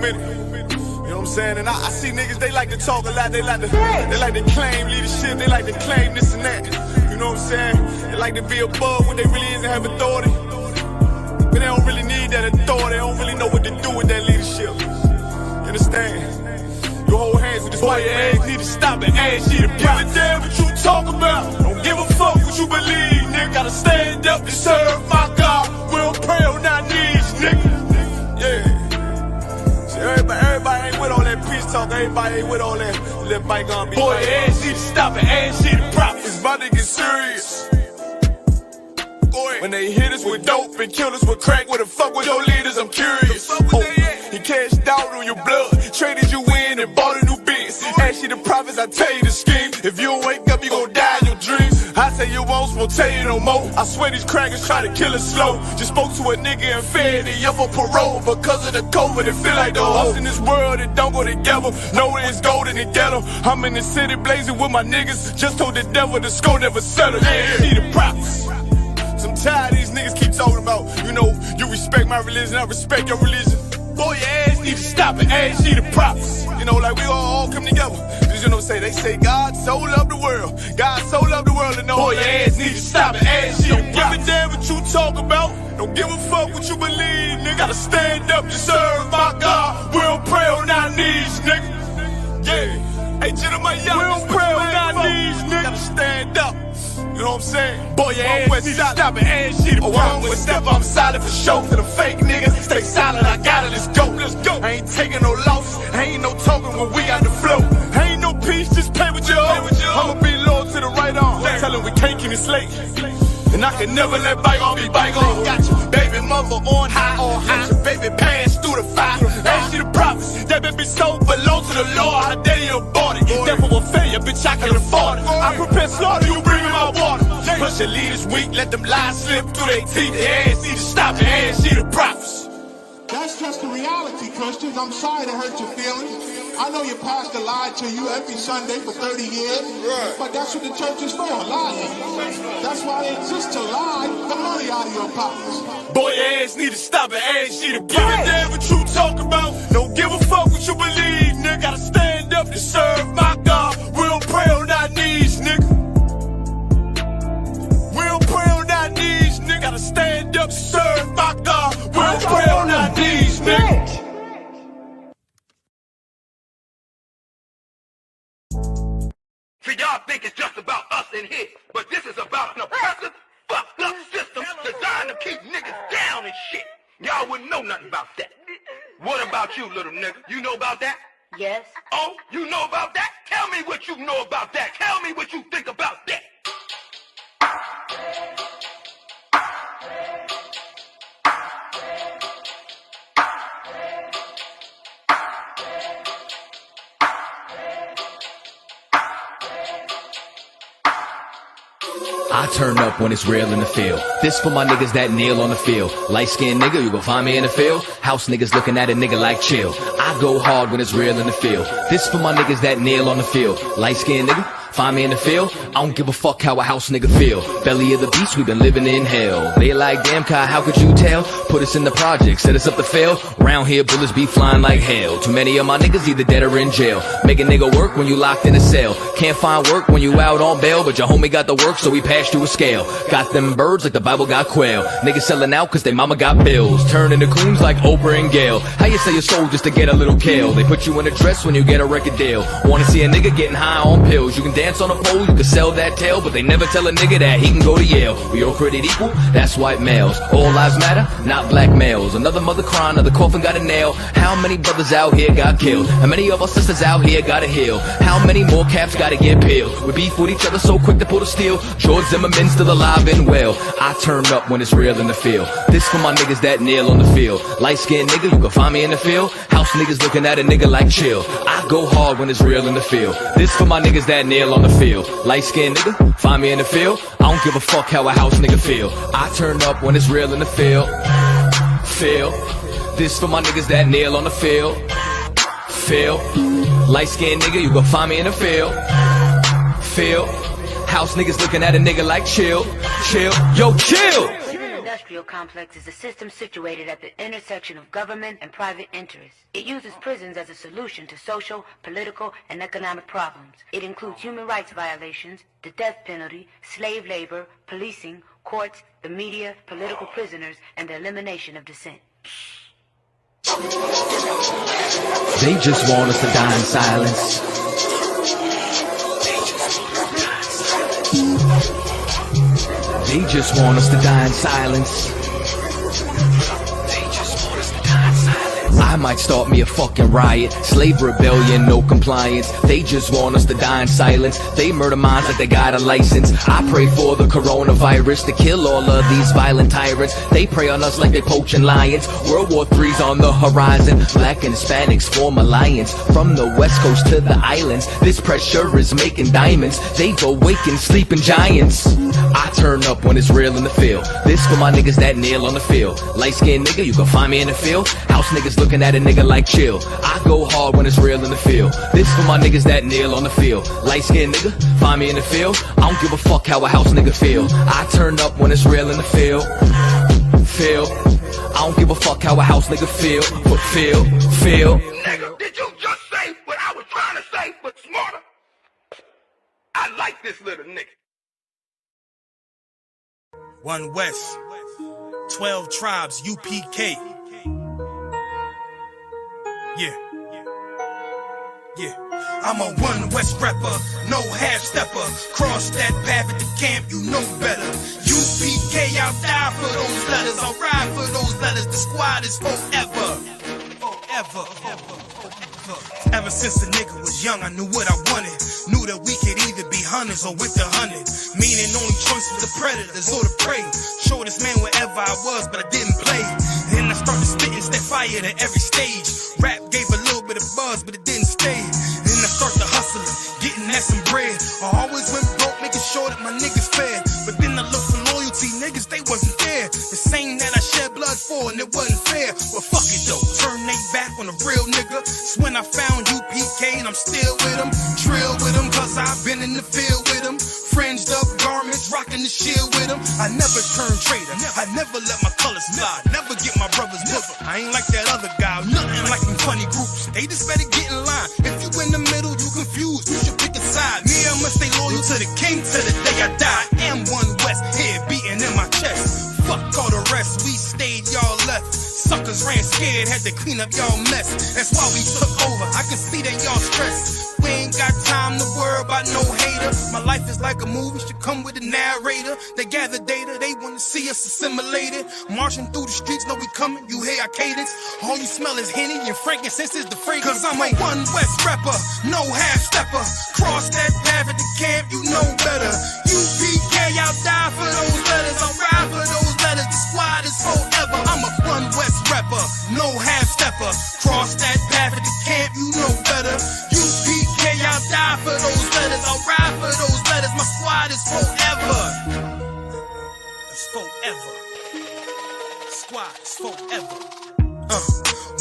minute. You know what I'm saying? And I see niggas, they like to talk a lot, they like to claim leadership, they like to claim this and that. You know what I'm saying? They like to be above what they really is and have authority. But they don't really need that authority, they don't really know what to do with that leadership. You understand? You hold hands with this boy, your ass need to stop and ask you to give a damn what you talk about. Don't give a fuck what you believe, nigga. Gotta stand up and serve my God. We don't pray on our knees, nigga. Yeah. See, everybody ain't with all that peace talk. Everybody ain't with all that little bygone be. Boy, your ass need to stop and ask you to prop. It's about to get serious. When they hit us with dope and kill us with crack, where the fuck with your leaders? I'm curious. He cashed out on your blood, traded you in and bought a new biz. Ask you the prophets, I tell you the scheme. If you don't wake up, you gon' die in your dreams. I say you won't tell you no more. I swear these crackers try to kill us slow. Just spoke to a nigga and fed he up on parole because of the COVID. It feel like the host in this world that don't go together. Nowhere is gold in the ghetto. I'm in the city blazing with my niggas. Just told the devil the score never settle. Yeah, see the prophets. I'm tired of these niggas keep talking about, you know, you respect my religion, I respect your religion. Boy, your ass need to stop and ask you the props. You know, like we all come together. Cause you know, they say God so loved the world. God so loved the world to know. Boy, your ass need to stop and ask you the props. Don't give a damn what you talk about. Don't give a fuck what you believe, nigga. Gotta stand up to serve my God. We don't pray on our knees, nigga. Yeah. Hey, gentlemen, y'all, we don't pray on our knees, nigga. Gotta stand up. You know what I'm saying? Boy, your ass need to stop and ask you to one with step, I'm solid for show. To the fake niggas, stay silent, I got it, let's go, let's go. I ain't taking no loss, ain't no token when we got the flow. Ain't no peace, just pay with your own. I'ma be loyal to the right arm, tell him we can't keep it slate. And I can never let bygone be bygone. Got your baby mother on high, got your baby pants through the fire. Ask you the prophets, that baby so belong to the Lord. How dare you abort it? Therefore will failure, bitch, I can afford it. I prepare slaughter, you bring me my water. Push your leaders weak, let them lies slip through their teeth. Their ass need to stop and ask you the prophets. That's just the reality, Christians. I'm sorry to hurt your feelings. I know your pastor lied to you every Sunday for 30 years, but that's what the church is for, lying. That's why it exists, to lie the money out of your pockets. Boy, your ass need to stop and ask you to give a damn what you talk about. Don't give a fuck what you believe, nigga. Gotta stand up to serve my God. We don't pray on our knees, nigga. We don't pray on our knees, nigga. Gotta stand up to serve my God. We don't pray on our knees, nigga. See, y'all think it's just about us in here, but this is about an oppressive, fucked up system designed to keep niggas down and shit. Y'all wouldn't know nothing about that. What about you, little nigga? You know about that? Yes. Oh, you know about that? Tell me what you know about that. Tell me what you think about that. I turn up when it's real in the field. This for my niggas that kneel on the field. Light-skinned nigga, you gon' find me in the field. House niggas looking at a nigga like chill. I go hard when it's real in the field. This for my niggas that kneel on the field. Light-skinned nigga, find me in the field. I don't give a fuck how a house nigga feel. Belly of the beast, we been living in hell. They like, damn Kai, how could you tell? Put us in the project, set us up to fail. Round here, bullets be flying like hell. Too many of my niggas either dead or in jail. Make a nigga work when you locked in a cell. Can't find work when you out on bail, but your homie got the work, so we passed through a scale. Got them birds like the Bible got quail. Niggas selling out cause they mama got bills. Turning to coons like Oprah and Gail. How you sell your soul just to get a little kale? They put you in a dress when you get a record deal. Wanna see a nigga getting high on pills? You can dance on a pole, you can sell that tail, but they never tell a nigga that he can go to Yale. We all created equal, that's white males. All lives matter, not black males. Another mother crying, another coffin got a nail. How many brothers out here got killed? How many of our sisters out here gotta heal? How many more caps gotta get peeled? We beef with each other so quick to pull the steel. George Zimmerman still alive and well. I turn up when it's real in the field. This for my niggas that kneel on the field. Light-skinned nigga, you can find me in the field. House niggas looking at a nigga like chill. I go hard when it's real in the field. This for my niggas that kneel on the field. Light-skinned nigga, find me in the field. I don't give a fuck how a house nigga feel. I turn up when it's real in the field. Feel. This for my niggas that kneel on the field. Feel. Light-skinned nigga, you gon' find me in the field. Feel. House niggas looking at a nigga like chill. Chill. Yo, chill. industrial complex is a system situated at the intersection of government and private interests. It uses prisons as a solution to social, political, and economic problems. It includes human rights violations, the death penalty, slave labor, policing, courts, the media, political prisoners, and the elimination of dissent. They just want us to die in silence. They just want us to die in silence. I might start me a fucking riot. Slave rebellion, no compliance. They just want us to die in silence. They murder minds like they got a license. I pray for the coronavirus to kill all of these violent tyrants. They prey on us like they poaching lions. World War III's on the horizon. Black and Hispanics form alliance. From the west coast to the islands, this pressure is making diamonds. They've awakened sleeping giants. I turn up when it's real in the field. This for my niggas that kneel on the field. Light-skinned nigga, you can find me in the field. House niggas looking at a nigga like chill. I go hard when it's real in the field. This for my niggas that kneel on the field. Light-skinned nigga, find me in the field. I don't give a fuck how a house nigga feel. I turn up when it's real in the field. I don't give a fuck how a house nigga feel. But feel. Nigga, did you just say what I was trying to say, but smarter? I like this little nigga. One West, 12 tribes, UPK. Yeah. I'm a One West rapper, no half stepper. Cross that path at the camp, you know better. UPK, I'll die for those letters. I'll ride for those letters. The squad is forever. Ever since a nigga was young, I knew what I wanted. Knew that we could either be hunters or with the hunted. Meaning only choice was the predators or the prey. Showed this man wherever I was, but I didn't play. Then I started spitting that fire to every stage. Rap gave a little bit of buzz, but it didn't stay. Then I started hustling, getting at some bread. I always went broke, making sure that my niggas fed. But then I looked for loyalty, niggas, they wasn't there. The same that I shed blood for, and it wasn't fair. Well, fuck it though, turn they back on a real nigga. It's when I found UPK and I'm still with them. Trill with them, cause I've been in the field with them. Fringed up garments, rocking the shield with them. I never turn traitor, I never let my colors fly. Never get my brother's bosom. I ain't like that other guy, nothing like them funny groups. They just better get in line. If you in the middle, you confused, you should pick a side. Me, I must stay loyal to the king till the day I die. I am One West, head beating in my chest. Fuck all the rest, we stayed, y'all left. Suckers ran scared, had to clean up y'all mess. That's why we took over, I can see that y'all stressed. We ain't got time to worry about no hater. My life is like a movie, should come with a narrator. They gather data, they wanna see us assimilated. Marching through the streets, know we coming, you hear our cadence. All you smell is Henny and frankincense is the fragrance. Cause I'm a One West rapper, no half stepper. Cross that path at the camp, you know better. UPK, I'll die for those letters, I'll ride for those letters. The squad is forever. I'm a One West rapper, no half stepper. Cross that path at the camp, you know better. UPK, I'll die for those letters, I'll ride for those letters. My squad is forever. It's forever. Squad is forever.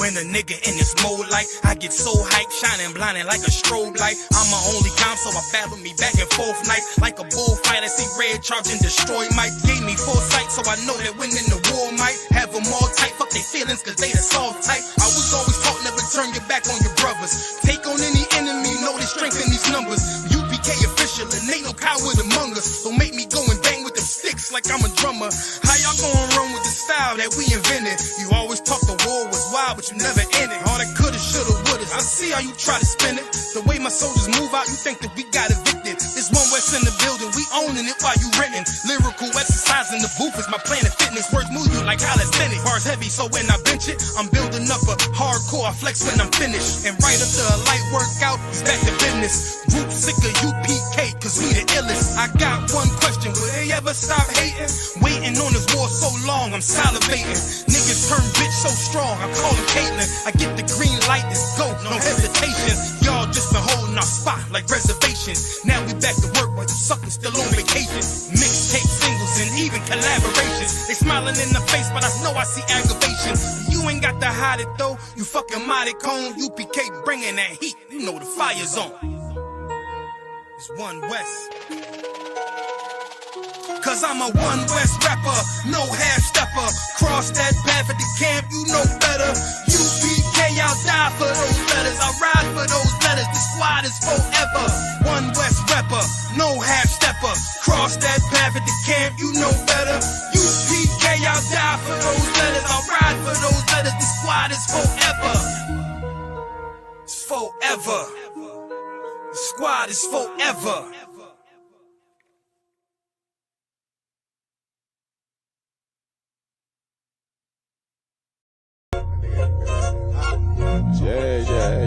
When a nigga in this mode like I get so hyped, shining blinding like a strobe light. I'm my only count, so I battle me back and forth nights like a bullfight. I see red charge and destroy Mike. Gave me foresight, so I know that winning the war might have them all tight. Fuck their feelings, cause they the soft type. I was always taught never turn your back on your brothers. Take on any enemy, know the strength in these numbers. UPK official, and ain't no coward among us. Don't make me go and bang with them sticks like I'm a drummer. How y'all gonna run with the style that we invented? You always talk the war was wild, but you never in it. All that coulda, shoulda, woulda. I see how you try to spin it. The way my soldiers move out, you think that we got evicted. This One West in the building, we owning it while you renting. Lyrical exercise in the booth is my plan of fitness. Words move you like calisthenics. Bars heavy, so when I bench it, I'm building up a hardcore. I flex when I'm finished. And right after a light workout, it's back to business. Group sick of UPK, cause we the illest. I got one question, will they ever stop hating? Waiting on this war so long, I'm salivating. Niggas turn bitch so strong, I call them Caitlyn. I get the green light, it's go, no hesitation. Y'all just been holding our spot like reservations. Now we back to work while you suckers still on vacation. Mixtape singles and even collaborations. They smiling in the face, but I know I see aggravation. You ain't got to hide it though, you fucking mighty cone. UPK bringing that heat, you know the fire's on. It's One West. Cause I'm a One West rapper, no half stepper. Cross that path at the camp, you know better. UPK, I'll die for those letters. I'll ride for those letters. The squad is forever. One West rapper, no half stepper. Cross that path at the camp, you know better. UPK, I'll die for those letters. I'll ride for those letters. The squad is forever. It's forever. The squad is forever.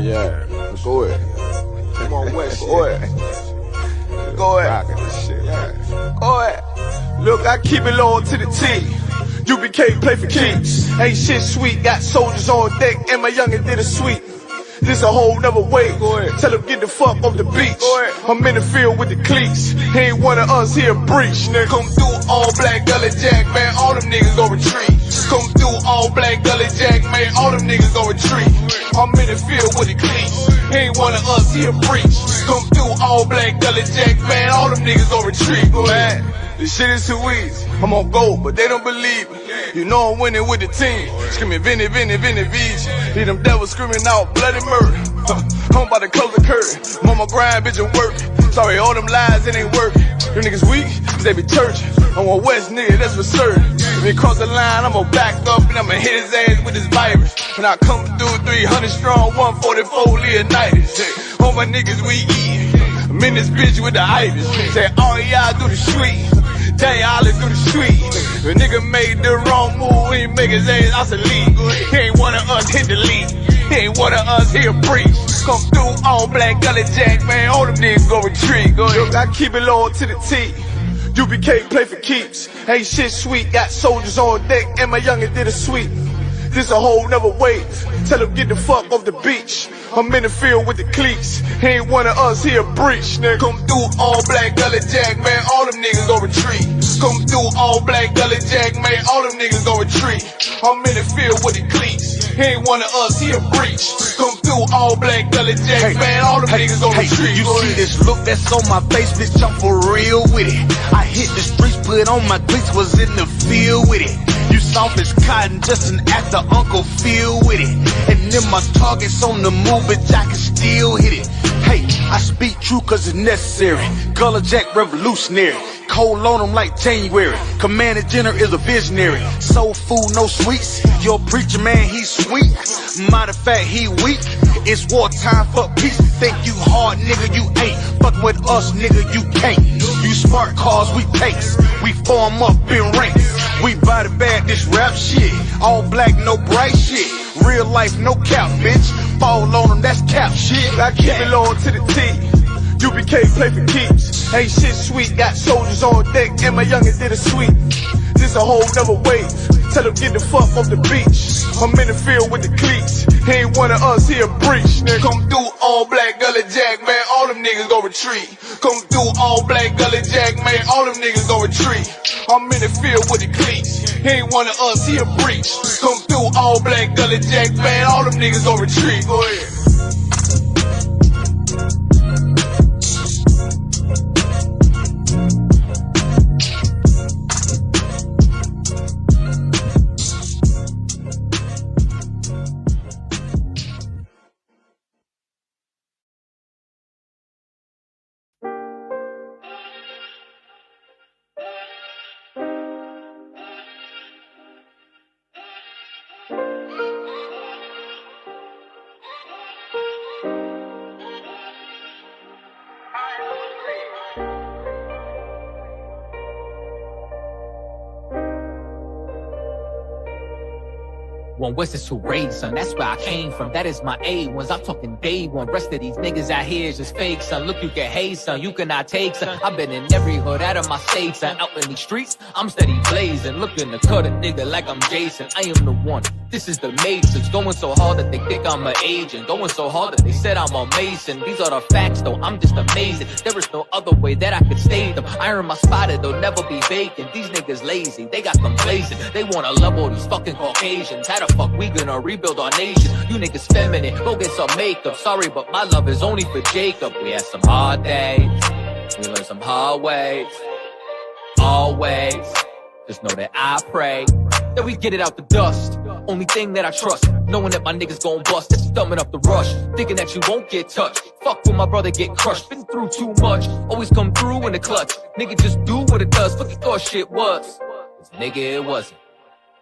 Yeah. Go ahead. Come on, West. Go ahead. Go ahead. This shit. Yeah. Go ahead. Look, I keep it low to the T. UBK play for keeps. Ain't shit sweet. Got soldiers on deck, and my youngin' did a sweep. This a whole nother way. Go ahead. Tell him get the fuck off the beach. Go ahead. I'm in the field with the cleats. He ain't one of us here breach. Nigga, come through all black gully jack, man. All them niggas gon' retreat. Come through all black gully jack, man. All them niggas gon' retreat. I'm in the field with the cleats. He ain't one of us here breach. Come through all black gully jack, man. All them niggas gon' retreat. Go ahead. This shit is too easy. I'm on gold, but they don't believe me. You know I'm winning with the team. Screaming Vinny, Vinny, Vinny, Beach. Hear them devils screaming out bloody murder. I'm about to close the curtain. I'm on my grind, bitch, and work. Sorry, all them lies, it ain't working. Them niggas weak, cause they be churching. I'm a West nigga, that's for certain. If he cross the line, I'ma back up and I'ma hit his ass with this virus. When I come through 300 strong, 144 Leonidas. All my niggas we eat. I'm in this bitch with the itis. Say, all y'all do the sweet. They all do the sweet. The nigga made the wrong move, he make his ass obsolete. He ain't one of us hit the lead. He ain't one of us here preach. Come through all black gully jack, man. All them niggas go retreat. Go ahead. Look, I keep it low to the T. UBK play for keeps. Ain't shit sweet. Got soldiers on deck, and my youngin' did a sweep. This a whole nother wave. Tell him get the fuck off the beach. I'm in the field with the cleats. He ain't one of us here breach. Nigga, come through all black gully jack, man. All them niggas gon' retreat. Come through all black gully jack, man. All them niggas gon' retreat. I'm in the field with the cleats. He ain't one of us here breach. Come through all black gully jack, man. All them niggas gon' retreat. You see this look that's on my face, bitch, I'm for real with it. I hit the streets, put on my cleats, was in the field with it. You soft as cotton, just an actor, Uncle Phil with it. And then my targets on the move, but I can still hit it. Hey, I speak true cause it's necessary. Gullah Jack revolutionary. Cold on them like January. Commander General is a visionary. Soul food, no sweets. Your preacher man, he's sweet. Matter of fact, he weak. It's wartime for peace. Think you hard, nigga, you ain't. Fuck with us, nigga, you can't. You smart cars, we pace. We form up in ranks. We body bag this rap shit. All black, no bright shit. Real life, no cap, bitch. Fall on them, that's cap shit. I keep it low to the T. UBK play for keeps. Ain't shit sweet. Got soldiers on deck, and my youngin' did a sweep. This a whole nother wave. Tell him get the fuck off the beach. I'm in the field with the cleats. He ain't one of us here breach. Nigga, come through all black gully jack, man. All them niggas gon' retreat. Come through all black gully jack, man. All them niggas gon' retreat. I'm in the field with the cleats. He ain't one of us here breach. Come through all black gully jack, man. All them niggas gon' retreat. Go ahead. One West is too raid, son. That's where I came from. That is my A1s. I'm talking day one. Rest of these niggas out here is just fake, son. Look, you can hate, son. You cannot take, son. I've been in every hood out of my state, son. Out in these streets, I'm steady blazing. Looking to cut a nigga like I'm Jason. I am the one. This is the Matrix. Going so hard that they think I'm an agent. Going so hard that they said I'm a Mason. These are the facts, though. I'm just amazing. There is no other way that I could state them. Iron my spotted, they'll never be vacant. These niggas lazy. They got complacent. They wanna level these fucking Caucasians. How the fuck we gonna rebuild our nation? You niggas feminine. Go get some makeup. Sorry, but my love is only for Jacob. We had some hard days. We learned some hard ways. Always. always. Just know that I pray that we get it out the dust. Only thing that I trust, knowing that my niggas gon' bust. That's thumbing up the rush, thinking that you won't get touched. Fuck when my brother get crushed, been through too much. Always come through in the clutch. Nigga just do what it does, fuck you thought shit was. Cause nigga it wasn't.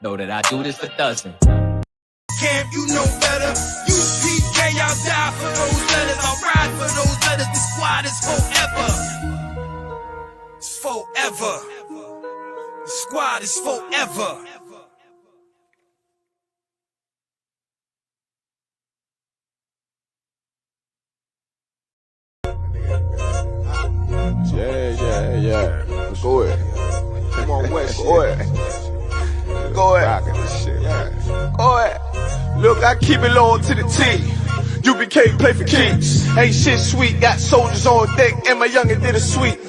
Know that I do this a dozen. Camp, you know better. You PK, I'll die for those letters. I'll ride for those letters. The squad is forever. It's forever. The squad is forever. Yeah. Go ahead. Come on, West. Go ahead. Go ahead. Rockin' this shit. Yeah. Go ahead. Look, I keep it low to the T. UBK play for keeps. Ain't shit sweet. Got soldiers on deck, and my youngin' did a sweep.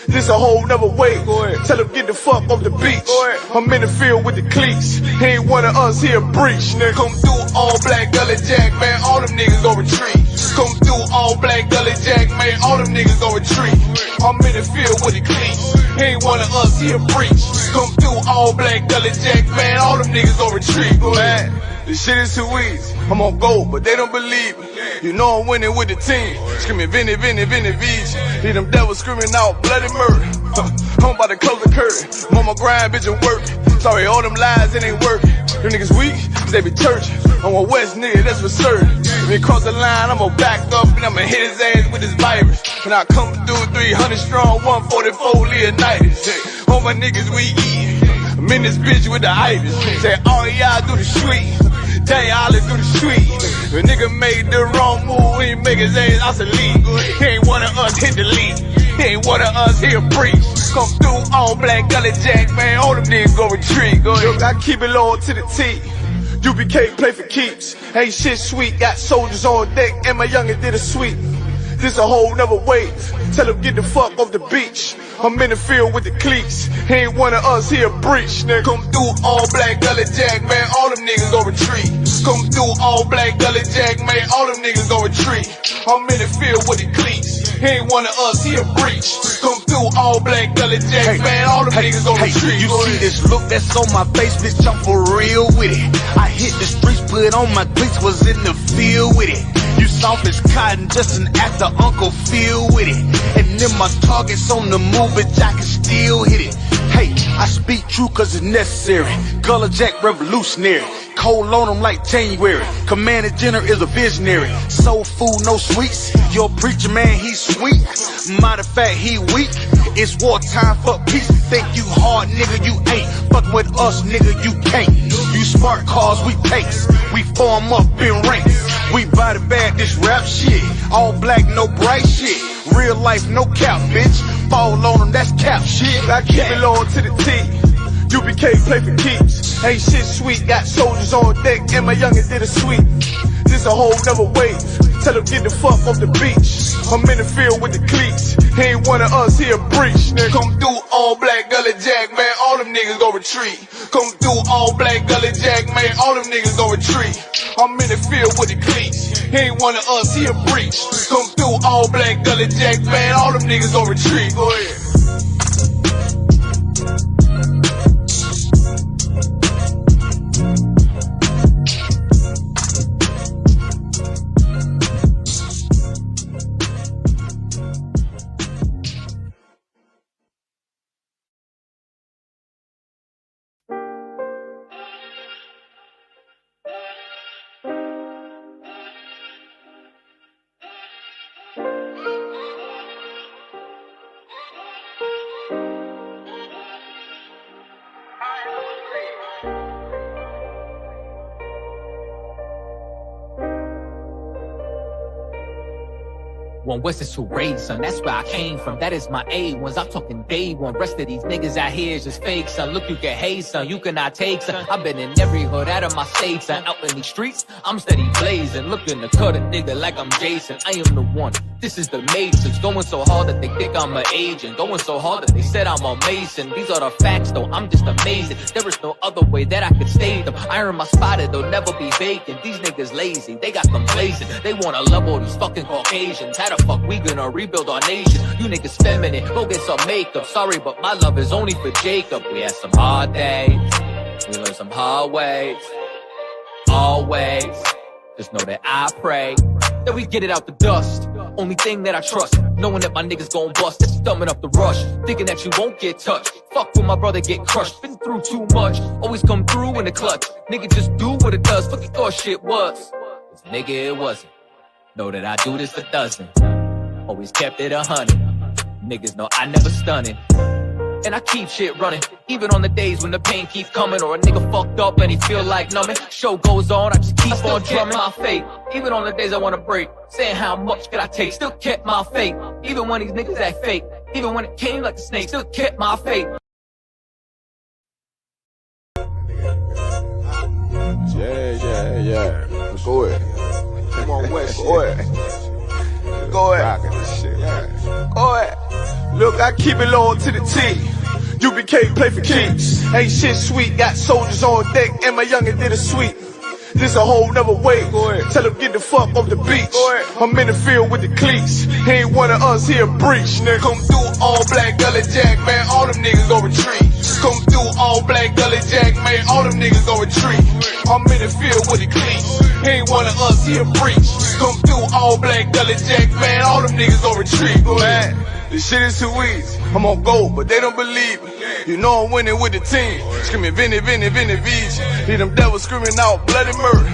This a whole nother way. Go ahead. Tell him get the fuck off the beach. Go ahead. I'm in the field with the cleats. He ain't one of us here breach. Nigga, come through all black gully jack, man. All them niggas gon' retreat. Come through all black gully jack, man. All them niggas gon' retreat. I'm in the field with the cleats. He ain't one of us here breach. Come through all black gully jack, man. All them niggas gon' retreat. Go ahead. This shit is too easy. I'm on gold, but they don't believe me. You know I'm winning with the team. Screaming Vinny, Vinny, Vinny, Vich. Hear them devils screaming out bloody murder. I'm about to close the curtain. I'm on my grind, bitch, and work. Sorry, all them lies, it ain't working. Them niggas weak, they be churching. I'm a West nigga, that's for certain. If he cross the line, I'm gonna back up and I'ma hit his ass with this virus. When I come through 300 strong, 144 Leonidas. All my niggas we eat. I'm in this bitch with the itis. Say all y'all do the sweet. Tell y'all do the sweet. If a nigga made the wrong move, he make his ass obsolete. He ain't one of us hit the lead. He ain't one of us here preach. Come through all black gully jack, man. All them niggas go retreat. Go ahead. Look, I keep it low to the T. UBK play for keeps. Ain't shit sweet. Got soldiers on deck, and my youngin' did a sweep. This a whole nother wave. Tell him get the fuck off the beach. I'm in the field with the cleats. He ain't one of us here breach. Nigga, come through all black gully jack, man. All them niggas gon' retreat. Come through all black gully jack, man. All them niggas gon' retreat. I'm in the field with the cleats. He ain't one of us here breach. Come through all black gully jack, man. All them niggas gon' retreat. You see this look that's on my face, bitch, I'm for real with it. I hit the streets, put on my cleats, was in the field with it. You soft as cotton, just an actor, Uncle Phil with it. And then my targets on the move, but I can still hit it. Hey, I speak true cause it's necessary. Gullah Jack revolutionary. Cold on them like January. Commander General is a visionary. Soul food, no sweets. Your preacher man, he's sweet. Matter of fact, he weak. It's wartime for peace. Think you hard, nigga, you ain't. Fuck with us, nigga, you can't. You smart cars, we pace. We form up in ranks. We body bag this rap shit. All black, no bright shit. Real life, no cap, bitch. Fall on them, that's cap shit. I keep it low to the T. UBK play for keeps. Ain't shit sweet. Got soldiers on deck, and my youngin' did a sweep. This a whole nother wave. Tell him get the fuck off the beach. I'm in the field with the cleats. He ain't one of us here breach. Nigga, come through all black gully jack, man. All them niggas gon' retreat. Come through all black gully jack, man. All them niggas gon' retreat. I'm in the field with the cleats. He ain't one of us here breach. Come through all black gully jack, man. All them niggas gon' retreat. Go ahead. One West is to raise, son, that's where I came from. That is my A1s, I'm talking day one. Rest of these niggas out here is just fake, son. Look, you can hate, son, you cannot take, son. I've been in every hood out of my state, son. Out in these streets, I'm steady blazing. Looking to cut a nigga like I'm Jason. I am the one This is the Matrix, going so hard that they think I'm an agent, going so hard that they said I'm a Mason. These are the facts though, I'm just amazing. There is no other way that I could save them. I earn my spot, they'll never be vacant. These niggas lazy, they got them blazing. They wanna level these fucking Caucasians. How the fuck we gonna rebuild our nation? You niggas feminine, go get some makeup. Sorry, but my love is only for Jacob. We had some hard days, we learned some hard ways. Always, just know that I pray that we get it out the dust. Only thing that I trust, knowing that my niggas gon' bust. That's dumbing up the rush, thinking that you won't get touched. Fuck when my brother get crushed, been through too much. Always come through in the clutch. Nigga just do what it does, fuck you thought shit was. Cause nigga it wasn't. Know that I do this a dozen. Always kept it 100. Niggas know I never stunning. And I keep shit running, even on the days when the pain keep coming, or a nigga fucked up and he feel like numbing. Show goes on, I just keep on drumming my fate. Even on the days I wanna break, saying how much could I take, still kept my faith. Even when these niggas act fake, even when it came like a snake, still kept my faith. Yeah. Go ahead. Come on, West. Go ahead. Go ahead. Go ahead. Look, I keep it low to the T. UBK play for keeps. Ain't shit sweet, got soldiers on deck, and my youngin' did a sweep. This a whole nother way. Tell him get the fuck off the beach. I'm in the field with the cleats. He ain't one of us, he a breach. Nigga, come through all black gully jack, man. All them niggas gon' retreat. Come through all black gully jack, man. All them niggas gon' retreat. I'm in the field with the cleats. He ain't one of us, he a breach. Come through all black gully jack, man. All them niggas gon' retreat. Man, this shit is too easy. I'm on gold, but they don't believe me. You know I'm winning with the team. Screaming Vinny, Vinny, Vinny, Vij. Hear them devils screaming out bloody murder.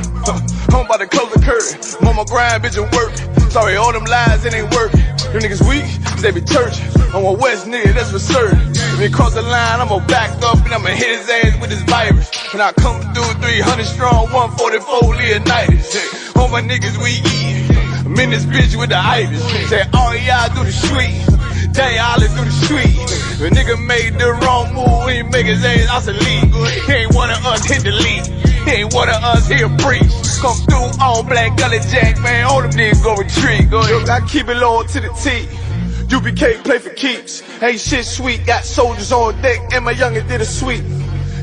I'm about to close the curtain. Mama grind, bitch, and work. Sorry, all them lies, it ain't working. Them niggas weak, cause they be churching. I'm a West nigga, that's for certain. If he cross the line, I'ma back up and I'ma hit his ass with this virus. And I come through 300 strong, 144 Leonidas. All my niggas we eat. I'm in this bitch with the itis. Say, all y'all do the street. Day all through the street. The nigga made the wrong move, he make his ass obsolete. He ain't one of us, hit the lead. He ain't one of us, he a breach. Come through all black gully jack, man. All them niggas go retreat. Look, I keep it low to the T. UBK play for keeps. Ain't shit sweet, got soldiers on deck, and my youngin' did a sweep.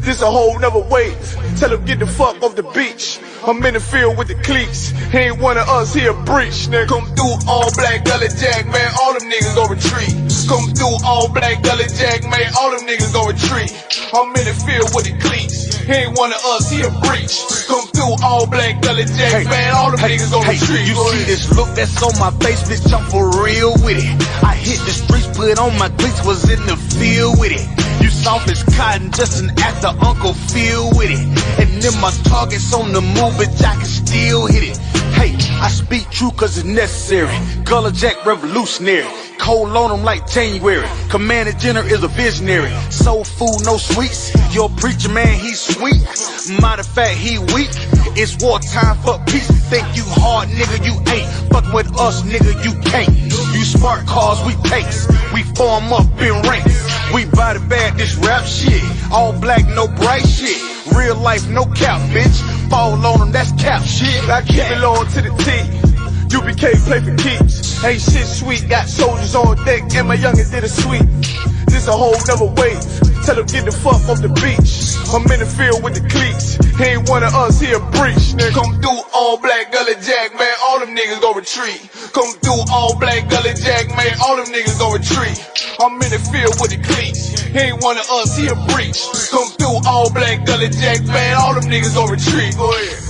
This a whole nother wave. Tell him get the fuck off the beach. I'm in the field with the cleats. He ain't one of us, he a breach. Nigga, come through all black gully jack, man. All them niggas gon' retreat. Come through all black gully jack, man. All them niggas gon' retreat. I'm in the field with the cleats. He ain't one of us, he a breach. Come through all black gully jack, man. All them niggas gon' retreat. You see this look that's on my face, bitch, I'm for real with it. I hit the streets, put on my cleats, was in the field with it. You soft as cotton, just an actor, Uncle Phil with it. And then my target's on the move, but I can still hit it. Hey, I speak true cause it's necessary. Gullah Jack revolutionary. Cold on them like January. Commander General is a visionary. Soul food, no sweets. Your preacher man, he's sweet. Matter of fact, he weak. It's wartime for peace. Think you hard, nigga, you ain't. Fuck with us, nigga, you can't. You smart cars, we pace. We form up in ranks. We body bag this rap shit. All black, no bright shit. Real life, no cap, bitch. Fall on them, that's cap shit. I keep it low to the T. UBK play for keeps. Ain't shit sweet, got soldiers on deck, and my youngin' did a sweep. This a whole nother wave. Tell him get the fuck off the beach. I'm in the field with the cleats. He ain't one of us, he a breach. Nigga, come through all black gully jack, man. All them niggas gon' retreat. Come through all black gully jack, man. All them niggas gon' retreat. I'm in the field with the cleats. He ain't one of us, he a breach. Come through all black gully jack, man. All them niggas gon' retreat. Go ahead.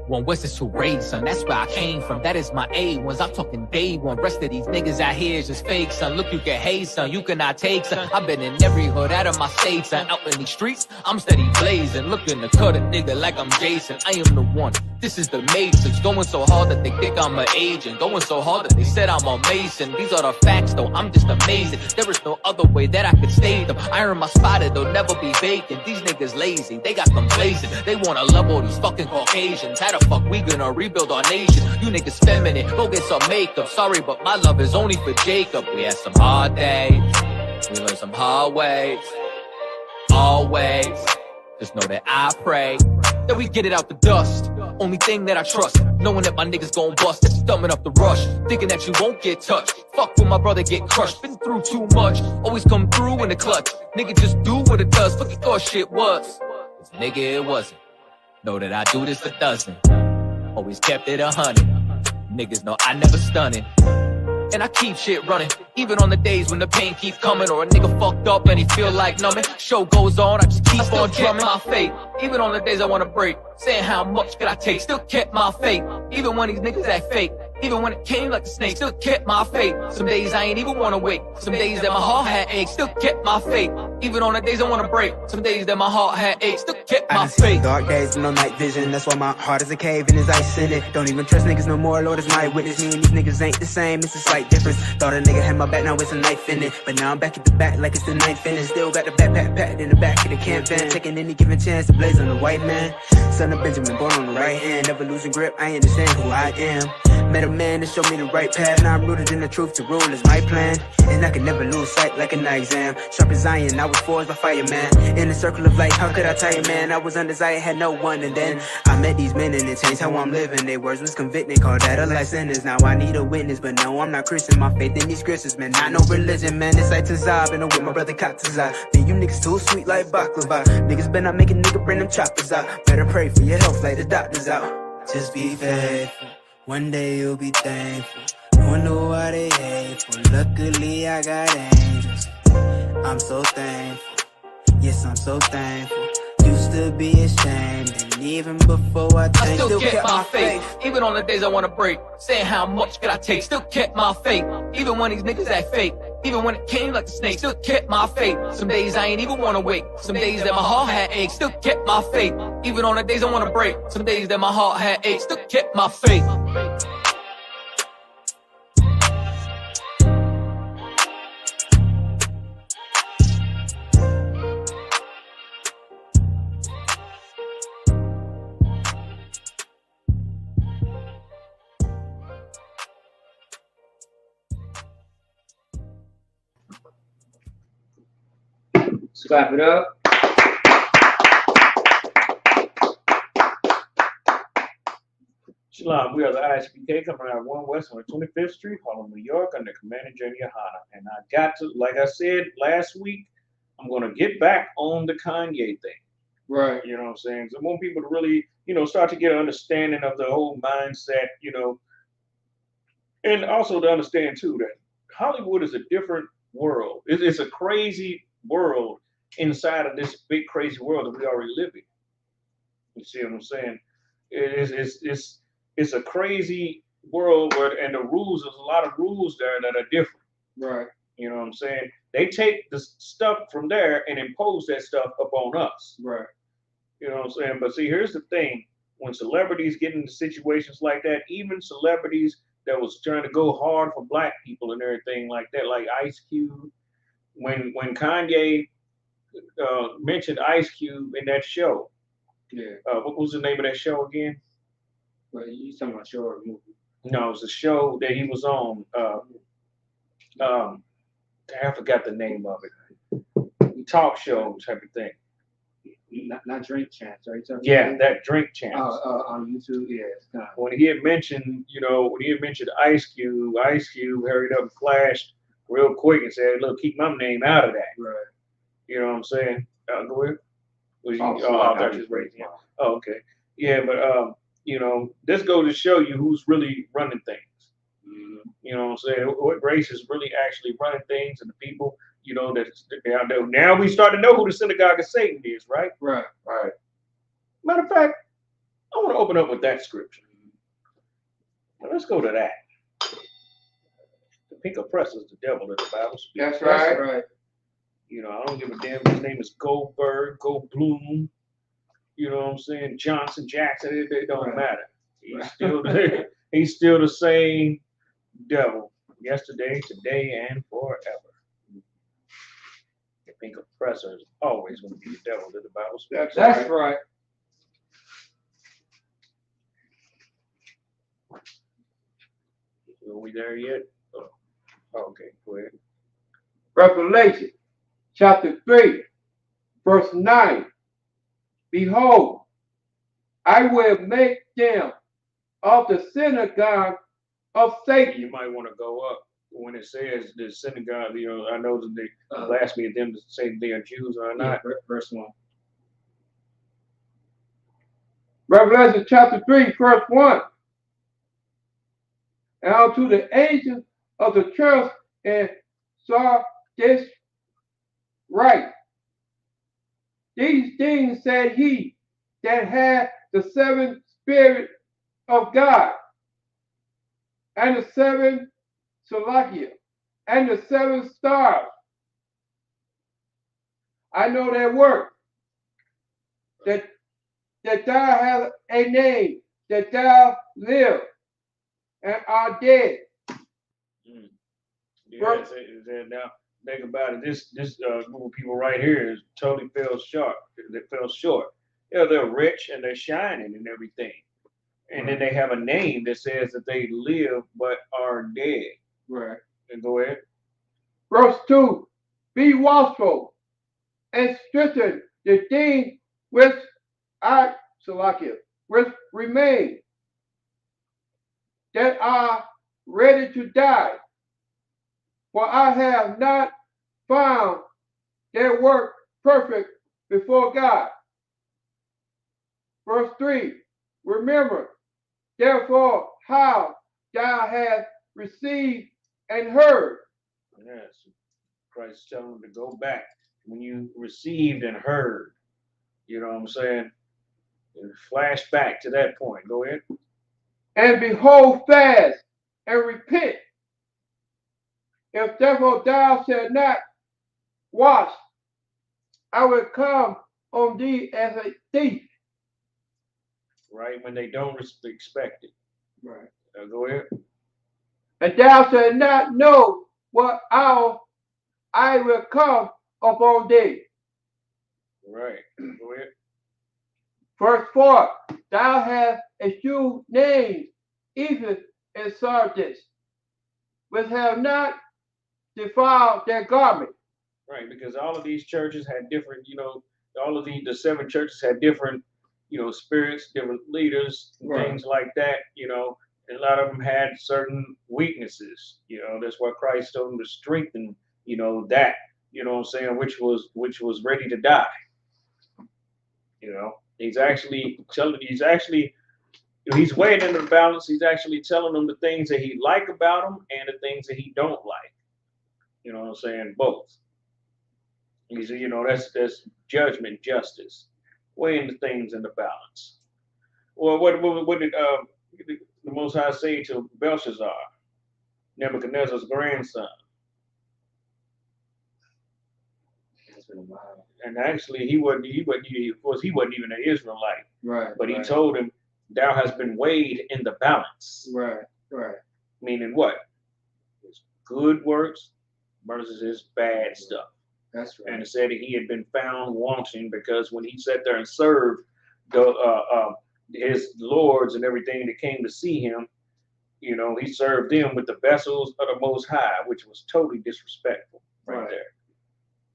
One West is who raised, son. That's where I came from. That is my A1s. I'm talking day one. Rest of these niggas out here is just fake, son. Look, you can hate, son. You cannot take, son. I've been in every hood out of my state, son. Out in these streets, I'm steady blazing. Looking to cut a nigga like I'm Jason. I am the one. This is the Matrix. Going so hard that they think I'm an agent. Going so hard that they said I'm a Mason. These are the facts, though. I'm just amazing. There is no other way that I could state them. Iron my spotted, they'll never be vacant. These niggas lazy. They got complacent. They wanna level these fucking Caucasians. How the fuck we gonna rebuild our nation? You niggas feminine, go get some makeup. Sorry, but my love is only for Jacob. We had some hard days, we learned some hard ways. Always, just know that I pray that we get it out the dust. Only thing that I trust, knowing that my niggas gon' bust. That you thumbing up the rush, thinking that you won't get touched. Fuck when my brother get crushed, been through too much. Always come through in the clutch. Nigga just do what it does, fuck you thought shit was. Cause nigga it wasn't. Know that I do this a dozen. Always kept it 100. Niggas know I never stunning. And I keep shit running, even on the days when the pain keep coming, or a nigga fucked up and he feel like numbing. Show goes on, I just keep on drumming my faith. Even on the days I wanna break, saying how much could I take, still kept my faith. Even when these niggas act fake, even when it came like a snake, still kept my faith. Some days I ain't even wanna wake, some days that my heart had aches, still kept my faith. Even on the days I wanna break, some days that my heart had aches, still kept my faith. Dark days with no night vision, that's why my heart is a cave and there's ice in it. Don't even trust niggas no more, Lord is my witness. Me and these niggas ain't the same, it's a slight difference. Thought a nigga had my back, now it's a knife in it. But now I'm back at the back like it's the ninth finish. Still got the backpack packed in the back of the camp van, taking any given chance to blaze on the white man. Son of Benjamin, born on the right hand, never losing grip, I understand who I am. Met a man that showed me the right path, now I'm rooted in the truth, to rule is my plan. And I can never lose sight like an eye exam. Sharp as iron, I was forged by fireman. In the circle of life, how could I tell you, man? I was undesired, had no one, and then I met these men and it changed how I'm living. Their words was convicting, called that a life sentence. Now I need a witness, but no, I'm not Christian. My faith in these scriptures, man, not no religion, man. It's like Tazab, and I'm with my brother Katazab. Then you niggas too sweet like baklava. Niggas better not make a nigga bring them choppers out. Better pray for your health like the doctors out. Just be faithful, one day you'll be thankful. Wonder why they hateful. Luckily I got angels. I'm so thankful. Yes, I'm so thankful. Used to be ashamed, and even before I still kept my faith. Even on the days I wanna break, saying how much could I take, still kept my faith. Even when these niggas act fake, even when it came like a snake, still kept my faith. Some days I ain't even wanna wake, some days that my heart had aches, still kept my faith. Even on the days I wanna break, some days that my heart had aches, still kept my faith. Let's clap it up. Shalom, we are the ISPK coming out of 1 West on 25th Street, Harlem, New York, under Commander Jenny Ahana. And I got to, like I said last week, I'm going to get back on the Kanye thing. Right. You know what I'm saying? So I want people to really, start to get an understanding of the whole mindset, and also to understand, too, that Hollywood is a different world. It's a crazy world inside of this big, crazy world that we already live in. You see what I'm saying? It's a crazy world and the rules, there's a lot of rules there that are different. Right. You know what I'm saying? They take the stuff from there and impose that stuff upon us. Right. You know what I'm saying? But see, here's the thing. When celebrities get into situations like that, even celebrities that was trying to go hard for black people and everything like that, like Ice Cube, when Kanye mentioned Ice Cube in that show. Yeah. What was the name of that show again? Well, you talking about show or movie? No, it was a show that he was on. I forgot the name of it. Talk show type of thing. Not Drink Champs, right? Yeah, that Drink Champs. On YouTube, yeah. It's kind of... When he had mentioned, Ice Cube hurried up and flashed real quick and said, "Look, keep my name out of that." Right. You know what I'm saying? Go ahead. I thought you was raising. Oh, okay. Yeah, but this goes to show you who's really running things. Mm-hmm. You know what I'm saying? What race is really actually running things, and the people, that now we start to know who the synagogue of Satan is, right? Right. Right. Matter of fact, I want to open up with that scripture. Now let's go to that. The pink oppressor is the devil that the Bible speaks. That's right. You know, I don't give a damn if his name is Goldberg, Goldblum, you know what I'm saying, Johnson, Jackson, it don't matter. He's still the same devil, yesterday, today, and forever. The pink oppressor is always going to be the devil that the Bible speaks. That's right. Are we there yet? Oh, okay, go ahead. Revelation chapter 3, verse 9. Behold, I will make them of the synagogue of Satan. You might want to go up when it says the synagogue. You know, I know that they blaspheme at them to say they are Jews or not. Yeah, verse 1. Revelation chapter 3, verse 1. And unto the angel of the church in Sardis write, these things said he that had the seven spirits of God, and the seven Salakia, and the seven stars. I know their work, that thou hast a name, that thou live and art dead. Yeah, now think about it. This group of people right here is totally fell short. They fell short. Yeah, they're rich and they're shining and everything. And then they have a name that says that they live but are dead. Right. And go ahead. Verse 2, be watchful and strengthen the thing which which remain, that are ready to die. For I have not found their work perfect before God. Verse 3, remember, therefore, how thou hast received and heard. Yes. Christ is telling them to go back. When you received and heard, you know what I'm saying? Flash back to that point. Go ahead. And behold fast and repent. If therefore thou shalt not watch, I will come on thee as a thief. Right, when they don't expect it. Right. Go ahead. And thou shalt not know what hour I will come upon thee. Right. Go ahead. Verse 4, thou hast eschewed names, even in Sardis, which have not defiled their garment. Right, because all of these churches had different, you know, all of the seven churches had different, you know, spirits, different leaders, things like that, you know, and a lot of them had certain weaknesses, you know, that's why Christ told them to strengthen, you know, that, you know what I'm saying, which was ready to die. You know, he's weighing in the balance. He's actually telling them the things that he like about them and the things that he don't like. You know what I'm saying? Both. He said, you know, that's judgment, justice, weighing the things in the balance. Well, what did the Most High say to Belshazzar, Nebuchadnezzar's grandson? And actually, he wasn't even an Israelite. Right. But he told him, thou hast been weighed in the balance. Right. Right. Meaning what? His good works versus his bad stuff. That's right. And it said that he had been found wanting because when he sat there and served his lords and everything that came to see him, you know, he served them with the vessels of the Most High, which was totally disrespectful right there.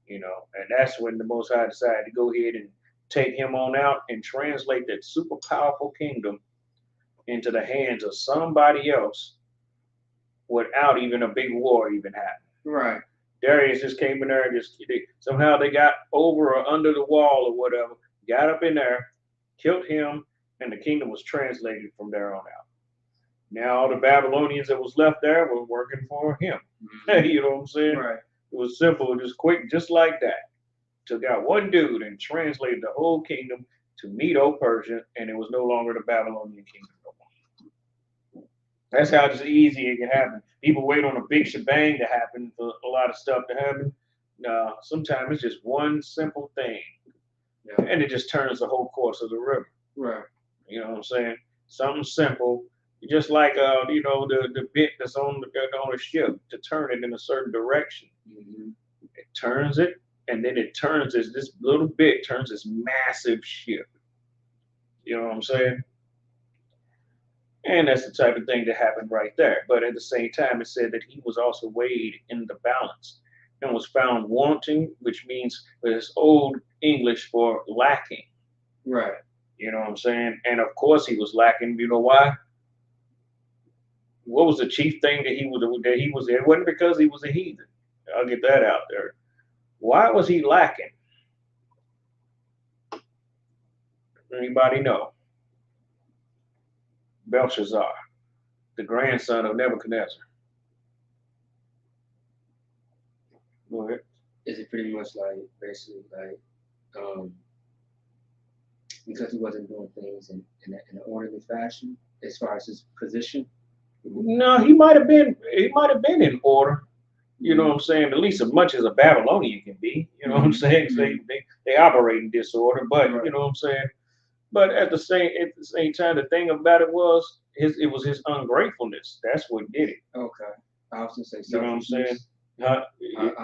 You know, and that's when the Most High decided to go ahead and take him on out and translate that super powerful kingdom into the hands of somebody else without even a big war even happening. Right. Darius just came in there and somehow they got over or under the wall or whatever, got up in there, killed him, and the kingdom was translated from there on out. Now all the Babylonians that was left there were working for him. Mm-hmm. You know what I'm saying? Right. It was simple, just quick, just like that. Took out one dude and translated the whole kingdom, to Medo-Persia, and it was no longer the Babylonian kingdom no more. That's how just easy it can happen. People wait on a big shebang to happen for a lot of stuff to happen. Sometimes it's just one simple thing, and it just turns the whole course of the river. Right. You know what I'm saying? Something simple, just like the bit that's on a ship to turn it in a certain direction. Mm-hmm. It turns it, and then it turns this little bit turns this massive ship. You know what I'm saying? And that's the type of thing that happened right there. But at the same time, it said that he was also weighed in the balance and was found wanting, which means it's old English for lacking. Right. You know what I'm saying? And of course he was lacking. You know why? What was the chief thing that he was? It wasn't because he was a heathen. I'll get that out there. Why was he lacking? Anybody know? Belshazzar, the grandson of Nebuchadnezzar. Go ahead. Is it pretty much like basically like because he wasn't doing things in an orderly fashion as far as his position? No, he might have been in order. You know what I'm saying? At least as much as a Babylonian can be. You know what I'm saying? They operate in disorder, but you know what I'm saying? But at the same time, the thing about it was it was his ungratefulness. That's what did it. Okay. I was gonna say You know what I'm saying? I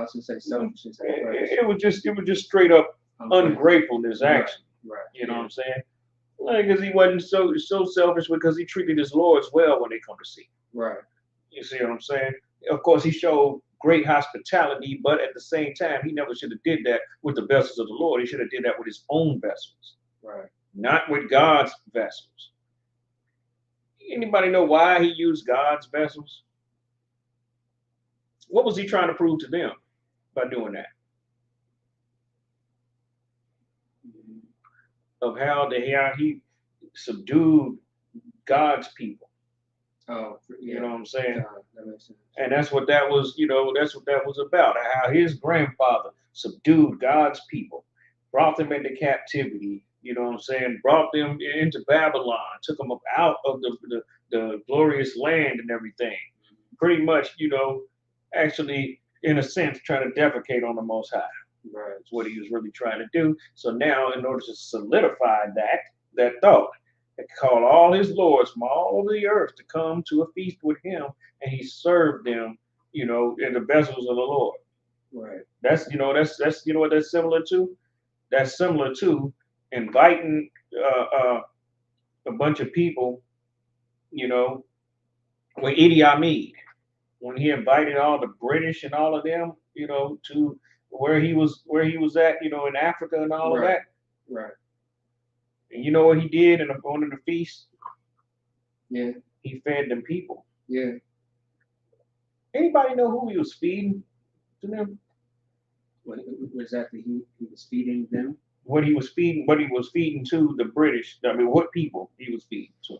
was gonna say selfishness. It was just straight up ungratefulness, actually. Right. You know what I'm saying? Like, because he wasn't so selfish because he treated his lords well when they come to see him. Right. You see what I'm saying? Of course, he showed great hospitality, but at the same time, he never should have did that with the vessels of the Lord. He should have did that with his own vessels. Right. Not with God's vessels. Anybody know why he used God's vessels? What was he trying to prove to them by doing that? Of how he subdued God's people. Oh, yeah. You know what I'm saying? That makes sense. And that's what that was, that's what that was about. How his grandfather subdued God's people, brought them into captivity, you know what I'm saying? Brought them into Babylon, took them up out of the glorious land and everything. Pretty much, actually, in a sense, trying to defecate on the Most High. Right. That's what he was really trying to do. So now, in order to solidify that thought, he called all his lords from all over the earth to come to a feast with him, and he served them, in the vessels of the Lord. Right. That's what that's similar to. That's similar to inviting a bunch of people, with Idi Amin, when he invited all the British and all of them, to where he was at, in Africa and all of that. Right. And you know what he did on one of the feasts? Yeah. He fed them people. Yeah. Anybody know who he was feeding to them? What exactly he was feeding them? What he was feeding to the British. I mean, what people he was feeding to?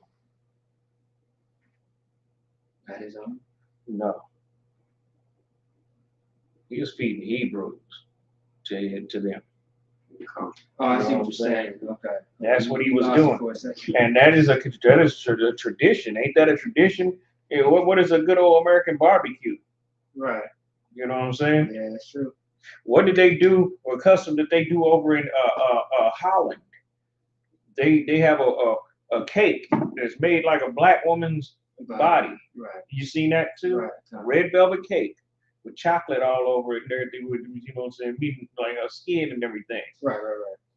At his own? No. He was feeding Hebrews to them. Oh, I see what you're saying. Okay. That's what he was doing. And that is a tradition. Ain't that a tradition? What is a good old American barbecue? Right. You know what I'm saying? Yeah, that's true. What did they do, or custom that they do over in Holland? They have a cake that's made like a black woman's body. Right. You seen that too? Right. Red velvet cake with chocolate all over it and everything, with, what I'm saying, meat, like a skin and everything. Right.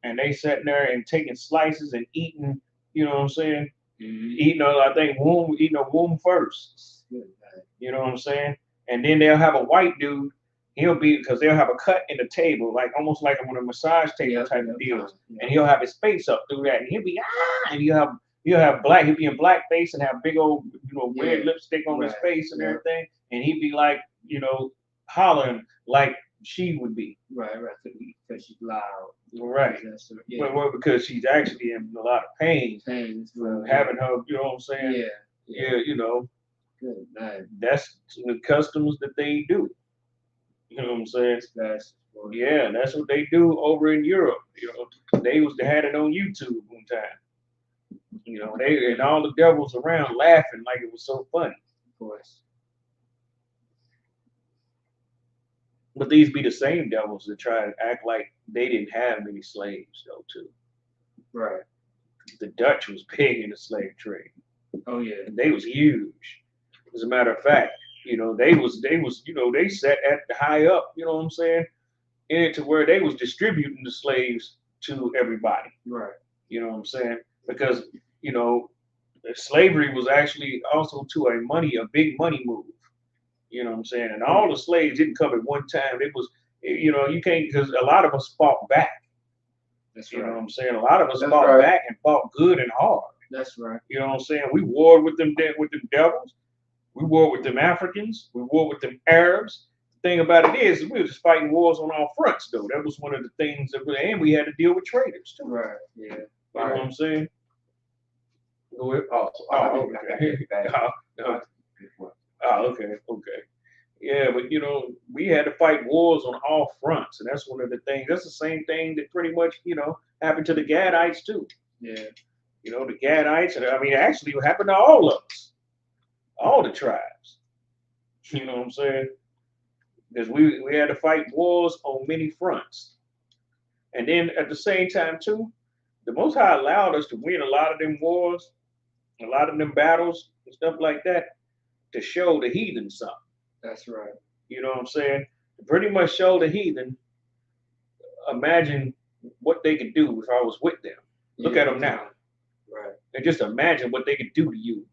And they sitting there and taking slices and eating, you know what I'm saying? Mm-hmm. Eating a womb first. Good, you know what I'm saying? And then they'll have a white dude. Because they'll have a cut in the table, like almost like on a massage table type of deals. And he'll have his face up through that, and he'll be and he'll have black. He'll be in blackface and have big old red lipstick on his face and everything, and he'd be like hollering like she would be. Right, because she's loud. Right. Well, because she's actually in a lot of pain. Having her, you know what I'm saying? Yeah. Good, man. That's the customs that they do. You know what I'm saying? That's Yeah, and that's what they do over in Europe. You know, they had it on YouTube one time. You know, they and all the devils around laughing like it was so funny. of course. But these be the same devils that try to act like they didn't have many slaves though too. Right. The Dutch was big in the slave trade. Oh yeah. And they was huge. As a matter of fact, you know, they sat at the high up, you know what I'm saying, in it to where they was distributing the slaves to everybody. Right. You know what I'm saying? Because, you know, slavery was actually also to a big money move. You know what I'm saying? And all the slaves didn't come at one time. It was, you know, you can't, because a lot of us fought back. That's You right. know what I'm saying? A lot of us That's fought right. back and fought good and hard. That's right. You know what I'm saying? We warred with them devils. We warred with them Africans. We warred with them Arabs. The thing about it is, we were just fighting wars on all fronts, though. That was one of the things that, and we had to deal with traitors too. Right. Yeah. You know what I'm saying? Go ahead. Okay. Yeah, but you know, we had to fight wars on all fronts, and that's one of the things. That's the same thing that pretty much, you know, happened to the Gadites too. Yeah. You know, the Gadites, and I mean, actually, it happened to all of us, all the tribes. You know what I'm saying? Because we had to fight wars on many fronts, and then at the same time too, the Most High allowed us to win a lot of them wars, a lot of them battles and stuff like that, to show the heathen something. That's right. You know what I'm saying? To pretty much show the heathen, imagine what they could do if I was with them. Look at them now. Right. And just imagine what they could do to you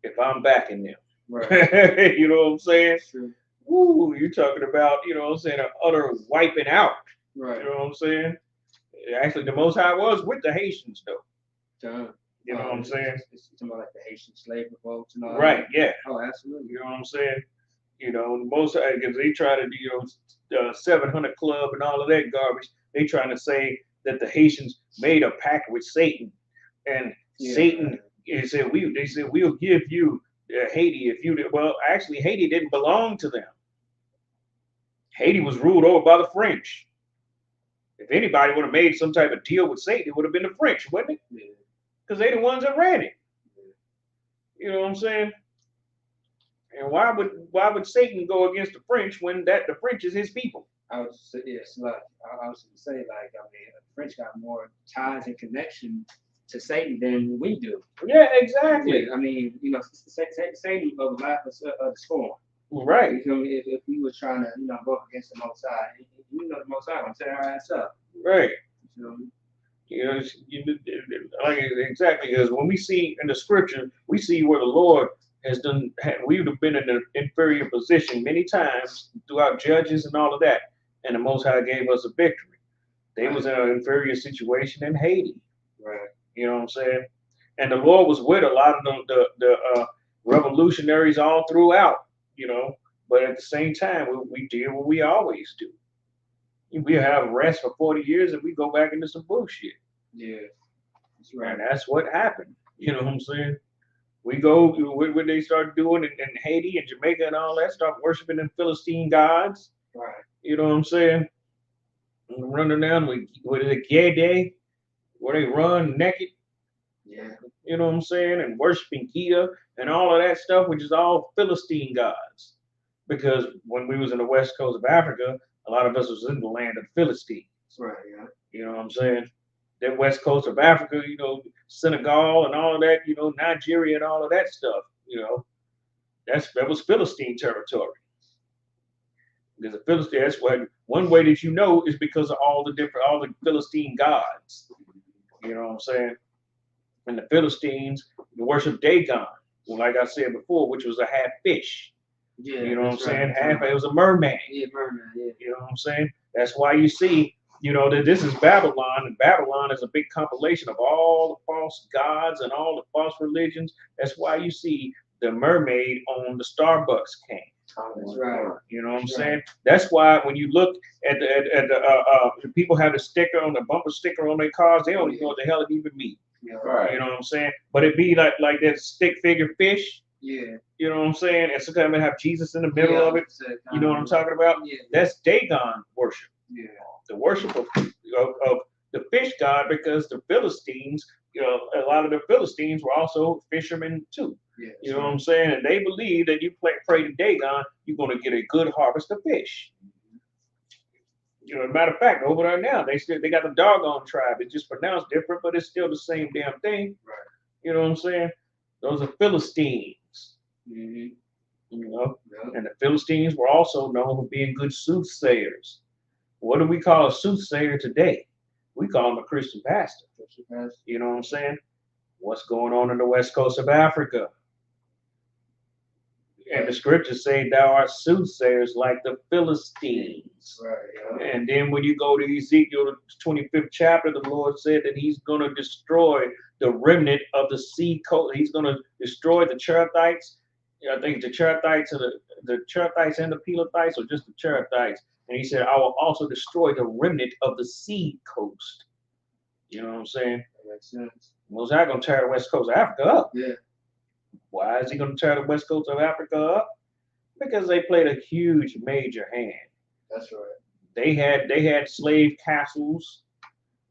if I'm backing them. Right. You know what I'm saying? True. Woo, you're talking about, you know what I'm saying, an utter wiping out. Right. You know what I'm saying? Actually, the Most High was with the Haitians, though. Done. You know what I'm saying? It's talking about like the Haitian slave revolts and all Right, that. yeah. Oh, absolutely. You know what I'm saying? You know, the Most High, because they try to do, you know, 700 Club and all of that garbage. They trying to say that the Haitians made a pact with Satan, and Satan, they said we'll give you Haiti if you did. Well, actually, Haiti didn't belong to them. Haiti was ruled over by the French. If anybody would have made some type of deal with Satan, it would have been the French, wouldn't it? Because they the ones that ran it. You know what I'm saying? And why would Satan go against the French when the French is his people? I was like I was gonna say, like, I mean, the French got more ties and connection to Satan than we do. Yeah, exactly. I mean, you know, Satan of the laugh of the storm. Right. You feel me? If we were trying to, you know, go against the Most High, you know, the Most High gonna tear our ass up. Right. You know? You know, like exactly, because when we see in the scripture, we see where the Lord has done. We would have been in an inferior position many times throughout Judges and all of that, and the Most High gave us a victory. They was in an inferior situation in Haiti. Right. You know what I'm saying? And the Lord was with a lot of the revolutionaries all throughout. You know, but at the same time, we did what we always do. We have rest for 40 years and we go back into some bullshit. Yeah, that's right. And that's what happened. You know what I'm saying? We go, what they start doing in Haiti and Jamaica and all that, start worshiping them Philistine gods. Right. You know what I'm saying? And running down with the Gede, where they run naked. Yeah. You know what I'm saying? And worshiping Gita and all of that stuff, which is all Philistine gods. Because when we was in the west coast of Africa, a lot of us was in the land of Philistines. Right, yeah. You know what I'm saying? That west coast of Africa, you know, Senegal and all of that, you know, Nigeria and all of that stuff, you know, that was Philistine territory. Because the Philistine, that's why one way that you know is because of all the Philistine gods. You know what I'm saying? And the Philistines worship Dagon, like I said before, which was a half fish. Yeah, you know what I'm saying? Right. It was a merman. Yeah, merman, yeah. You know what I'm saying? That's why you see, you know, that this is Babylon, and Babylon is a big compilation of all the false gods and all the false religions. That's why you see the mermaid on the Starbucks can. That's right. You know what I'm saying? That's why when you look at the people have the sticker on the bumper sticker on their cars, they don't even know what the hell it even means. Yeah, right. You know what I'm saying? But it be like that stick figure fish. Yeah. You know what I'm saying? And sometimes they have Jesus in the middle of it. You know what I'm talking about? Yeah. That's Dagon worship. Yeah. The worship of the fish god, because the Philistines, you know, a lot of the Philistines were also fishermen too. Yeah, you know what I'm saying? And they believe that you pray to Dagon, you're going to get a good harvest of fish. You know, matter of fact, over there now, they got the doggone tribe. It's just pronounced different, but it's still the same damn thing. Right. You know what I'm saying? Those are Philistines. Mm-hmm. You know, Yep. and the Philistines were also known for being good soothsayers. What do we call a soothsayer today? We call him a Christian pastor. You know what I'm saying? What's going on in the west coast of Africa? And the scriptures say thou art soothsayers like the Philistines. Right. Yeah. And then when you go to Ezekiel, the 25th chapter, the Lord said that he's going to destroy the remnant of the sea coast. He's going to destroy the Cherethites. I think the Cherethites and the Cherethites and the Pelethites, or just the Cherethites. And he said, I will also destroy the remnant of the sea coast. You know what I'm saying? That makes sense. Most High gonna tear the west coast of Africa up. Yeah. Why is he gonna tear the west coast of Africa up? Because they played a huge major hand. That's right. They had slave castles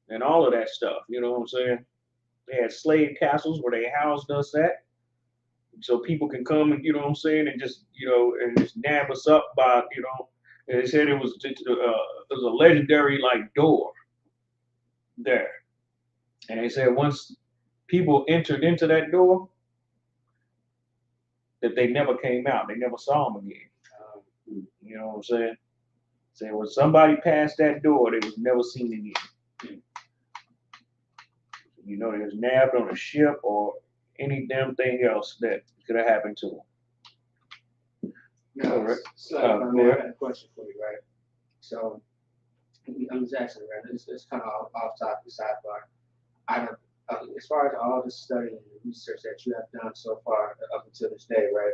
and all of that stuff. You know what I'm saying? They had slave castles where they housed us at. So people can come and, you know what I'm saying, and just, you know, and just nab us up by, you know, and they said it was a legendary like door there. And they said once people entered into that door, that they never came out. They never saw them again. You know what I'm saying? Say when somebody passed that door, they was never seen again. You know, they was nabbed on a ship or any damn thing else that could have happened to them. No, Correct. so I Go have ahead. a question for you, right? So I'm just asking, right? It's kind of off topic, sidebar. As far as all the study and the research that you have done so far up until this day, right?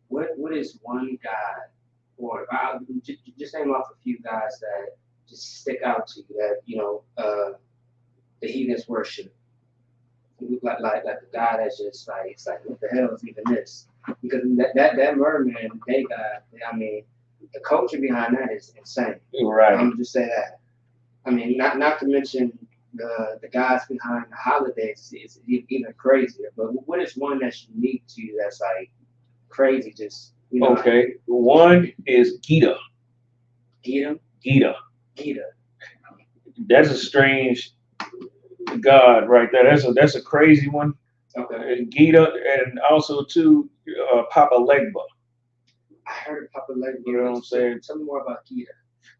What is one guy, or just name off a few guys that just stick out to you that you know the heathens worship, like the guy that's just like it's like what the hell is even this? Because that merman they got, I mean, the culture behind that is insane. Right. I'm just say that. I mean, not to mention the guys behind the holidays is even crazier. But what is one that's unique to you that's like crazy? Just you know. Okay. One is Gita. Gita. Gita. Gita. That's a strange god right there. That's a crazy one. Okay. Gita, and also too Papa Legba. I heard of Papa Legba. You know what I'm saying? Tell me more about Gita.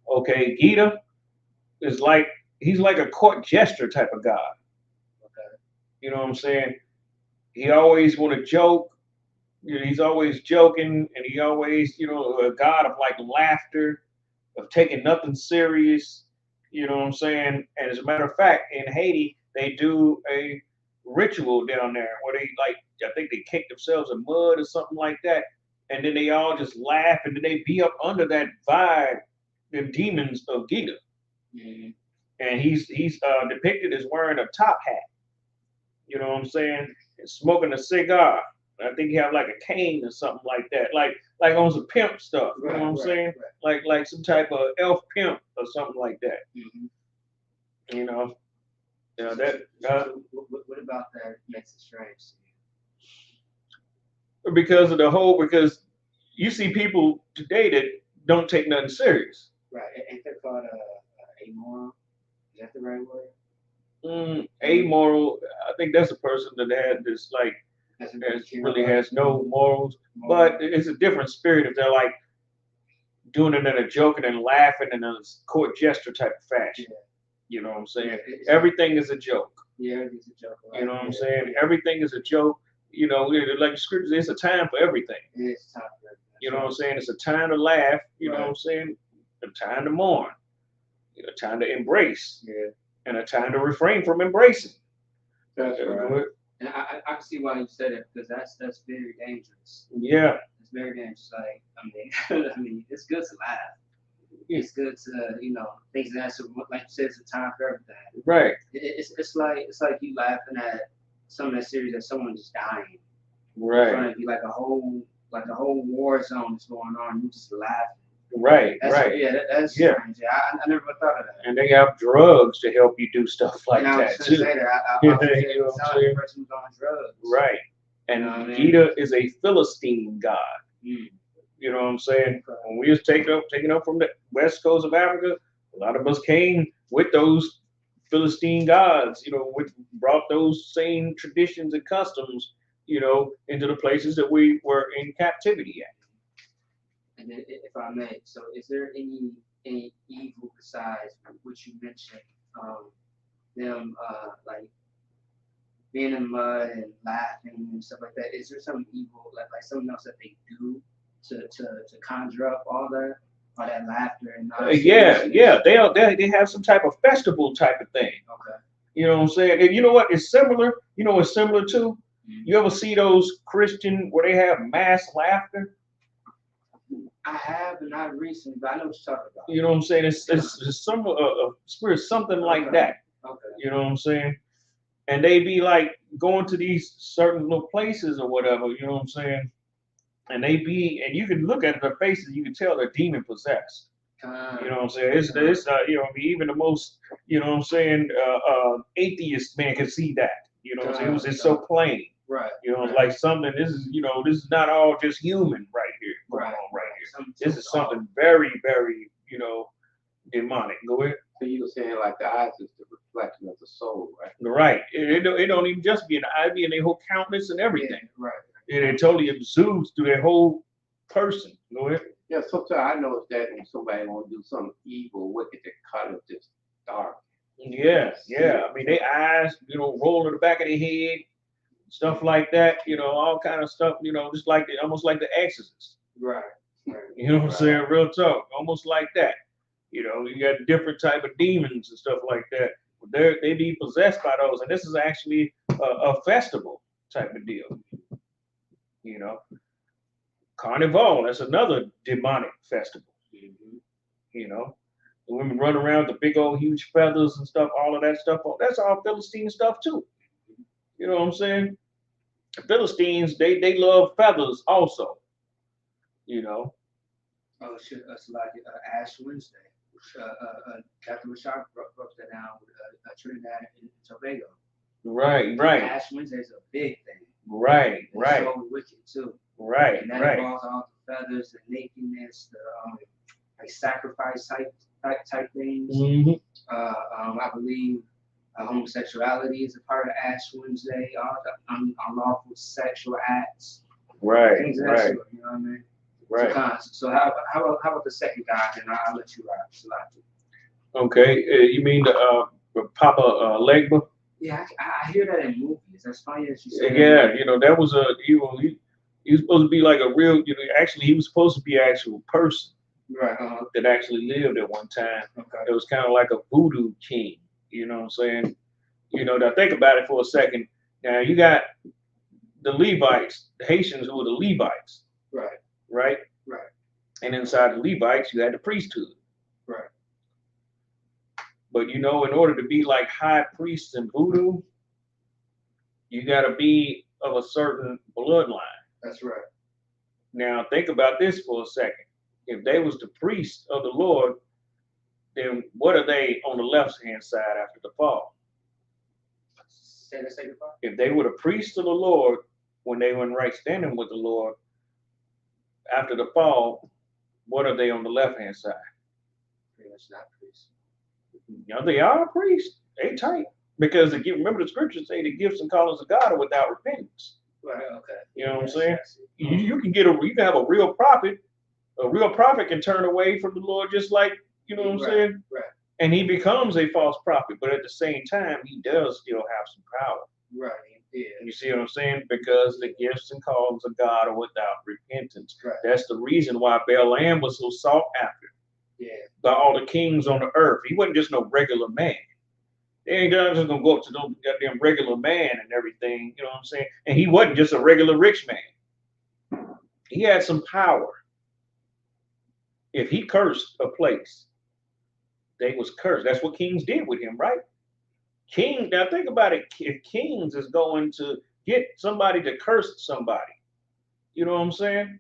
Okay, Gita is like he's like a court jester type of god. Okay. You know what I'm saying? He always want to joke. You know, he's always joking, and he always, you know, a god of like laughter, of taking nothing serious. You know what I'm saying? And as a matter of fact, in Haiti, they do a ritual down there where they like, I think they kick themselves in mud or something like that, and then they all just laugh, and then they be up under that vibe, the demons of Gita. Mm-hmm. And he's depicted as wearing a top hat. You know what I'm saying? And smoking a cigar. I think he have like a cane or something like that, like on some pimp stuff. You know what I'm saying? Right. Like some type of elf pimp or something like that. Mm-hmm. You know that. What about that makes it strange to you? Because you see people today that don't take nothing serious. Right. Ain't that called amoral? Is that the right word? Amoral. I think that's a person that had this like. Really has no morals, but it's a different spirit if they're like doing it in a joking and laughing in a court jester type of fashion. Yeah. You know what I'm saying? Everything is a joke. Yeah, it's a joke. Right? You know what I'm saying? Everything is a joke. You know, like the scriptures, it's a time for everything. It's time for everything. You know what I'm saying? It's a time to laugh. You know what I'm saying? A time to mourn. You know, a time to embrace. Yeah. And a time to refrain from embracing. That's right. And I can see why you said it, because that's very dangerous. Yeah. It's very dangerous. Like I mean, it's good to laugh. It's good to things that's like you said, it's a time for everything. Right. It's like you laughing at something that's serious that someone just dying. Right. Trying to be like a whole war zone is going on. You just laughing. Right. That's Right. That's Yeah. strange. I never thought of that. And they have drugs to help you do stuff like And I was that gonna too. say that. I You was know saying what I'm the saying? person who's on drugs. Right. And You know what I mean? Gita is a Philistine god. Mm. You know what I'm saying? When we was taken up from the west coast of Africa, a lot of us came with those Philistine gods, you know, which brought those same traditions and customs, you know, into the places that we were in captivity at. And then, if I may, so is there any evil besides what you mentioned? Them like being in mud and laughing and stuff like that. Is there some evil like something else that they do to conjure up all that laughter and Yeah, they have some type of festival type of thing. Okay. You know what I'm saying? And you know what? It's similar. You know what's similar to? Mm-hmm. You ever see those Christian where they have mass laughter? I have, but not recently, but I know what you're talking about. You know what I'm saying? It's some spirit, something like that. Okay. You know what I'm saying? And they be like going to these certain little places or whatever. You know what I'm saying? And and you can look at their faces, you can tell they're demon possessed. You know what I'm saying? It's you know, I mean, even the most, you know what I'm saying, atheist man can see that. You know what I'm saying? It's so plain. Right. You know, it's like something. This is not all just human right here. Going on right here. This is something very, very, you know, demonic. Go ahead. So you were saying like the eyes is the reflection of the soul, right? Right. It don't even just be an eye, be in their whole countenance and everything. Yeah, right. It totally exudes through their whole person. Go ahead. Yeah, sometimes I notice that when somebody want to do something evil, wicked, the color just dark. Yeah. I mean, their eyes, you know, roll in the back of their head, stuff like that. You know, all kind of stuff. You know, just like almost like the Exorcist. Right. You know what I'm saying? Real talk, almost like that. You know, you got different type of demons and stuff like that. They be possessed by those, and this is actually a festival type of deal. You know, Carnival, that's another demonic festival. Mm-hmm. You know, the women run around with the big old huge feathers and stuff, all of that stuff. That's all Philistine stuff too. You know what I'm saying? The Philistines, they love feathers also. You know. Oh shit, that's like Ash Wednesday. Captain Rashad broke that down with Trinidad and Tobago. Right. Ash Wednesday is a big thing. Right. It's so wicked too. Right. And that involves all the feathers, the nakedness, the like sacrifice type things. Mm-hmm. I believe homosexuality is a part of Ash Wednesday. All the unlawful sexual acts. Right. Things of that sort, you know what I mean? Right. So how about the second guy, and I'll let you ride. Okay. You mean the Papa Legba? Yeah, I hear that in movies. That's funny that you said. Yeah, you know, that was he was supposed to be like a real, you know, actually he was supposed to be an actual person. Right. That actually lived at one time. Okay. It was kind of like a voodoo king. You know what I'm saying? You know, now think about it for a second. Now you got the Levites, the Haitians who were the Levites. Right. Right? Right. And inside the Levites, you had the priesthood. Right. But you know, in order to be like high priests in voodoo, you got to be of a certain bloodline. That's right. Now think about this for a second. If they was the priest of the Lord, then what are they on the left-hand side after the fall? Say the second part. If they were the priests of the Lord when they were in right standing with the Lord, after the fall, what are they on the left-hand side? Pretty much not priests. You know, they are priests. They tight. Because remember the scriptures say the gifts and callings of God are without repentance. Right, okay. You know what I'm saying? You can have a real prophet. A real prophet can turn away from the Lord just like, you know what I'm saying? Right. And he becomes a false prophet, but at the same time, he does still have some power. Right. Yeah. You see what I'm saying? Because the gifts and callings of God are without repentance. Right. That's the reason why Balaam was so sought after. Yeah. By all the kings on the earth. He wasn't just no regular man. They ain't just gonna go up to no goddamn regular man and everything, you know what I'm saying? And he wasn't just a regular rich man. He had some power. If he cursed a place, they was cursed. That's what kings did with him, right? Now think about it. If kings is going to get somebody to curse somebody. You know what I'm saying?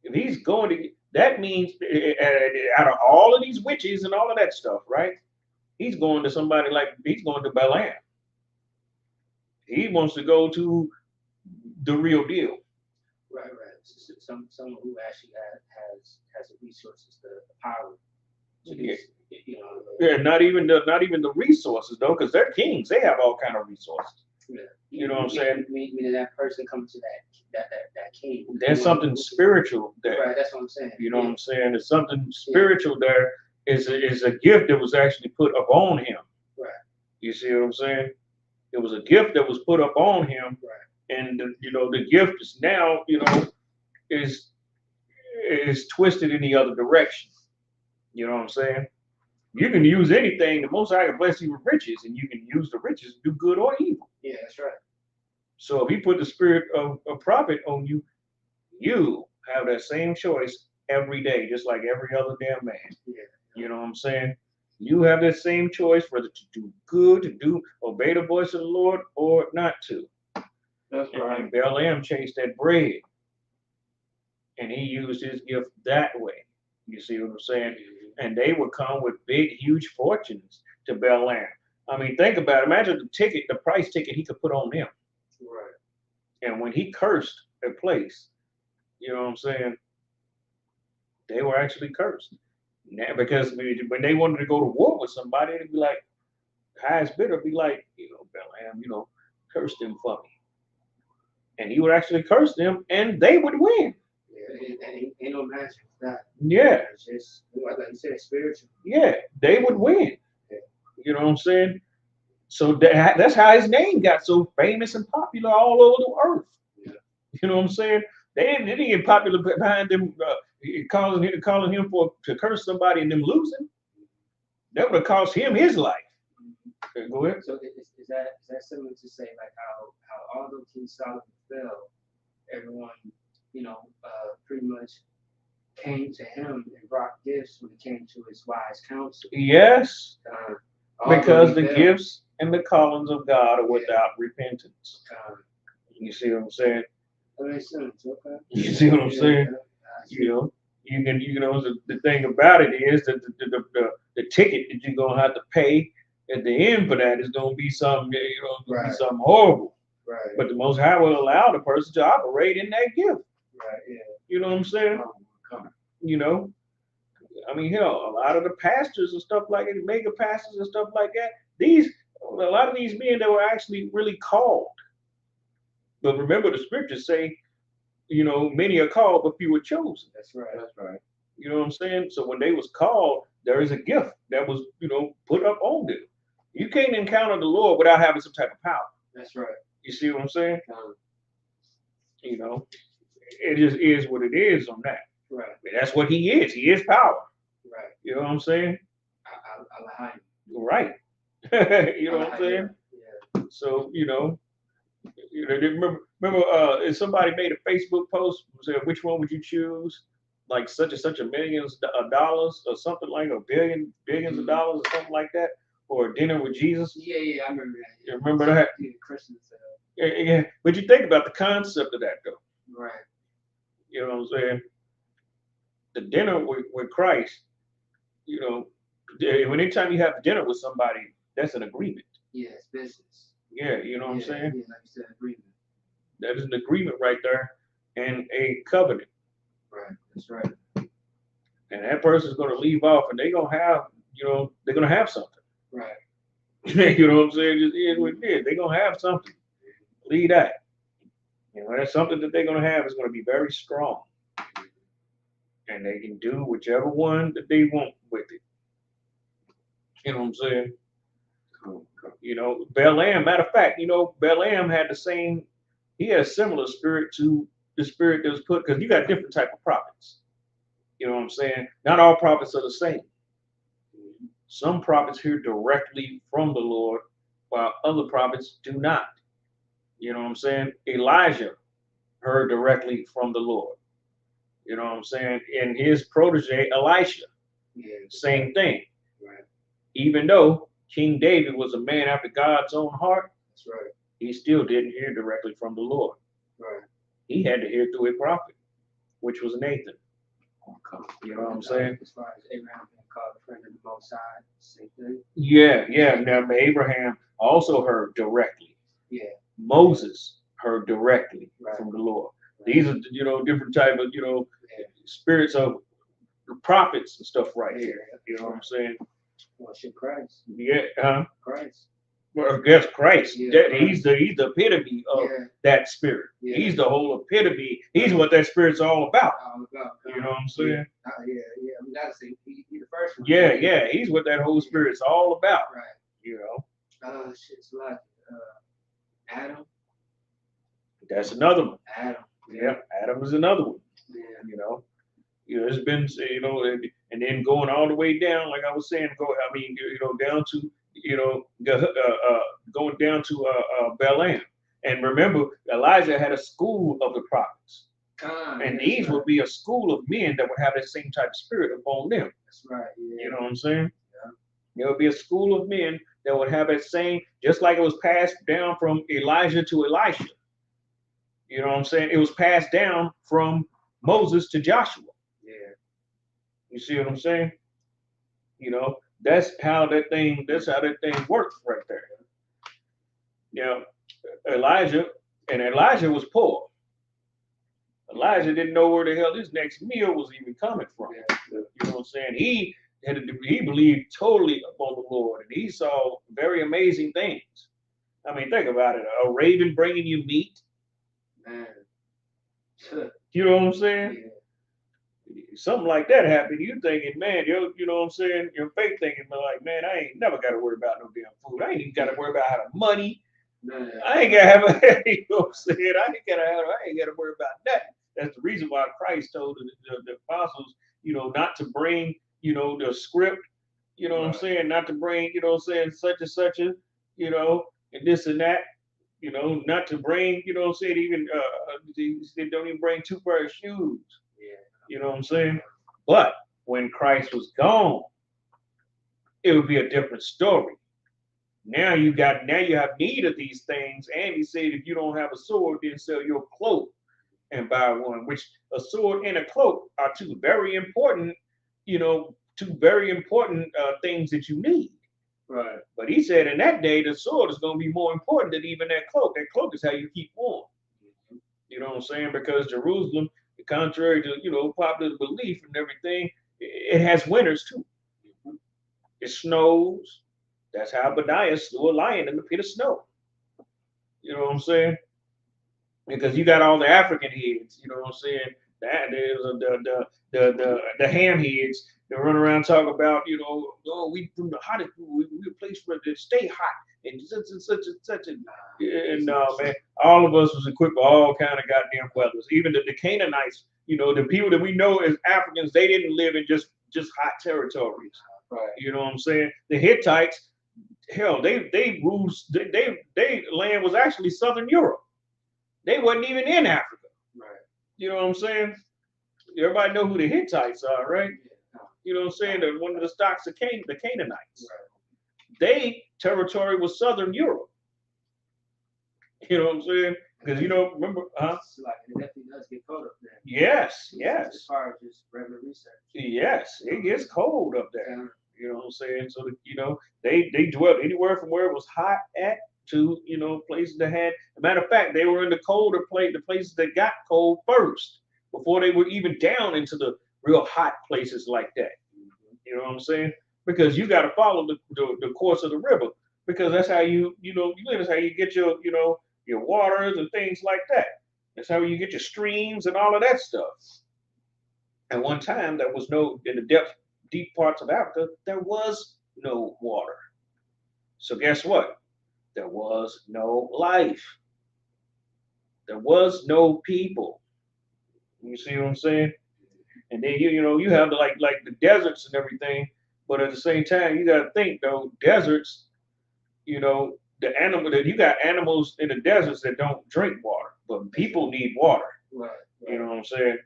If he's going to, that means out of all of these witches and all of that stuff, right? He's going to somebody like, he's going to Balaam. He wants to go to the real deal. Right. Someone who actually has the resources, the power to do, you know. Yeah, not even the resources though, because they're kings. They have all kind of resources. Yeah. You know what I'm saying? Meaning that person comes to that king. There's something spiritual there. Right, that's what I'm saying. You know what I'm saying? There's something spiritual there. Is a gift that was actually put upon him. Right. You see what I'm saying? It was a gift that was put upon him. Right. And the gift is now, is twisted in the other direction. You know what I'm saying? You can use anything. The Most High can bless you with riches, and you can use the riches to do good or evil. Yeah, that's right. So if he put the spirit of prophet on you, you have that same choice every day, just like every other damn man. Yeah. You know what I'm saying? You have that same choice whether to do good, obey the voice of the Lord, or not to. That's right. And Balaam chased that bread, and he used his gift that way. You see what I'm saying? And they would come with big, huge fortunes to Balaam. I mean, think about it. Imagine the price ticket he could put on them. Right. And when he cursed a place, you know what I'm saying? They were actually cursed. Now, because when they wanted to go to war with somebody, it'd be like, highest bidder would be like, Balaam, curse them for me. And he would actually curse them, and they would win. Yeah, ain't no magic. That. Yeah. It's just, like you said, spiritual. Yeah, they would win. Yeah. You know what I'm saying? So that's how his name got so famous and popular all over the earth. Yeah. You know what I'm saying? They didn't get popular behind them calling him to curse somebody and them losing. That would have cost him his life. Okay, go ahead. So is that similar to say like how although King Solomon fell, everyone pretty much came to him and brought gifts when it came to his wise counsel. Yes, because the fell, gifts and the callings of God are without repentance. You see what I'm saying? That makes sense. Okay. You see what I'm saying? The thing about it is that the ticket that you're gonna have to pay at the end for that is gonna be something, right. be something horrible. Right. But the Most High will allow the person to operate in that gift. Right. Yeah. You know what I'm saying? I mean, hell, a lot of the pastors and stuff like it, mega pastors and stuff like that, a lot of these men that were actually really called. But remember, the scriptures say, many are called, but few are chosen. That's right. That's right. You know what I'm saying? So when they was called, there is a gift that was, put up on them. You can't encounter the Lord without having some type of power. That's right. You see what I'm saying? It just is what it is on that. Right. I mean, that's what he is. He is power. Right. You know what I'm saying? I right. You know what I'm saying? Yeah. So, remember somebody made a Facebook post, said, which one would you choose? Like such and such a millions of dollars or something like billions of dollars or something like that, or a dinner with Jesus. Yeah, I remember that. You remember that? Yeah, Christians. Yeah. But you think about the concept of that though. Right. You know what I'm saying? The dinner with Christ, anytime you have dinner with somebody, that's an agreement. Yeah, it's business. Yeah, you know what I'm saying? Yeah, like you said, agreement. That is an agreement right there and a covenant. Right, that's right. And that person's going to leave off and they're going to have, they're going to have something. Right. You know what I'm saying? Just is what it is. They're going to have something. Leave that. That's something that they're going to have is going to be very strong. And they can do whichever one that they want with it. You know what I'm saying? Balaam, matter of fact, Balaam had he had a similar spirit to the spirit that was put, because you got different type of prophets. You know what I'm saying? Not all prophets are the same. Some prophets hear directly from the Lord, while other prophets do not. You know what I'm saying? Elijah heard directly from the Lord. You know what I'm saying? And his protege, Elisha, same thing. Right. Even though King David was a man after God's own heart, that's right. he still didn't hear directly from the Lord. Right. He had to hear through a prophet, which was Nathan. You know what I'm saying? As far as Abraham being called a friend of the Most High, same thing. Yeah. Now Abraham also heard directly. Yeah. Moses heard directly Right. from the Lord. These are, different type of, spirits of prophets and stuff right here. You know what I'm saying? Worship Christ. Yeah. Christ. Well, I guess Christ. Yeah, He's the epitome of that spirit. Yeah. He's the whole epitome. He's what that spirit's all about. All about. You know what I'm saying? Yeah. We gotta say he the first one. Yeah. He's what that whole spirit's all about. Right. You know. Shit's like Adam. That's another one. Adam. Yeah, Adam is another one. Yeah. It's been, and then going all the way down, like I was saying, down to, going down to Balaam. And remember, Elijah had a school of the prophets. And these would be a school of men that would have that same type of spirit upon them. That's right. Yeah. You know what I'm saying? Yeah. There would be a school of men that would have that same, just like it was passed down from Elijah to Elisha. You know what I'm saying? It was passed down from Moses to Joshua. Yeah. You see what I'm saying? That's how that thing works right there. Elijah was poor. Elijah didn't know where the hell his next meal was even coming from. Yeah. You know what I'm saying? He believed totally upon the Lord, and he saw very amazing things. I mean, think about it. A raven bringing you meat. Man. You know what I'm saying? Yeah. Something like that happened. You thinking, man, you know what I'm saying? Your faith thinking, like, man, I ain't never got to worry about no damn food. I ain't even got to worry about how to money. Man. I ain't got to have, you know what I'm saying? I ain't got to worry about that. That's the reason why Christ told the apostles, not to bring, the script, you know what I'm saying? Not to bring, such and such a, and this and that. Not to bring, even they don't even bring 2 pairs of shoes. Yeah. You know what I'm saying? But when Christ was gone, it would be a different story. Now you have need of these things, and he said if you don't have a sword, then sell your cloak and buy one. Which a sword and a cloak are two very important things that you need. Right. But he said in that day, the sword is going to be more important than even that cloak. That cloak is how you keep warm. You know what I'm saying? Because Jerusalem, contrary to, popular belief and everything, it has winters too. It snows. That's how Obadiah slew a lion in the pit of snow. You know what I'm saying? Because you got all the African heads, you know what I'm saying? That there's the ham heads. They run around talk about, we from the hottest, we a place for it to stay hot, and such and man, all of us was equipped for all kind of goddamn weathers. Even the Canaanites, the people that we know as Africans, they didn't live in just hot territories. Right. You know what I'm saying? The Hittites, hell, they ruled. They land was actually Southern Europe. They wasn't even in Africa. Right. You know what I'm saying? Everybody know who the Hittites are, right? You know what I'm saying? They're one of the stocks of the Canaanites. Right. They territory was Southern Europe. You know what I'm saying? Because remember, It's like it definitely does get cold up there. Yes. As far as just regular research. Yes, it gets cold up there. Yeah. You know what I'm saying? So they dwelt anywhere from where it was hot at to places that had. As a matter of fact, they were in the colder place, the places that got cold first before they were even down into the real hot places like that. You know what I'm saying? Because you got to follow the course of the river, because that's how that's how you get your your waters and things like that. That's how you get your streams and all of that stuff. At one time, there was in the deep parts of Africa, there was no water. So guess what? There was no life. There was no people. You see what I'm saying? And then you have like the deserts and everything, but at the same time you got to think though, deserts, the animal that you got animals in the deserts that don't drink water, but people need water. Right. You know what I'm saying?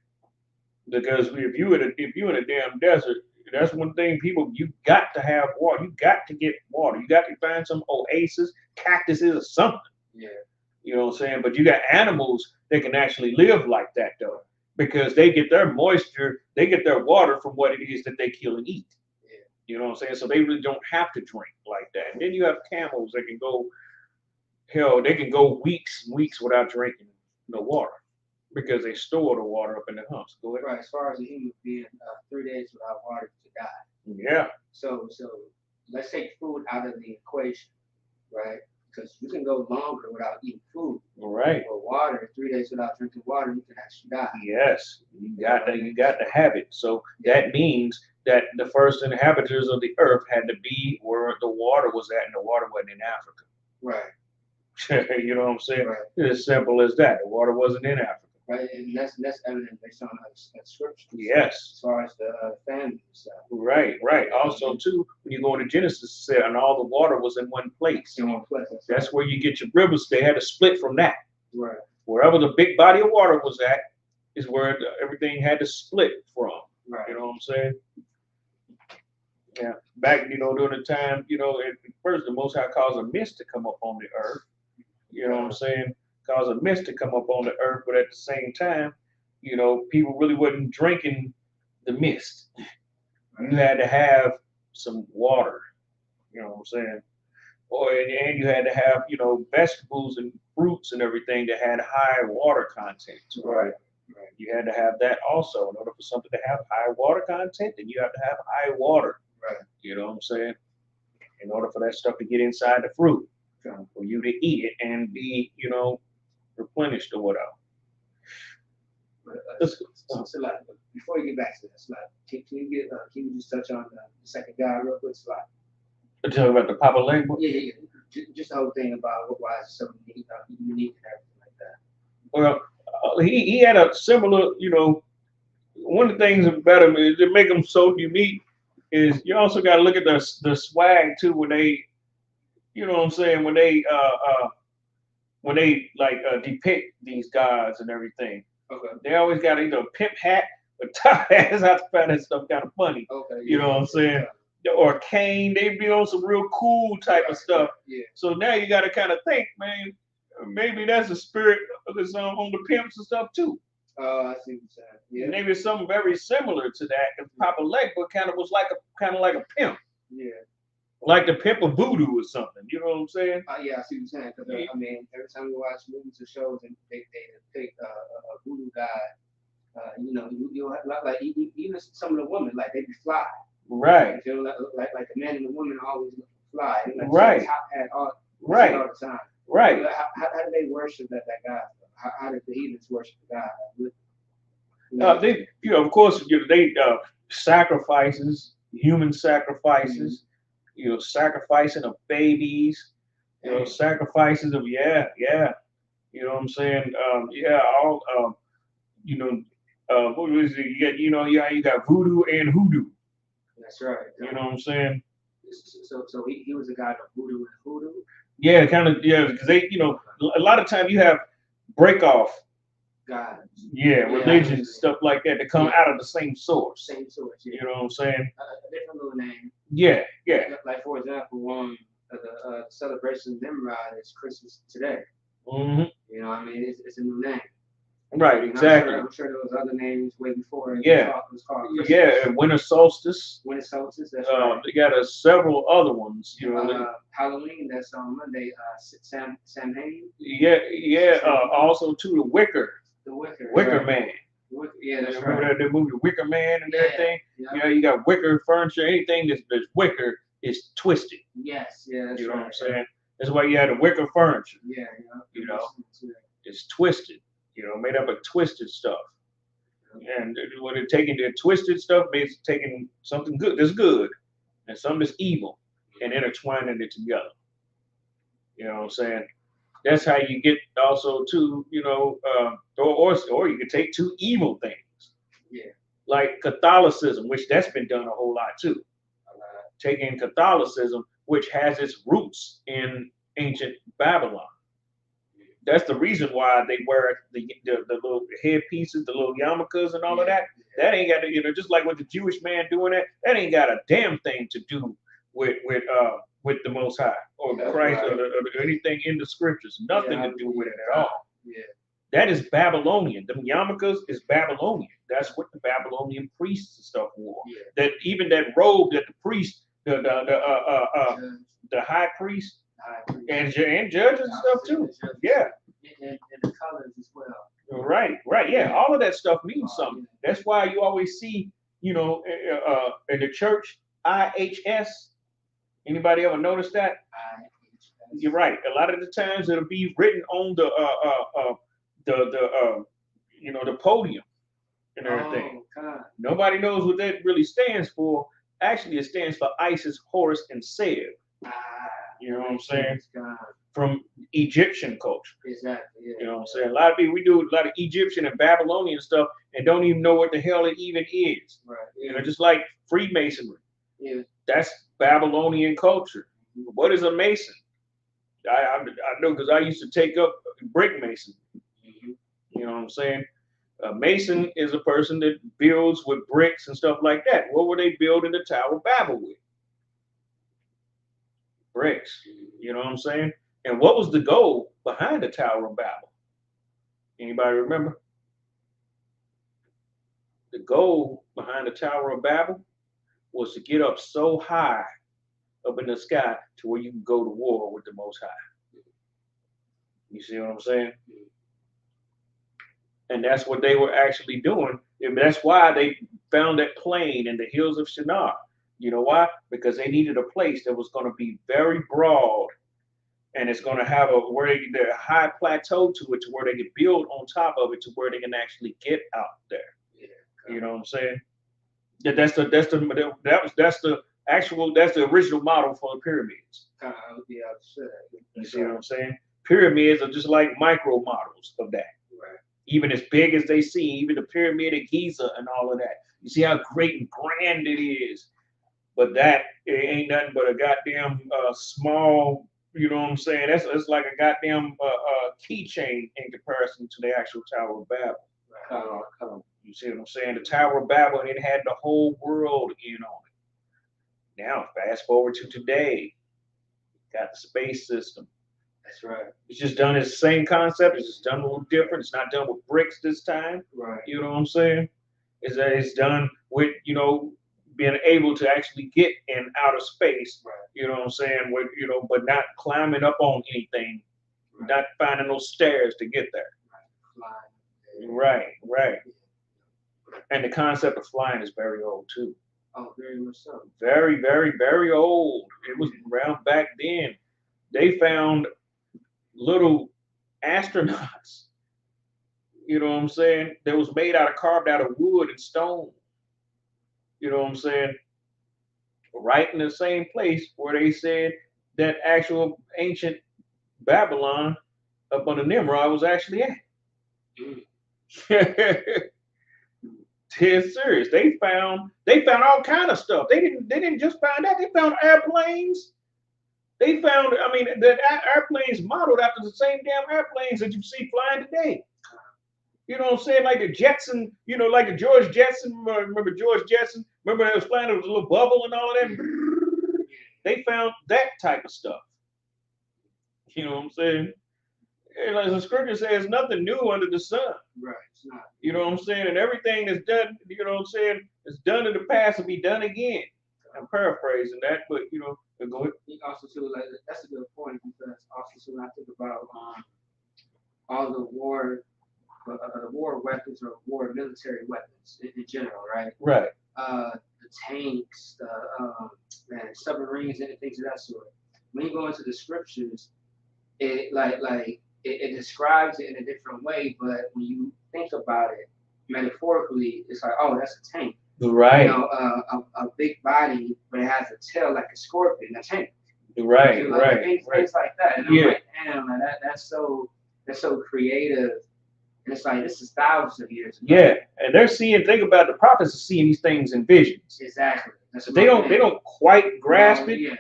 Because if you in a damn desert, that's one thing you got to have water. You got to get water. You got to find some oasis, cactuses or something. Yeah. You know what I'm saying? But you got animals that can actually live like that though, because they get their moisture, they get their water from what it is that they kill and eat. Yeah. You know what I'm saying? So they really don't have to drink like that. And then you have camels that can go, hell, they can go weeks and weeks without drinking no water because they store the water up in the humps. Go ahead. Right. As far as a human being, 3 days without water to die. Yeah. So let's take food out of the equation, right? Because you can go longer without eating food. Right. Or water, 3 days without drinking water, you can actually die. Yes, you got to have it. So that means that the first inhabitants of the earth had to be where the water was at, and the water wasn't in Africa. Right. You know what I'm saying? Right. It's as simple as that. The water wasn't in Africa. Right, and that's evident based on scripture. Yes. As far as the family stuff. Right. Also, too, when you go into Genesis, it said, and all the water was in one place. In one place. That's where you get your rivers. They had to split from that. Right. Wherever the big body of water was at is where everything had to split from. Right. You know what I'm saying? Yeah. Back, during the time, at first the Most High caused a mist to come up on the earth. You know what I'm saying? Cause a mist to come up on the earth, but at the same time, people really wasn't drinking the mist. You had to have some water, you know what I'm saying? And you had to have, vegetables and fruits and everything that had high water content. Right. You had to have that also. In order for something to have high water content, then you have to have high water. Right. You know what I'm saying? In order for that stuff to get inside the fruit, for you to eat it and be, replenished or whatever. So like, before you get back to this, can you just touch on the second guy real quick? Talking about the Papa Legba? Yeah. Just the whole thing about why it's so unique and everything like that. Well, he had a similar, one of the things about him is to make him so unique is you also got to look at the swag too when they, you know what I'm saying, when they depict these gods and everything. Okay. They always got either a pimp hat or top hat. I find that stuff kind of funny. Okay. You know what I'm saying? Or cane. They be on some real cool type of stuff. Yeah. So now you got to kind of think, man, maybe that's a spirit that's on the pimps and stuff too. Oh, I see what you're saying. Yeah. Maybe it's something very similar to that. Because Papa Legba kind of was like a pimp. Yeah. Like the pimp of voodoo or something. You know what I'm saying? Yeah, I see what you're saying. Because I mean, every time you watch movies or shows and they depict a voodoo guy, you like even some of the women, like they be fly. Right. You know, like the man and the woman always fly. Like Right. Top hat all the time. Right. How do they worship that guy? How did the heathens worship the God? They, of course, they sacrifices, human sacrifices. Sacrificing of babies. Sacrifices of You know what I'm saying? What was it? You got voodoo and hoodoo. That's right. You know what I'm saying? So he was a god of voodoo and hoodoo. Yeah, kind of. Yeah, because they, a lot of time you have break off. God. Yeah, religions and stuff like that that come out of the same source. Same source. Yeah. You know what I'm saying? A different little name. Yeah. Like for example, one of the celebration of Nimrod is Christmas today. Mm-hmm. You know, what I mean, it's a new name. Right, exactly. I'm sure there was other names way before. Yeah. It was called Christmas. Yeah, winter solstice. Winter solstice. That's right. They got several other ones. Halloween. That's on Monday. Samhain. Yeah. Also too the Wicker. The Wicker. Wicker Man. Yeah, that's Remember right. that movie, The Wicker Man and everything? Yeah. You got wicker furniture. Anything that's wicker is twisted. Yes. Yeah. That's you know right. what I'm saying? That's why you had the wicker furniture. Yeah. It's twisted. Made up of twisted stuff. And when they're taking the twisted stuff, means taking something good that's good and something that's evil and intertwining it together. You know what I'm saying? That's how you get also to, or you could take two evil things. Yeah. Like Catholicism, which that's been done a whole lot too. Taking Catholicism, which has its roots in ancient Babylon. That's the reason why they wear the little headpieces, the little yarmulkes and all of that. That ain't got to, just like with the Jewish man doing that ain't got a damn thing to do with with the Most High or Christ or anything in the scriptures. Nothing to do with it at all. Yeah. That is Babylonian. Them yarmulkes is Babylonian. That's what the Babylonian priests and stuff wore. Yeah. That even that robe that the priest, the high priest and judges and stuff too. Yeah. And the colors as well. Right. Yeah. All of that stuff means something. That's why you always see, in the church, IHS. Anybody ever notice that? You're right. A lot of the times it'll be written on the podium and everything. Oh, Nobody knows what that really stands for. Actually, it stands for Isis, Horus, and Seb. You know what I'm saying? From Egyptian culture. Exactly. Yeah. You know what I'm saying? A lot of people, we do a lot of Egyptian and Babylonian stuff and don't even know what the hell it even is. Right. Yeah. Just like Freemasonry. Yeah. That's Babylonian culture. What is a Mason? I know because I used to take up brick masonry. You know what I'm saying? A Mason is a person that builds with bricks and stuff like that. What were they building the Tower of Babel with? Bricks. You know what I'm saying? And what was the goal behind the Tower of Babel? Anybody remember? The goal behind the Tower of Babel was to get up so high up in the sky to where you can go to war with the Most High. You see what I'm saying? And that's what they were actually doing. And that's why they found that plain in the hills of Shinar. You know why? Because they needed a place that was going to be very broad, and it's going to have a high plateau to it, to where they can build on top of it, to where they can actually get out there. Yeah, you know what I'm saying? That's the original model for the pyramids. You see what I'm saying? Pyramids are just like micro models of that. Right. Even as big as they see, even the pyramid of Giza and all of that. You see how great and grand it is. But it ain't nothing but a goddamn small, you know what I'm saying? It's like a goddamn keychain in comparison to the actual Tower of Babel. You see what I'm saying? The Tower of Babel, it had the whole world in on it. Now, fast forward to today, got the space system. That's right. It's just done as the same concept. It's just done a little different. It's not done with bricks this time. Right. You know what I'm saying? It's done with, being able to actually get in outer space. Right. You know what I'm saying? With, but not climbing up on anything, not finding those stairs to get there. Right. And the concept of flying is very old too. Oh, very much so. Very, very, very old. It was around back then. They found little astronauts, you know what I'm saying, that was carved out of wood and stone. You know what I'm saying? Right in the same place where they said that actual ancient Babylon up on the Nimrod was actually at. Dead serious. They found all kind of stuff. They didn't just find that. They found airplanes. They found, the airplanes modeled after the same damn airplanes that you see flying today. You know what I'm saying? Like the Jetson, like the George Jetson. Remember George Jetson? Remember that was flying with a little bubble and all of that? They found that type of stuff. You know what I'm saying? And as the scripture says, nothing new under the sun. Right. It's not. You know what I'm saying? And everything that's done, you know what I'm saying, is done in the past will be done again. I'm paraphrasing that, but go ahead. Also too, like that's a good point, because also too, when I think about all the war weapons or war military weapons in general, right? Right. The tanks, the submarines, and things of that sort. When you go into the scriptures, it describes it in a different way, but when you think about it metaphorically, it's like, oh, that's a tank. Right. A big body, but it has a tail like a scorpion, a tank. Right. Things like that. And yeah. I'm like, damn, man, that's so creative. And it's like, this is thousands of years ago. Yeah, and they're think about the prophets are seeing these things in visions. Exactly. They don't quite grasp it. Yeah,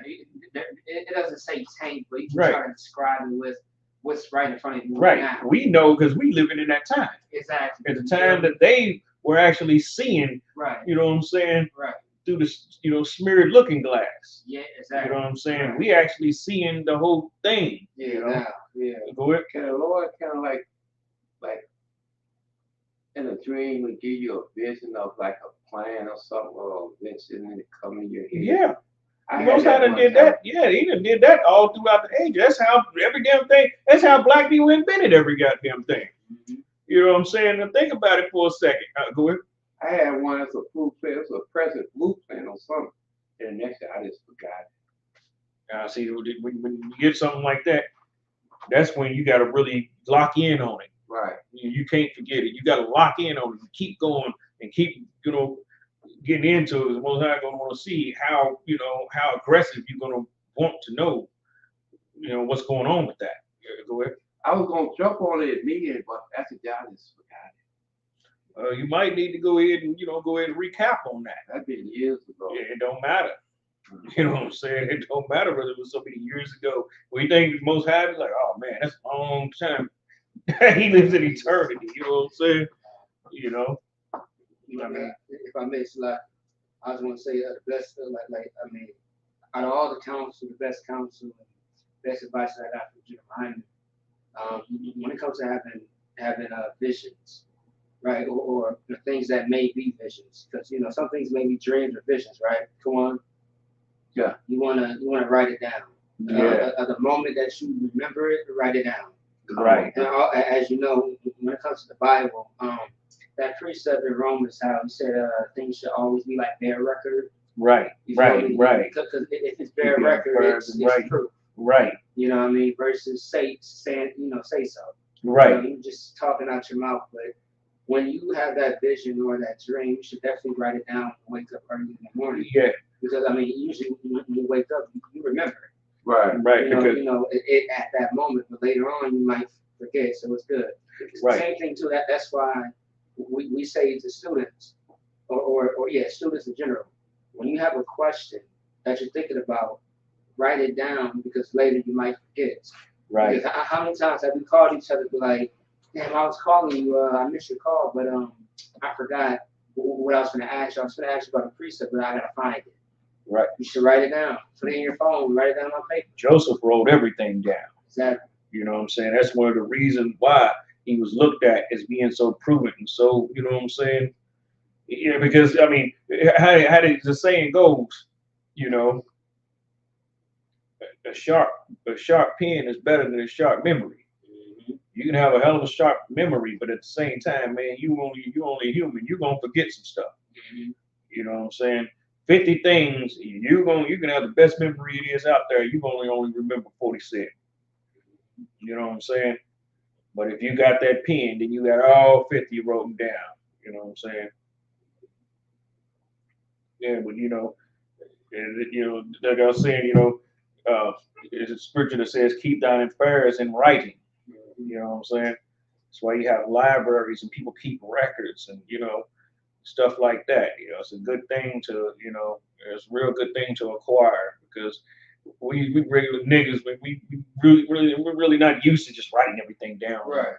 it doesn't say tank, but you can try to describe it with what's right in front of you right now. We know because we living in that time. Exactly. At the time that they were actually seeing, right. You know what I'm saying? Right. through the smeared looking glass. Yeah, exactly. You know what I'm saying? We actually seeing the whole thing. Yeah, You know? now, yeah. Go ahead. Can the Lord kind of like in a dream would give you a vision of like a plan or something, or vision and it come in your head? Yeah. I You know how they did that? Yeah, he done did that all throughout the age. That's how every damn thing. That's how black people invented every goddamn thing. You know what I'm saying? Now think about it for a second. Go ahead. I had one as a blueprint, it was a present blueprint or something. And the next day I just forgot it. See, when you get something like that, that's when you got to really lock in on it. Right. You can't forget it. You got to lock in on it and keep going and keep, getting into it. Most High gonna want to see how, how aggressive you're gonna want to know, what's going on with that. Go ahead. I was gonna jump on it immediately, but after that I just forgot it. You might need to go ahead and recap on that. That's been years ago. Yeah, it don't matter. You know what I'm saying? It don't matter whether it was so many years ago. We think the Most High is like, oh man, that's a long time. He lives in eternity. You know what I'm saying? I mean, if I may, like, I just want to say the best, out of all the counsel, the best counsel and best advice that I got from Jim Hyman, when it comes to having visions, right, or the things that may be visions, because some things may be dreams or visions, right? Come on. Yeah. You wanna write it down. Yeah. At the moment that you remember it, write it down. Right. And as you know, when it comes to the Bible, that precept in Romans, how he said things should always be like bare record. Right. Right. Because if it's bare record, it's proof. Right. You know what I mean? Versus say so. Right. You just talking out your mouth, but when you have that vision or that dream, you should definitely write it down and wake up early in the morning. Yeah. Because usually when you wake up, you remember it. Right. Right. It at that moment, but later on you might forget. So it's good. Right. Same thing too. That's why we say to students, or students in general, when you have a question that you're thinking about, write it down because later you might forget. Right. Because how many times have we called each other be like, damn, I was calling you, I missed your call, but I forgot what I was going to ask you. I was going to ask you about the precept, but I got to find it. Right. You should write it down. Put it in your phone. Write it down on paper. Joseph wrote everything down. Exactly. You know what I'm saying? That's one of the reasons why he was looked at as being so prudent and so, you know what I'm saying? Because I mean, how the saying goes, a sharp pen is better than a sharp memory. You can have a hell of a sharp memory, but at the same time, man, you only human. You're gonna forget some stuff. You know what I'm saying? 50 things, you can have the best memory it is out there. You only remember 46. You know what I'm saying? But if you got that pen, then you got all 50 written down. You know what I'm saying? Yeah, but like I was saying, there's a scripture that says, "Keep thine affairs in writing." You know what I'm saying? That's why you have libraries and people keep records and stuff like that. It's a good thing to it's a real good thing to acquire because we regular niggas, we're really not used to just writing everything down. Right.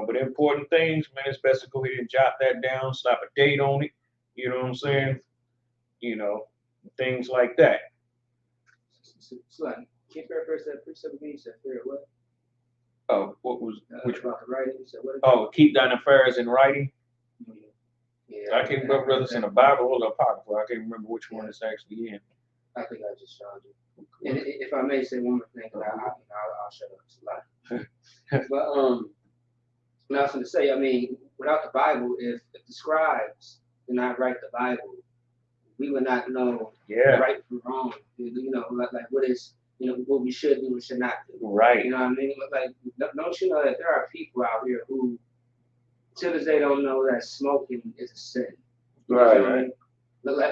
But important things, man, it's best to go ahead and jot that down, slap a date on it. You know what I'm saying? Things like that. So like, keep your first that precept again. You said what? Oh, what was which about the writing? You said what? Oh, keep thine affairs in writing. Yeah, I can't remember whether it's in the Bible or the Apocrypha. I can't remember which one it's actually in. I think I just found it. And if I may say one more thing, I'll shut up. It's a lot. But I was going to say, I mean, without the Bible, if the scribes did not write the Bible, we would not know right from wrong. Like what is what we should do and should not do. Right. You know what I mean? Like, don't you know that there are people out here who, to this day, don't know that smoking is a sin. Right. You know what I mean?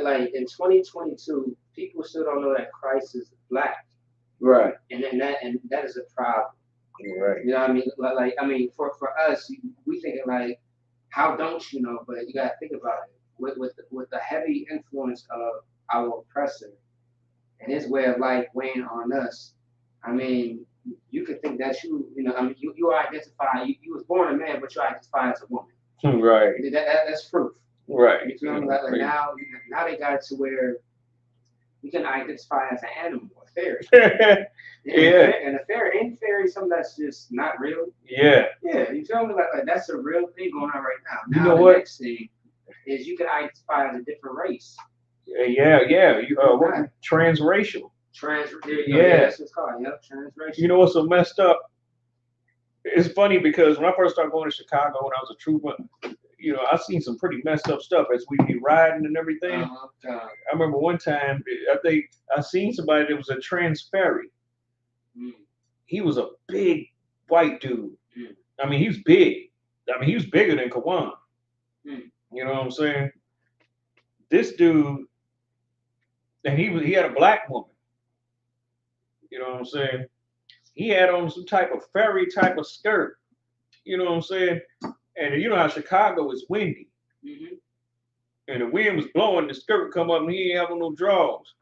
Like in 2022, people still don't know that Christ is black. Right. And that is a problem. Right. You know what I mean? Like I mean, for us, we thinking like, how don't you know? But you gotta think about it. With the heavy influence of our oppressor and his way of life weighing on us, I mean, you could think that you identify, you was born a man, but you identify as a woman. Right. That's proof. Right. You feel me? Like now they got it to where you can identify as an animal, a fairy. Yeah. And a fairy, any fairy, something that's just not real. Yeah. Yeah, you feel me? Like that's a real thing going on right now. You Now know the what? next thing is you can identify as a different race. Yeah. You transracial. Yeah, that's what it's called. Yep, transracial. You know what's so messed up? It's funny because when I first started going to Chicago when I was a trooper, you know, I seen some pretty messed up stuff as we'd be riding and everything. I remember one time, I think I seen somebody that was a trans fairy. He was a big white dude. I mean, he was big. I mean, he was bigger than Kawan. You know what I'm saying? This dude, and he had a black woman. You know what I'm saying? He had on some type of fairy type of skirt. You know what I'm saying? And you know how Chicago is windy. And the wind was blowing, the skirt would come up and he ain't having no drawers.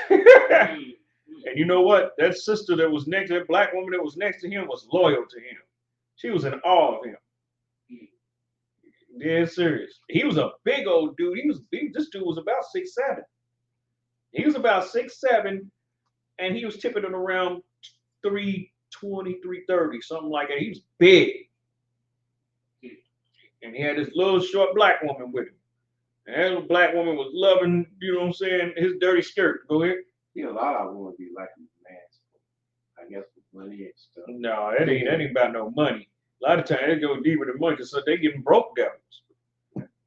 And you know what? That sister that was next, that black woman that was next to him was loyal to him. She was in awe of him. Dead serious. He was a big old dude. This dude was about 6'7". He was about 6'7", and he was tipping it around 320, 330, something like that. He was big. And he had this little short black woman with him. And that little black woman was loving, you know what I'm saying, his dirty skirt. Go ahead. You know, a lot of women be like these man, I guess, with money and stuff. No, that ain't about no money. A lot of times they go deeper than money because they getting broke devils.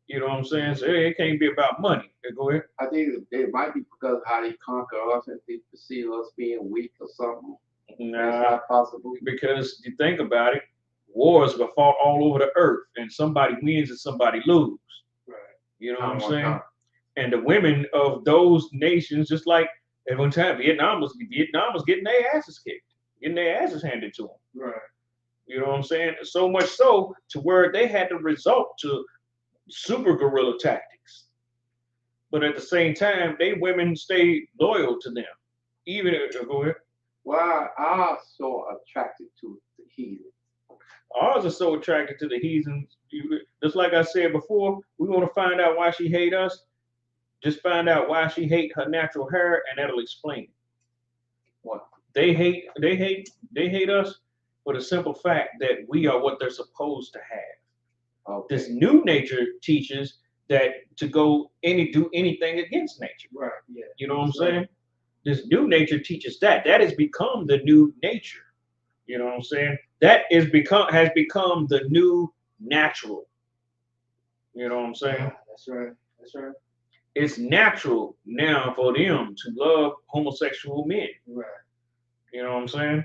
You know what I'm saying? So it can't be about money. Go ahead. I think it might be because of how they conquer us and they perceive us being weak or something. Nah, that's not possible. Because you think about it, wars were fought all over the earth, and somebody wins and somebody loses. Right. You know what I'm saying? And the women of those nations, just like at one time, Vietnam was getting their asses kicked, getting their asses handed to them. Right. You know what I'm saying? So much so to where they had to resort to super guerrilla tactics. But at the same time, they women stayed loyal to them. Even go ahead. Why are so attracted to the heathen? Ours are so attracted to the heathens. Just like I said before, we want to find out why she hate us. Just find out why she hate her natural hair, and that'll explain it. What they hate us for the simple fact that we are what they're supposed to have. Okay. This new nature teaches that to do anything against nature. Right. Yeah. You know what I'm saying? This new nature teaches that. That has become the new nature. You know what I'm saying? That has become the new natural. You know what I'm saying? Yeah, that's right. That's right. It's natural now for them to love homosexual men. Right. You know what I'm saying?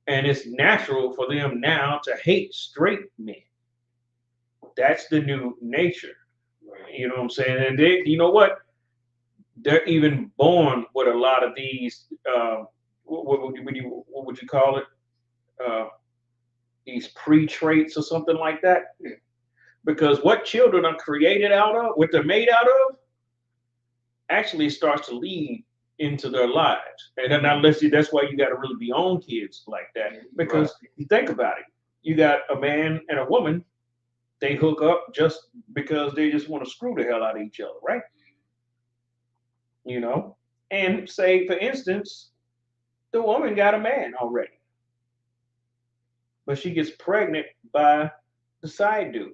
And it's natural for them now to hate straight men. That's the new nature. Right. You know what I'm saying? And they, you know what? They're even born with a lot of these, what would you call it? These pre-traits or something like that. Yeah. Because what children are created out of, what they're made out of, actually starts to lead into their lives. And then that's why you got to really be on kids like that. Because right. You think about it, you got a man and a woman, they hook up just because they just want to screw the hell out of each other, right? You know, and say, for instance, the woman got a man already, but she gets pregnant by the side dude.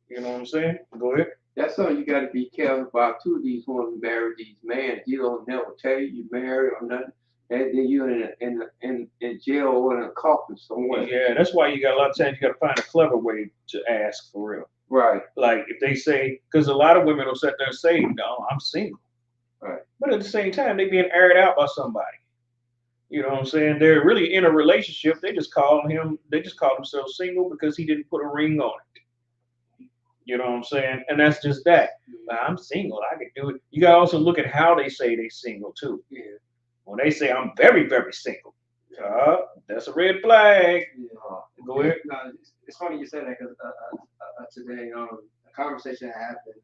You know what I'm saying? Go ahead. That's something you got to be careful about too. These women marry these men. You don't never tell you married or nothing. And then you're in jail or in a coffin somewhere. Yeah, that's why you got a lot of times you got to find a clever way to ask for real. Right. Like if they say, because a lot of women will sit there and say, "No, I'm single." Right. But at the same time, they being aired out by somebody. You know what I'm saying? They're really in a relationship. They just call themselves single because he didn't put a ring on it. You know what I'm saying? And that's just that. I'm single. I can do it. You got to also look at how they say they're single too. Yeah. When they say I'm very, very single, that's a red flag. Yeah. Go ahead. No, it's funny you said that because today, a conversation happened.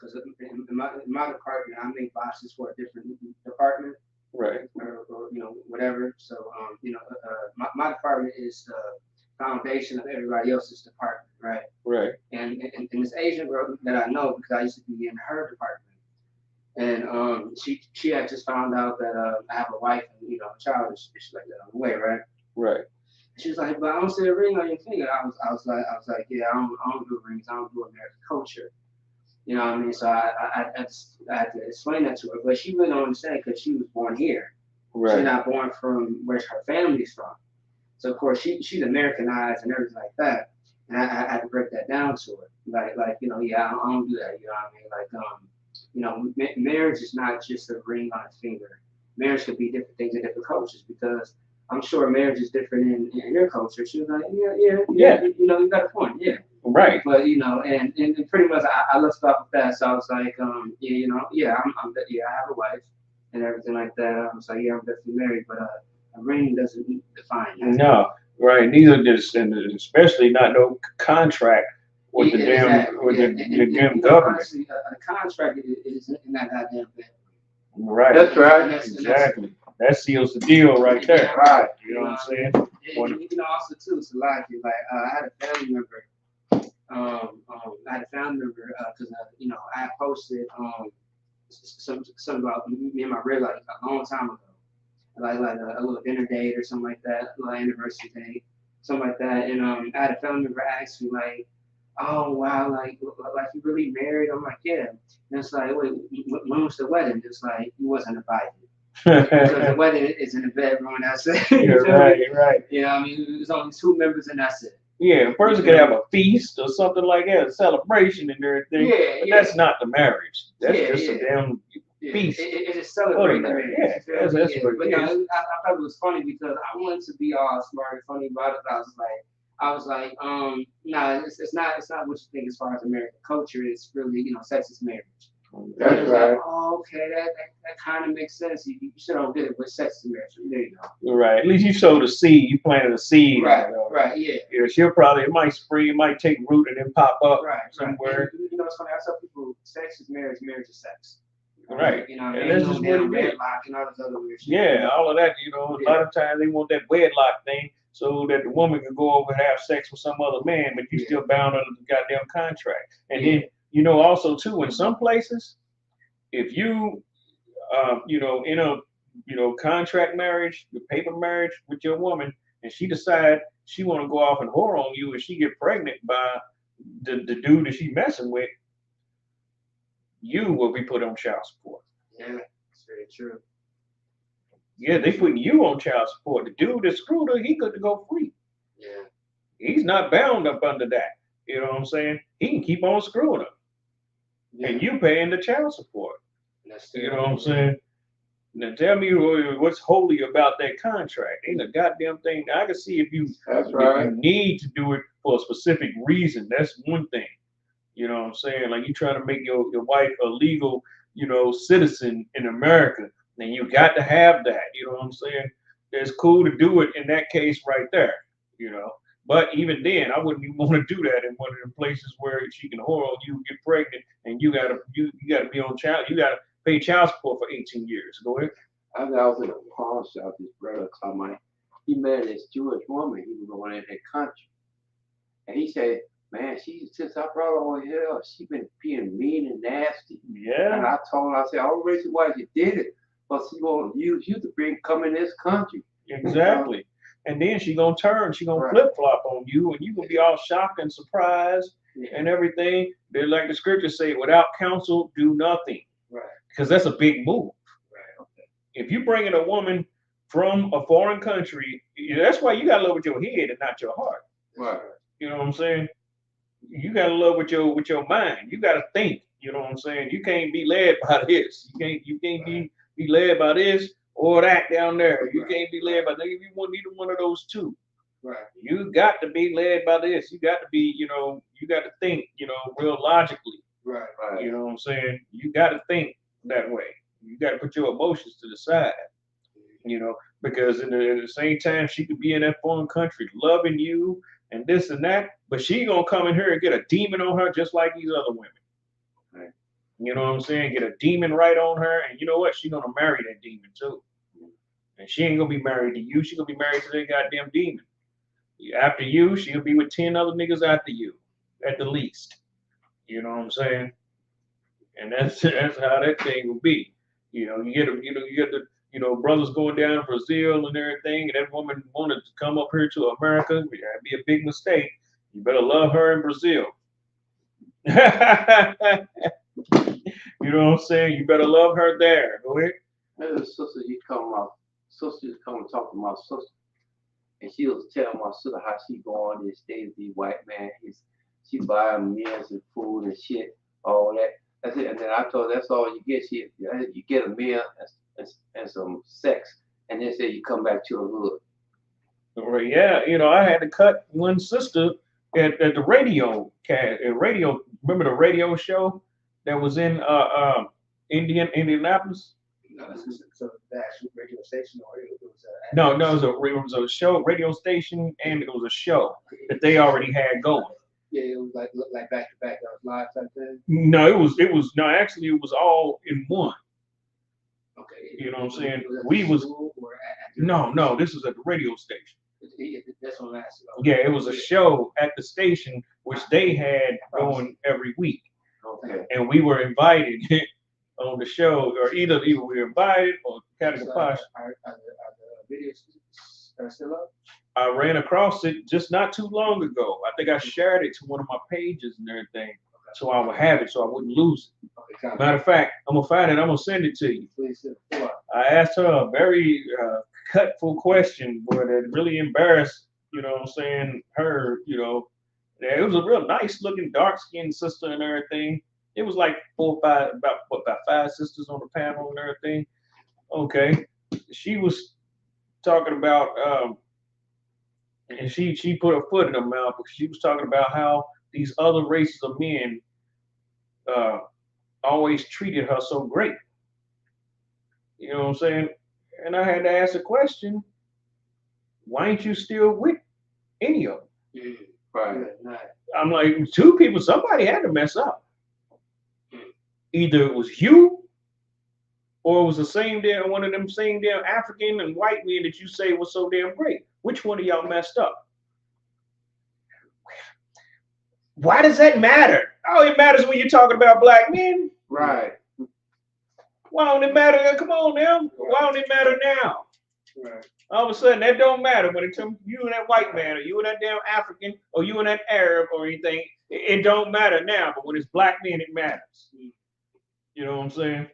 Because in my department, I make boxes for a different department. Right. Or whatever. So, my department is the foundation of everybody else's department, right? Right. And and this Asian girl that I know because I used to be in her department, and she had just found out that I have a wife and a child and shit like that on the way, right? Right. She was like, but I don't see a ring on your finger. I was like, yeah, I don't do rings. I don't do American culture. You know what I mean? So I had to explain that to her, but she really don't understand because she was born here. Right. She's not born from where her family's from. So of course she's Americanized and everything like that. And I had to break that down to her. Like yeah, I don't do that. You know what I mean? Like marriage is not just a ring on a finger. Marriage could be different things in different cultures because I'm sure marriage is different in your culture. She was like, yeah. You got a point, yeah. Right. But and pretty much I left off with that. So I was like, I have a wife and everything like that. I was like, yeah, I'm definitely married, but a ring doesn't define that. No, right. Neither does, and especially not no contract with the damn government. Honestly, a contract is not goddamn bad. Right. That's right. Exactly. That seals the deal right there. Right. You know what I'm saying? Also too, it's a lot of like I had a family member. Because I had posted something about me and my red light a long time ago, like a little dinner date or something like that, a little anniversary date, something like that. And I had a family member ask me like, "Oh wow, like you really married?" I'm like, "Yeah." And it's like, "Wait, when was the wedding?" It's like you wasn't invited. Because the wedding is in the bedroom, and that's it. Right. You know, I mean, there's only 2 members, and that's it. Yeah, a person could have a feast or something like that, a celebration and everything. But that's not the marriage. That's just a damn feast. It is celebrating the marriage. Yeah, that's what it But is. I thought it was funny because I wanted to be all smart and funny about it. I was like, nah, it's not what you think as far as American culture. It's really, sex is marriage. That's right. Like, oh, okay, that kind of makes sense. You should have did it with sex is marriage. There you go. Right. At least you sowed a seed. You planted a seed. Right. Yeah. She'll it might spring, it might take root and then pop up somewhere. And, it's funny. I tell people, sex is marriage. Marriage is sex. Right. And that's just what it is. Wedlock and all this other weird shit. Yeah, all of that. A lot of times they want that wedlock thing so that the woman can go over and have sex with some other man, but you still bound under the goddamn contract. And then also too, in some places, if you, in a, contract marriage, the paper marriage with your woman, and she decide she want to go off and whore on you, and she get pregnant by the dude that she messing with, you will be put on child support. Yeah, that's very true. Yeah, they putting you on child support. The dude that screwed her, he could go free. Yeah. He's not bound up under that. You know what I'm saying? He can keep on screwing her. Yeah. And you paying the child support. You know what I'm saying? Now tell me what's holy about that contract. Ain't a goddamn thing. I can see if you need to do it for a specific reason. That's one thing. You know what I'm saying? Like you trying to make your wife a legal, citizen in America. Then you got to have that. You know what I'm saying? It's cool to do it in that case right there. But even then, I wouldn't even want to do that in one of the places where she can whore on you, get pregnant, and you gotta be on child. You gotta pay child support for 18 years. Go ahead. I was in a pawn shop. This brother told me he met this Jewish woman. He was going in that country, and he said, "Man, since I brought her over here, she been being mean and nasty." Yeah. And I told her, I said, "All the reason why you did it, but she gonna use you to come in this country." Exactly. And then she gonna flip-flop on you, and you gonna be all shocked and surprised and everything. They're like the scriptures say, without counsel, do nothing. Right. Because that's a big move. Right. Okay. If you're bringing a woman from a foreign country, that's why you gotta love with your head and not your heart. Right. You know what I'm saying? You gotta love with your mind. You gotta think. You know what I'm saying? You can't be led by this. You can't be led by this or that down there. You can't be led by that. You want neither one of those two. Right. You got to be led by this. You got to be, you got to think, real logically. Right. You know what I'm saying? You got to think that way. You got to put your emotions to the side. Because in the same time, she could be in that foreign country loving you and this and that, but she gonna come in here and get a demon on her just like these other women. Right. You know what I'm saying? Get a demon right on her, and you know what? She gonna marry that demon too. And she ain't gonna be married to you. She gonna be married to that goddamn demon. After you, she'll be with 10 other niggas after you, at the least. You know what I'm saying? And that's how that thing will be. You know, you get the brothers going down to Brazil and everything, and that woman wanted to come up here to America. That'd be a big mistake. You better love her in Brazil. You know what I'm saying? You better love her there. Go ahead. There's a sister, sister used to come and talk to my sister. And she was telling my sister how she go on these days, the white man, she buy meals and food and shit, all that. That's it. And then I told her that's all you get. You get a meal and some sex, and then say you come back to the hood. Right, yeah, I had to cut one sister at the radio remember the radio show that was in Indianapolis? So the actual radio station, or it was No, it was a show, radio station, and it was a show that they already had going. Yeah, it was like back to back, live type thing. No, it was actually it was all in one. Okay. You know what I'm saying? No, this was at the radio station. That's what I'm asking. Yeah, it was a show at the station which they had going every week. Okay. And we were invited on the show, or either we were invited or Captain Posh. Are the videos still up? I ran across it just not too long ago. I think I shared it to one of my pages and everything, so I would have it, so I wouldn't lose it. Okay, Matter of fact, I'm gonna find it. I'm gonna send it to you. Please do. I asked her a very cutful question, but it really embarrassed, you know what I'm saying, her, It was a real nice looking dark skinned sister and everything. It was like about 5 sisters on the panel and everything. Okay. She was talking about and she put her foot in her mouth because she was talking about how these other races of men always treated her so great. You know what I'm saying? And I had to ask a question, why ain't you still with any of them? Right. I'm like, 2 people, somebody had to mess up. Either it was you, or it was one of them same damn African and white men that you say was so damn great. Which one of y'all messed up? Why does that matter? Oh, it matters when you're talking about black men. Right. Why don't it matter? Come on now. Why don't it matter now? Right. All of a sudden, that don't matter when it comes to you and that white man, or you and that damn African, or you and that Arab, or anything. It don't matter now. But when it's black men, it matters. You know what I'm saying?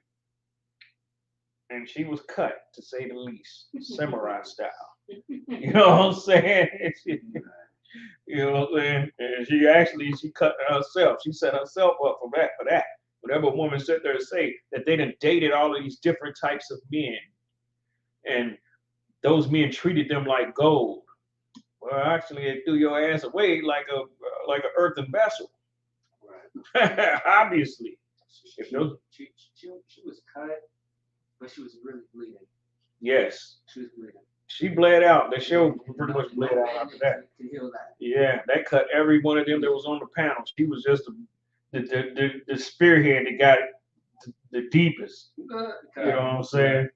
And she was cut, to say the least, samurai style. You know what I'm saying? You know what I'm saying? And she cut herself. She set herself up for that. Whatever a woman sit there and say that they done dated all of these different types of men, and those men treated them like gold. Well, actually, they threw your ass away like a earthen vessel. Right. Obviously. She was cut, but she was really bleeding. Yes. She was bleeding. She bled out. The show pretty much bled out after that. To heal that. Yeah, that cut every one of them that was on the panel. She was just the spearhead that got it the deepest. You know what I'm saying?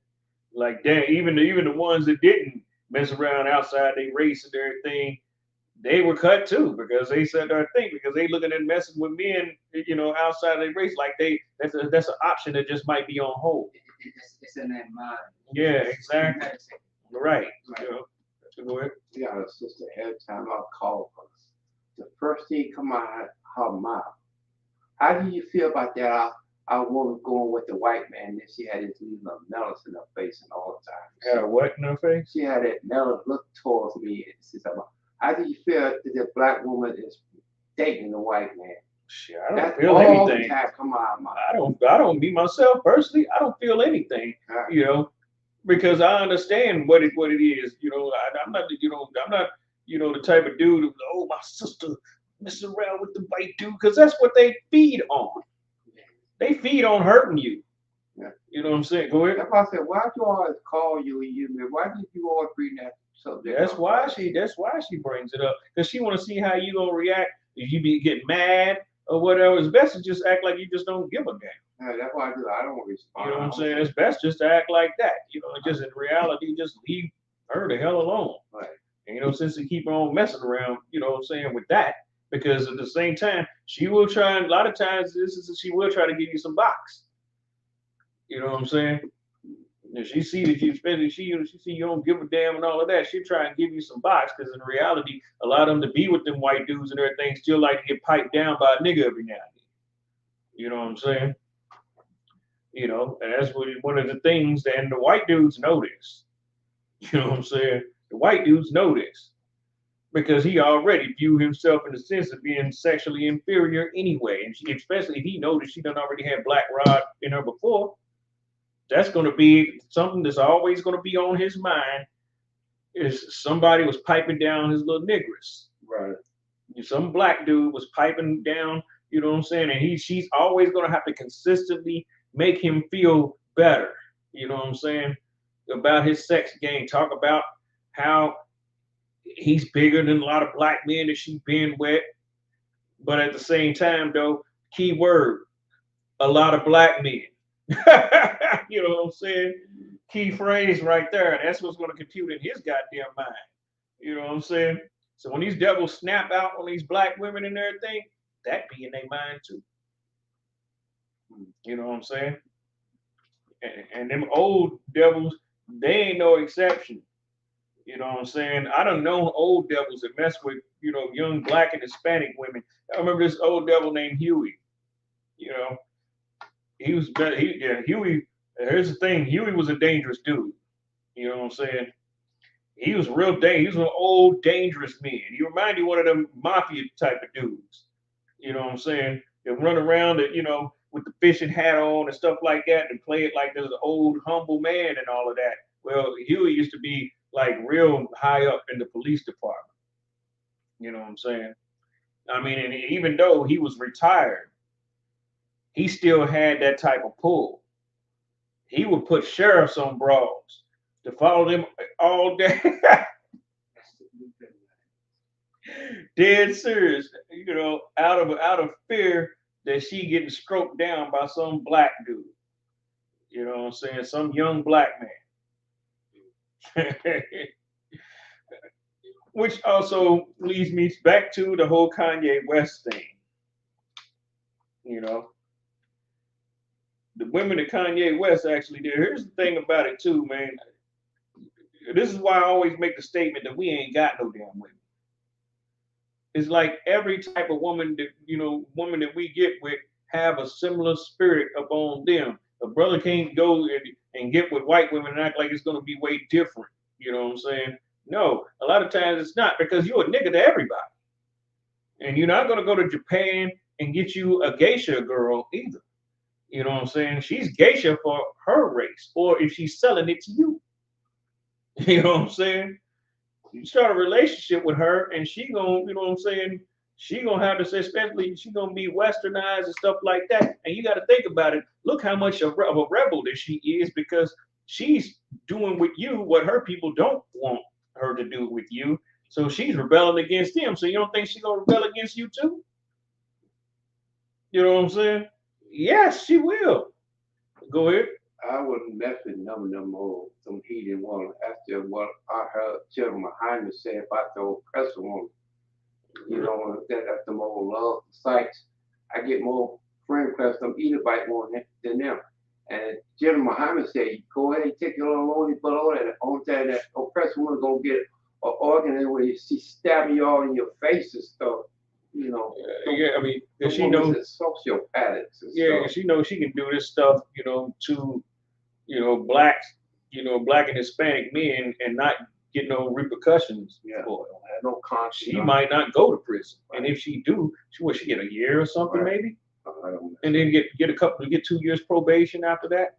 Like that, even the ones that didn't mess around outside their race and everything, they were cut too, because they said their thing, because they looking at messing with men, outside their race, like that's an option that just might be on hold. It's in their mind. Yeah, exactly. Right. Go ahead. We got a sister every time I call her. The first thing come out her mouth. How do you feel about that? Our woman going with the white man, and she had this little melon in her face and all the time. Had a what in her face? She had that melon look towards me. And she said, how do you feel that the black woman is dating the white man? Shit, I don't feel anything. Come on, I don't be myself personally. I don't feel anything. Right. Because I understand what it is. I'm not the type of dude who, oh, my sister messing around with the white dude, because that's what they feed on. They feed on hurting you. Yeah. You know what I'm saying? Go ahead. That's why I said, why do you always call you? Why did you always bring that subject? That's why she brings it up, because she want to see how you gonna react. If you be getting mad or whatever, it's best to just act like you just don't give a damn. Yeah, that's why I do. I don't respond. You know what I'm saying? It's best just to act like that. Just in reality, just leave her the hell alone. Right. And since they keep on messing around, with that, Because at the same time, she will try. A lot of times, she will try to give you some box. You know what I'm saying? If she see that you, especially she see you don't give a damn and all of that, she'll try and give you some box. Because in reality, a lot of them to be with them white dudes and everything still like to get piped down by a nigga every now and then. You know what I'm saying? You know, and that's one of the things that, and the white dudes know this. You know what I'm saying? The white dudes know this because he already viewed himself in the sense of being sexually inferior anyway. And especially if he knows that she done already had Black Rod in her before, that's going to be something that's always going to be on his mind. Is somebody was piping down his little niggers. Right. Some black dude was piping down, you know what I'm saying? And she's always going to have to consistently make him feel better, you know what I'm saying, about his sex game. Talk about how he's bigger than a lot of black men that she's been with. But at the same time, though, key word, a lot of black men. You know what I'm saying? Key phrase right there. That's what's going to compute in his goddamn mind. You know what I'm saying? So when these devils snap out on these black women and everything, that be in their mind too. You know what I'm saying? And them old devils, they ain't no exception. You know what I'm saying? I done known old devils that mess with, you know, young black and Hispanic women. I remember this old devil named Huey. You know, Huey, here's the thing, Huey was a dangerous dude. You know what I'm saying? He was real dangerous. He was an old, dangerous man. He reminded you of one of them mafia type of dudes. You know what I'm saying? They run around, you know, with the fishing hat on and stuff like that, and play it like there's an old, humble man and all of that. Well, Huey used to be like real high up in the police department. You know what I'm saying? I mean, and even though he was retired, he still had that type of pull. He would put sheriffs on broads to follow them all day. Dead serious, you know, out of fear that she getting stroked down by some black dude. You know what I'm saying? Some young black man. Which also leads me back to the whole Kanye West thing. You know, the women that Kanye West actually did. Here's the thing about it too, man. This is why I always make the statement that we ain't got no damn women. It's like every type of woman that, you know, woman that we get with have a similar spirit upon them. A brother can't go and get with white women and act like it's going to be way different. You know what I'm saying? No, a lot of times it's not, because you're a nigga to everybody. And you're not going to go to Japan and get you a geisha girl either. You know what I'm saying? She's geisha for her race, or if she's selling it to you. You know what I'm saying? You start a relationship with her and she gonna, you know what I'm saying? She gonna have to say, especially she gonna be westernized and stuff like that. And you got to think about it. Look how much of a rebel that she is, because she's doing with you what her people don't want her to do with you. So she's rebelling against them. So you don't think she's gonna rebel against you too? You know what I'm saying? Yes, she will. Go ahead. I wouldn't mess with none of them old, some heathen women after what I heard General Muhammad say about the oppressor woman. You know, that at them old love sites, I get more friend requests from Edomite women than them. And General Muhammad said, go ahead and take your little lonely below that. The only time that oppressor woman gonna get an organ where she stabbing you all in your face and stuff. You know, yeah, I mean, she knows sociopathics. Yeah, she knows she can do this stuff, you know, to, you know, blacks, you know, black and Hispanic men, and not get no repercussions for it. Don't have no conscience. She might not go to prison, and if she do, she get a year or something, maybe, and then get 2 years probation after that.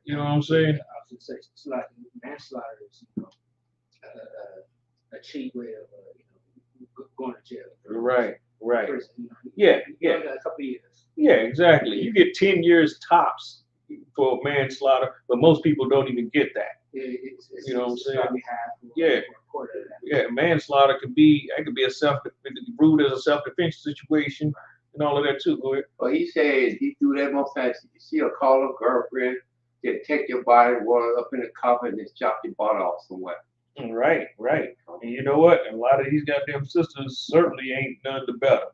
You know what I'm saying? I was gonna say, it's like manslaughter is, you know, a cheap way of you know, going to jail. Right. Prison, you know. Yeah. A couple of years. Yeah, exactly. You get 10 years tops for manslaughter, but most people don't even get that. You know what I'm saying? Yeah, manslaughter could be ruled as a self-defense situation and all of that too. Go ahead. Well, he said he do that most times. She'll call her girlfriend, they'll take your body, water up in the coffin, and just chop your butt off somewhere. Right, right. And you know what? A lot of these goddamn sisters certainly ain't none the better.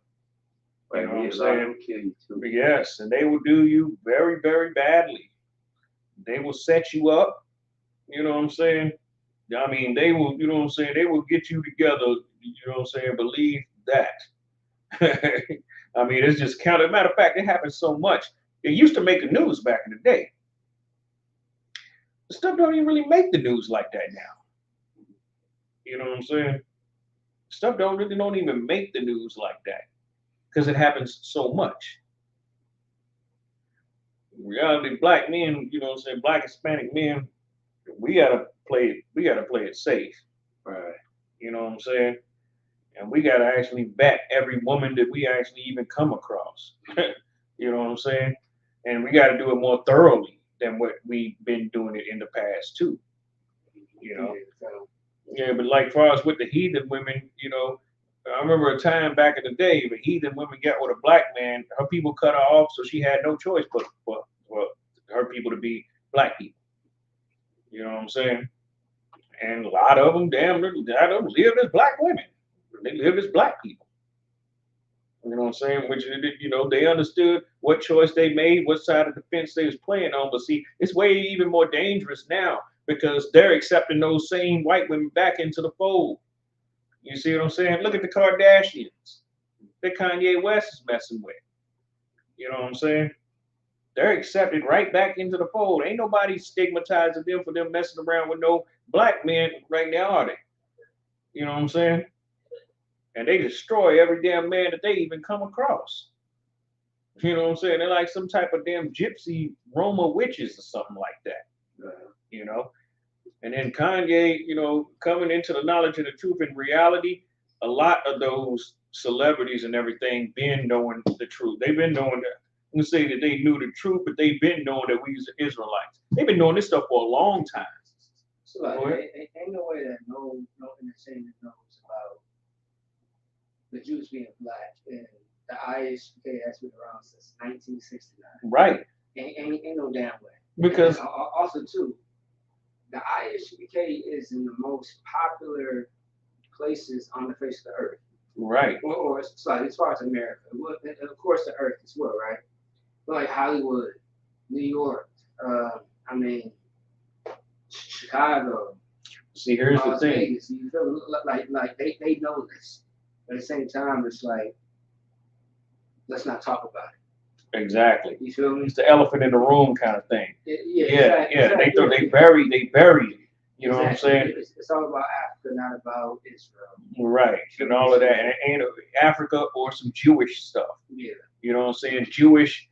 You know what I'm saying? Kill you too. Yes, and they will do you very, very badly. They will set you up. You know what I'm saying? I mean, they will, you know what I'm saying? They will get you together. You know what I'm saying? Believe that. I mean, it's just counted. Matter of fact, it happens so much. It used to make the news back in the day. The stuff don't even really make the news like that now. You know what I'm saying? Stuff don't even make the news like that because it happens so much. In reality, black men, you know what I'm saying, black Hispanic men, we gotta play it safe. Right. You know what I'm saying? And we gotta actually vet every woman that we actually even come across. You know what I'm saying? And we gotta do it more thoroughly than what we've been doing it in the past too. You know? Yeah, but like far as with the heathen women, you know, I remember a time back in the day, if a heathen woman got with a black man, her people cut her off, so she had no choice but for her people to be black people. You know what I'm saying? And a lot of them, lived as black women. They lived as black people. You know what I'm saying? Which, you know, they understood what choice they made, what side of the fence they was playing on. But see, it's way even more dangerous now because they're accepting those same white women back into the fold. You see what I'm saying? Look at the Kardashians that Kanye West is messing with. You know what I'm saying? They're accepted right back into the fold. Ain't nobody stigmatizing them for them messing around with no black men right now, are they? You know what I'm saying? And they destroy every damn man that they even come across. You know what I'm saying? They're like some type of damn gypsy Roma witches or something like that. You know? And then Kanye, you know, coming into the knowledge of the truth and reality, a lot of those celebrities and everything been knowing the truth. They've been knowing that. I'm gonna say that they knew the truth, but they've been knowing that we as Israelites. They've been knowing this stuff for a long time. So like, ain't no way that no entertainer knows about the Jews being black and the ISUPK has been around since 1969. Right. Ain't no damn way. Because and also too, the ISUPK is in the most popular places on the face of the earth. Right. Or like, as far as America, of course the earth as well, right? But like Hollywood, New York, I mean, Chicago. See, here's the thing. Vegas, you feel like they know this. But at the same time, it's like, let's not talk about it. Exactly. You feel me? It's the elephant in the room kind of thing. Yeah. Exactly. They bury it. You know what I'm saying? It's all about Africa, not about Israel. Right. And all of that. And Africa or some Jewish stuff. Yeah. You know what I'm saying? Jewish,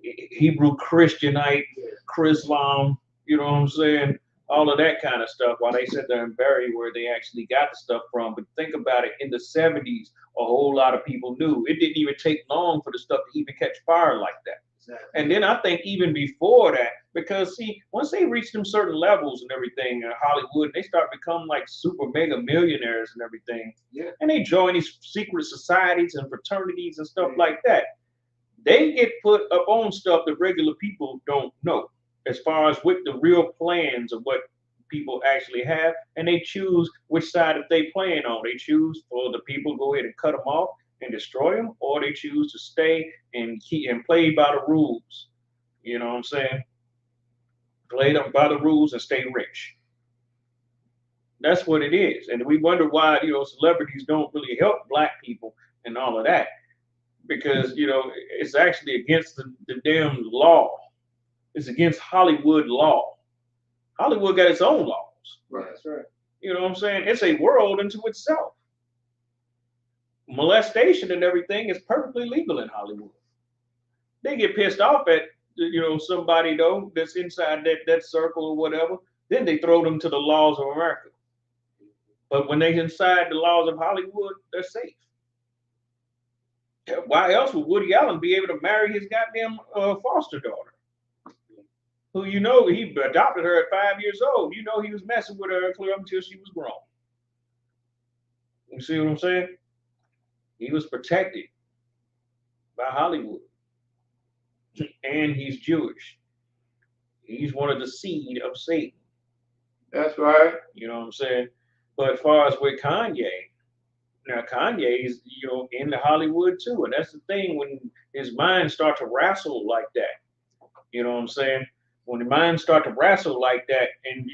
Hebrew Christianite, Chrislam, you know what I'm saying? All of that kind of stuff while they sit there and bury where they actually got the stuff from. But think about it, in the 70s, a whole lot of people knew. It didn't even take long for the stuff to even catch fire like that. Exactly. And then I think even before that, because see, once they reach them certain levels and everything in Hollywood, they start becoming like super mega millionaires and everything. Yeah. And they join these secret societies and fraternities and stuff like that. They get put up on stuff that regular people don't know, as far as with the real plans of what people actually have, and they choose which side that they playing on. They choose for the people to go ahead and cut them off and destroy them, or they choose to stay and keep and play by the rules. You know what I'm saying? Play them by the rules and stay rich. That's what it is. And we wonder why, you know, celebrities don't really help black people and all of that. Because, you know, it's actually against the damn law. It's against Hollywood law. Hollywood got its own laws. Right, that's right. You know what I'm saying? It's a world unto itself. Molestation and everything is perfectly legal in Hollywood. They get pissed off at, you know, somebody though that's inside that circle or whatever. Then they throw them to the laws of America. But when they're inside the laws of Hollywood, they're safe. Why else would Woody Allen be able to marry his goddamn foster daughter? Who, you know, he adopted her at 5 years old. You know, he was messing with her clear up until she was grown. You see what I'm saying? He was protected by Hollywood. And he's Jewish. He's one of the seed of Satan. That's right. You know what I'm saying? But as far as with Kanye, now Kanye's, in the Hollywood too. And that's the thing when his mind start to wrestle like that. You know what I'm saying? When the minds start to wrestle like that and,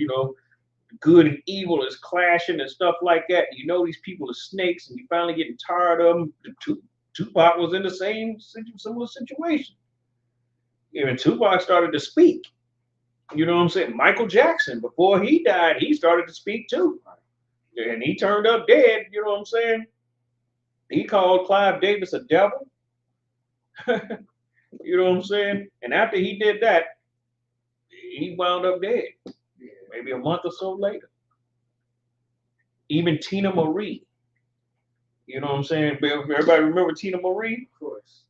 good and evil is clashing and stuff like that, these people are snakes and you finally getting tired of them. Tupac was in the same similar situation. Even Tupac started to speak. You know what I'm saying? Michael Jackson, before he died, he started to speak too. And he turned up dead, you know what I'm saying? He called Clive Davis a devil. You know what I'm saying? And after he did that, he wound up dead. Maybe a month or so later. Even Tina Marie. You know what I'm saying? Everybody remember Tina Marie? Of course.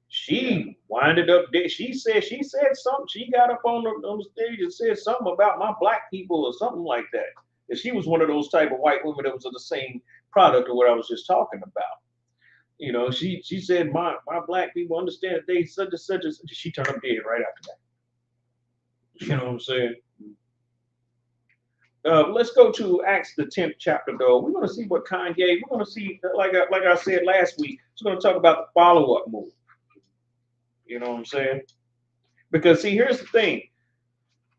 She winded up dead. She said something. She got up on the stage and said something about my black people or something like that. And she was one of those type of white women that was of the same product of what I was just talking about. She said my black people understand that they such and such and such. She turned up dead right after that. You know what I'm saying? Let's go to Acts the 10th chapter though. We're going to see what Kanye. We're going to see like I said last week. We're going to talk about the follow-up move. You know what I'm saying? Because see, here's the thing.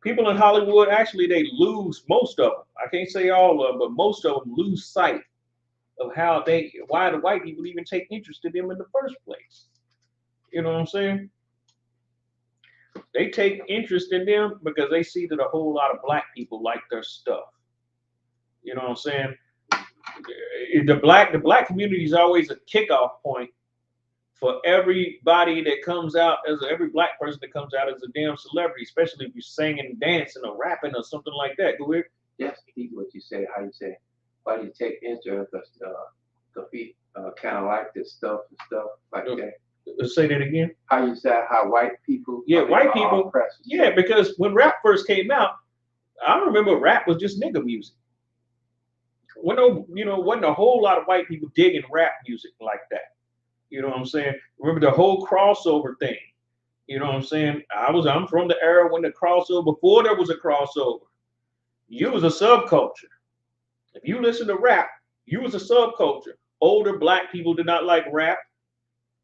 People in Hollywood, actually, they lose, most of them. I can't say all of them, but most of them lose sight of why the white people even take interest in them in the first place. You know what I'm saying? They take interest in them because they see that a whole lot of black people like their stuff. You know what I'm saying? The black community is always a kickoff point for everybody that comes out every black person that comes out as a damn celebrity, especially if you're singing, dancing, or rapping or something like that. Go ahead. That's what you say. How you say? Why do you take interest? Because we kind of like this stuff and stuff like that. Say that again. How you say how white people? Yeah, white people. Yeah, because when rap first came out, I remember rap was just nigga music. Wasn't a whole lot of white people digging rap music like that. You know what I'm saying? Remember the whole crossover thing. You know what I'm saying? I'm from the era when the crossover, before there was a crossover, you was a subculture. If you listen to rap, you was a subculture. Older black people did not like rap.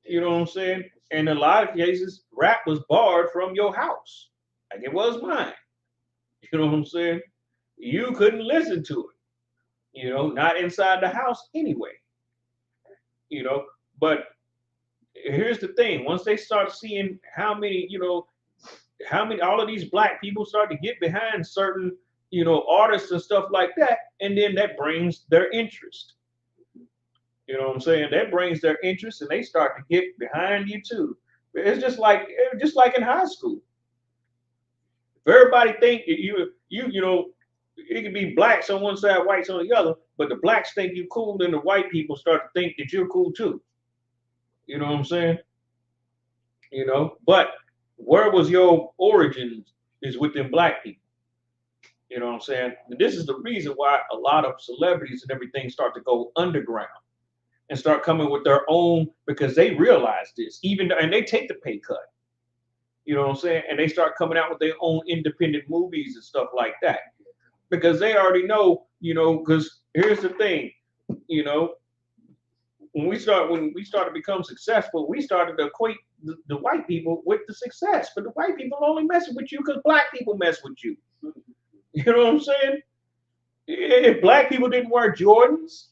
You know what I'm saying? And in a lot of cases, rap was barred from your house. Like it was mine. You know what I'm saying? You couldn't listen to it. Not inside the house anyway. But here's the thing. Once they start seeing how many all of these black people start to get behind certain, artists and stuff like that, and then that brings their interest. You know what I'm saying? That brings their interest and they start to get behind you too. It's just like in high school. If everybody think it can be blacks on one side, whites on the other, but the blacks think you cool, then the white people start to think that you're cool too. You know what I'm saying? But where was your origins is within black people. You know what I'm saying? And this is the reason why a lot of celebrities and everything start to go underground and start coming with their own, because they realize this, and they take the pay cut. You know what I'm saying? And they start coming out with their own independent movies and stuff like that. Because they already know, because here's the thing, when we start to become successful, we started to equate the white people with the success. But the white people only messing with you because black people mess with you. You know what I'm saying? If black people didn't wear Jordans,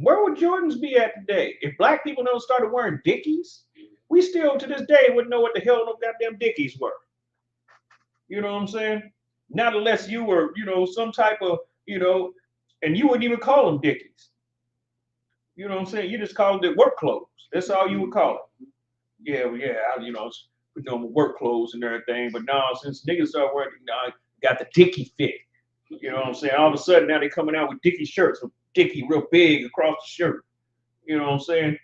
where would Jordans be at today? If black people don't started wearing Dickies, we still to this day wouldn't know what the hell no goddamn Dickies were. You know what I'm saying? Not unless you were, some type of, and you wouldn't even call them Dickies. You know what I'm saying? You just called it work clothes. That's all you would call it. Yeah, we know work clothes and everything. But now, since niggas started wearing, got the Dickie fit. You know what I'm saying? All of a sudden, now they're coming out with Dickie shirts, with Dickie real big across the shirt. You know what I'm saying?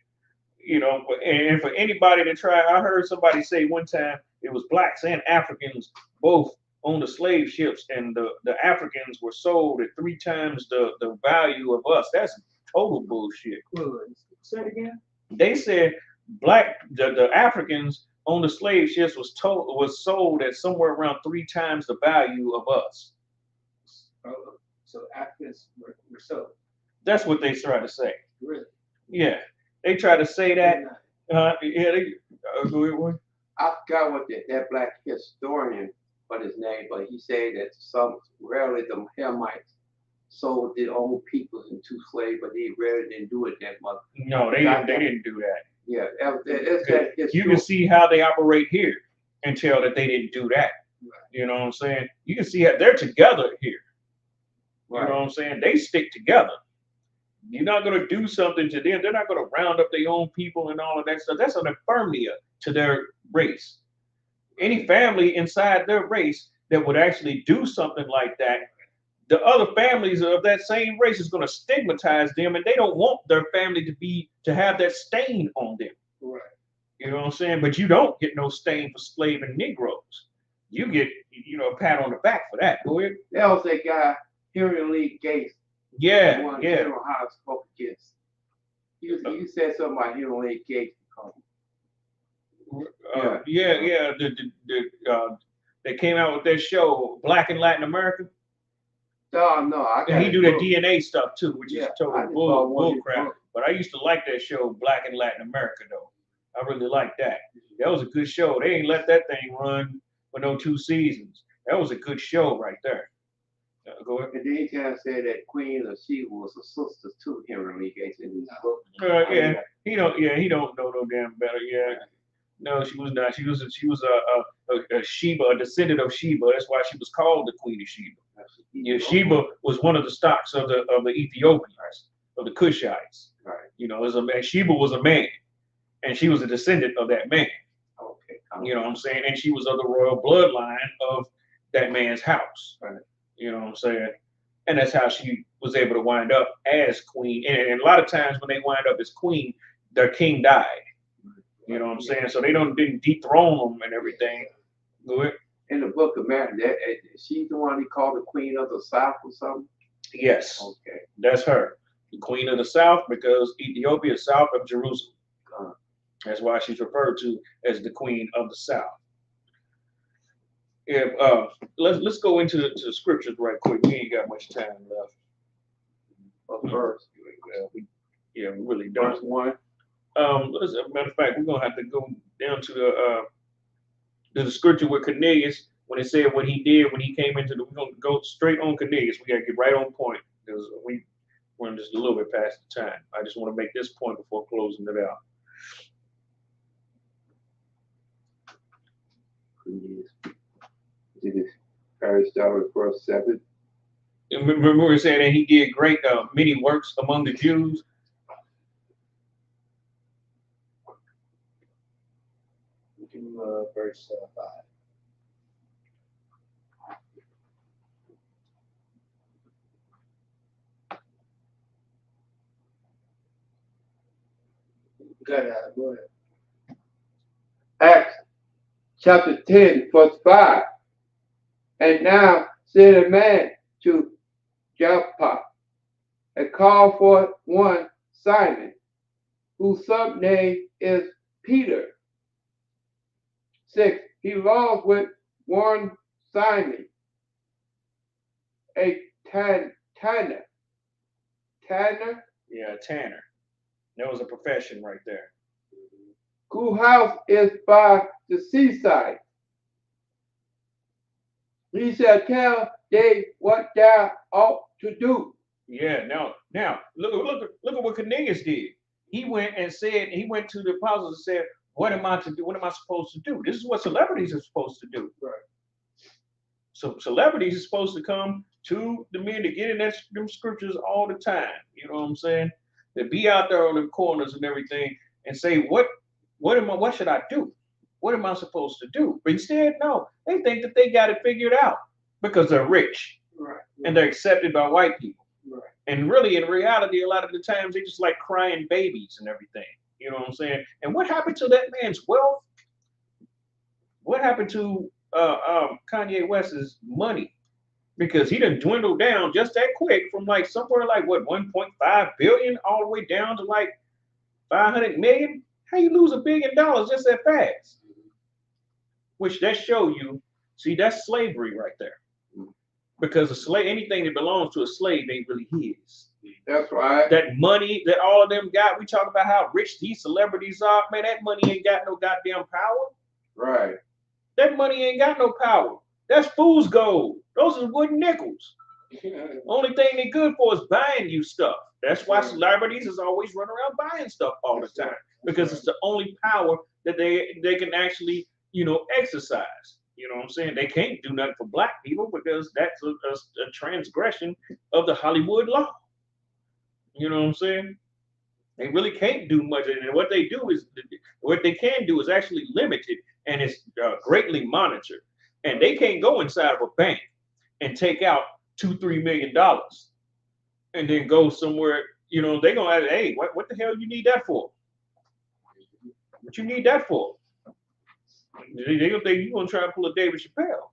And for anybody to try, I heard somebody say one time it was blacks and Africans both on the slave ships, and the Africans were sold at 3 times the value of us. That's total bullshit. Say it again. They said the Africans on the slave ships was sold at somewhere around 3 times the value of us. So Africans were sold. That's what they try to say. Really? Yeah, they try to say that. I forgot what that black historian, what his name, but he said that some rarely the Hamites sold their own people into slavery, but they rarely didn't do it that much. No, they didn't do that. Yeah, it's that you can see how they operate here and tell that they didn't do that. Right. You know what I'm saying? You can see how they're together here. Right. You know what I'm saying? They stick together. You're not going to do something to them. They're not going to round up their own people and all of that stuff. That's an infirmity to their race. Any family inside their race that would actually do something like that, the other families of that same race is going to stigmatize them, and they don't want their family to have that stain on them. Right. You know what I'm saying? But you don't get no stain for slaving Negroes. You get, a pat on the back for that. Go ahead. That was that guy, Henry Lee Gates. Yeah, one yeah. General House spoke against. You said something about Henry Lee Gates. They came out with that show, Black in Latin America. No, and he do that DNA stuff too, which is total bull crap. But I used to like that show, Black in Latin America, though. I really liked that. That was a good show. They ain't let that thing run for no 2 seasons. That was a good show right there. Go ahead. And then he kind of said that Queen of Sheba was a sister to Henry Lee Gates in his book. He don't know no damn better. Yeah. No, she was not. She was a Sheba, a descendant of Sheba. That's why she was called the Queen of Sheba. Yeah, Sheba was one of the stocks of the Ethiopians, of the Cushites. Right. As a man, Sheba was a man, and she was a descendant of that man. Okay. You know what I'm saying? And she was of the royal bloodline of that man's house. Right. You know what I'm saying? And that's how she was able to wind up as queen. And a lot of times when they wind up as queen, their king died. You know what I'm saying? So they didn't dethrone them and everything. Go ahead. In the book of Mary, she's the one he called the Queen of the South or something? Yes. Okay. That's her. The Queen of the South, because Ethiopia is south of Jerusalem. That's why she's referred to as the Queen of the South. Let's go into the scriptures right quick. We ain't got much time left. Verse. We really don't. Verse 1. As a matter of fact, we're gonna have to go down to the scripture with Cornelius when it said what he did when he came into we're gonna go straight on Cornelius. We gotta get right on point because we're just a little bit past the time. I just want to make this point before closing it out. Cornelius. Did it Aristotle verse 7? Remember we saying that he did great many works among the Jews. Verse 5. Go ahead. Acts chapter 10, verse 5. And now said a man to Joppa, and called for one Simon, whose surname is Peter. 6. He lodged with one Simon, a tanner. Yeah, tanner. That was a profession right there. Whose house is by the seaside. He shall tell thee what thou ought to do. Yeah, now look at what Cornelius did. He went to the apostles and said, what am I to do? What am I supposed to do? This is what celebrities are supposed to do. Right. So celebrities are supposed to come to the men to get in them scriptures all the time. You know what I'm saying? To be out there on the corners and everything and say, what should I do? What am I supposed to do? But instead, no, they think that they got it figured out because they're rich. Right. And they're accepted by white people. Right. And really, in reality, a lot of the times they just like crying babies and everything. You know what I'm saying? And what happened to that man's wealth? What happened to Kanye West's money? Because he done dwindled down just that quick from like somewhere like what 1.5 billion all the way down to like 500 million. How you lose $1 billion just that fast? which that show you, see, that's slavery right there. Because a slave, anything that belongs to a slave ain't really his. That's right. That money that all of them got, we talk about how rich these celebrities are, man, that money ain't got no goddamn power. Right. That money ain't got no power. That's fool's gold. Those are wooden nickels. Only thing they good for is buying you stuff. That's why celebrities is always running around buying stuff all the time, because it's the only power that they can actually, you know, exercise. You know what I'm saying? They can't do nothing for black people because that's a transgression of the Hollywood law. You know what I'm saying? They really can't do much. And what they do is, what they can do is actually limited, and it's greatly monitored. And they can't go inside of a bank and take out $2-3 million and then go somewhere. You know, they're gonna ask, hey, what the hell you need that for? What you need that for? They're gonna think you're gonna try to pull a David Chappelle.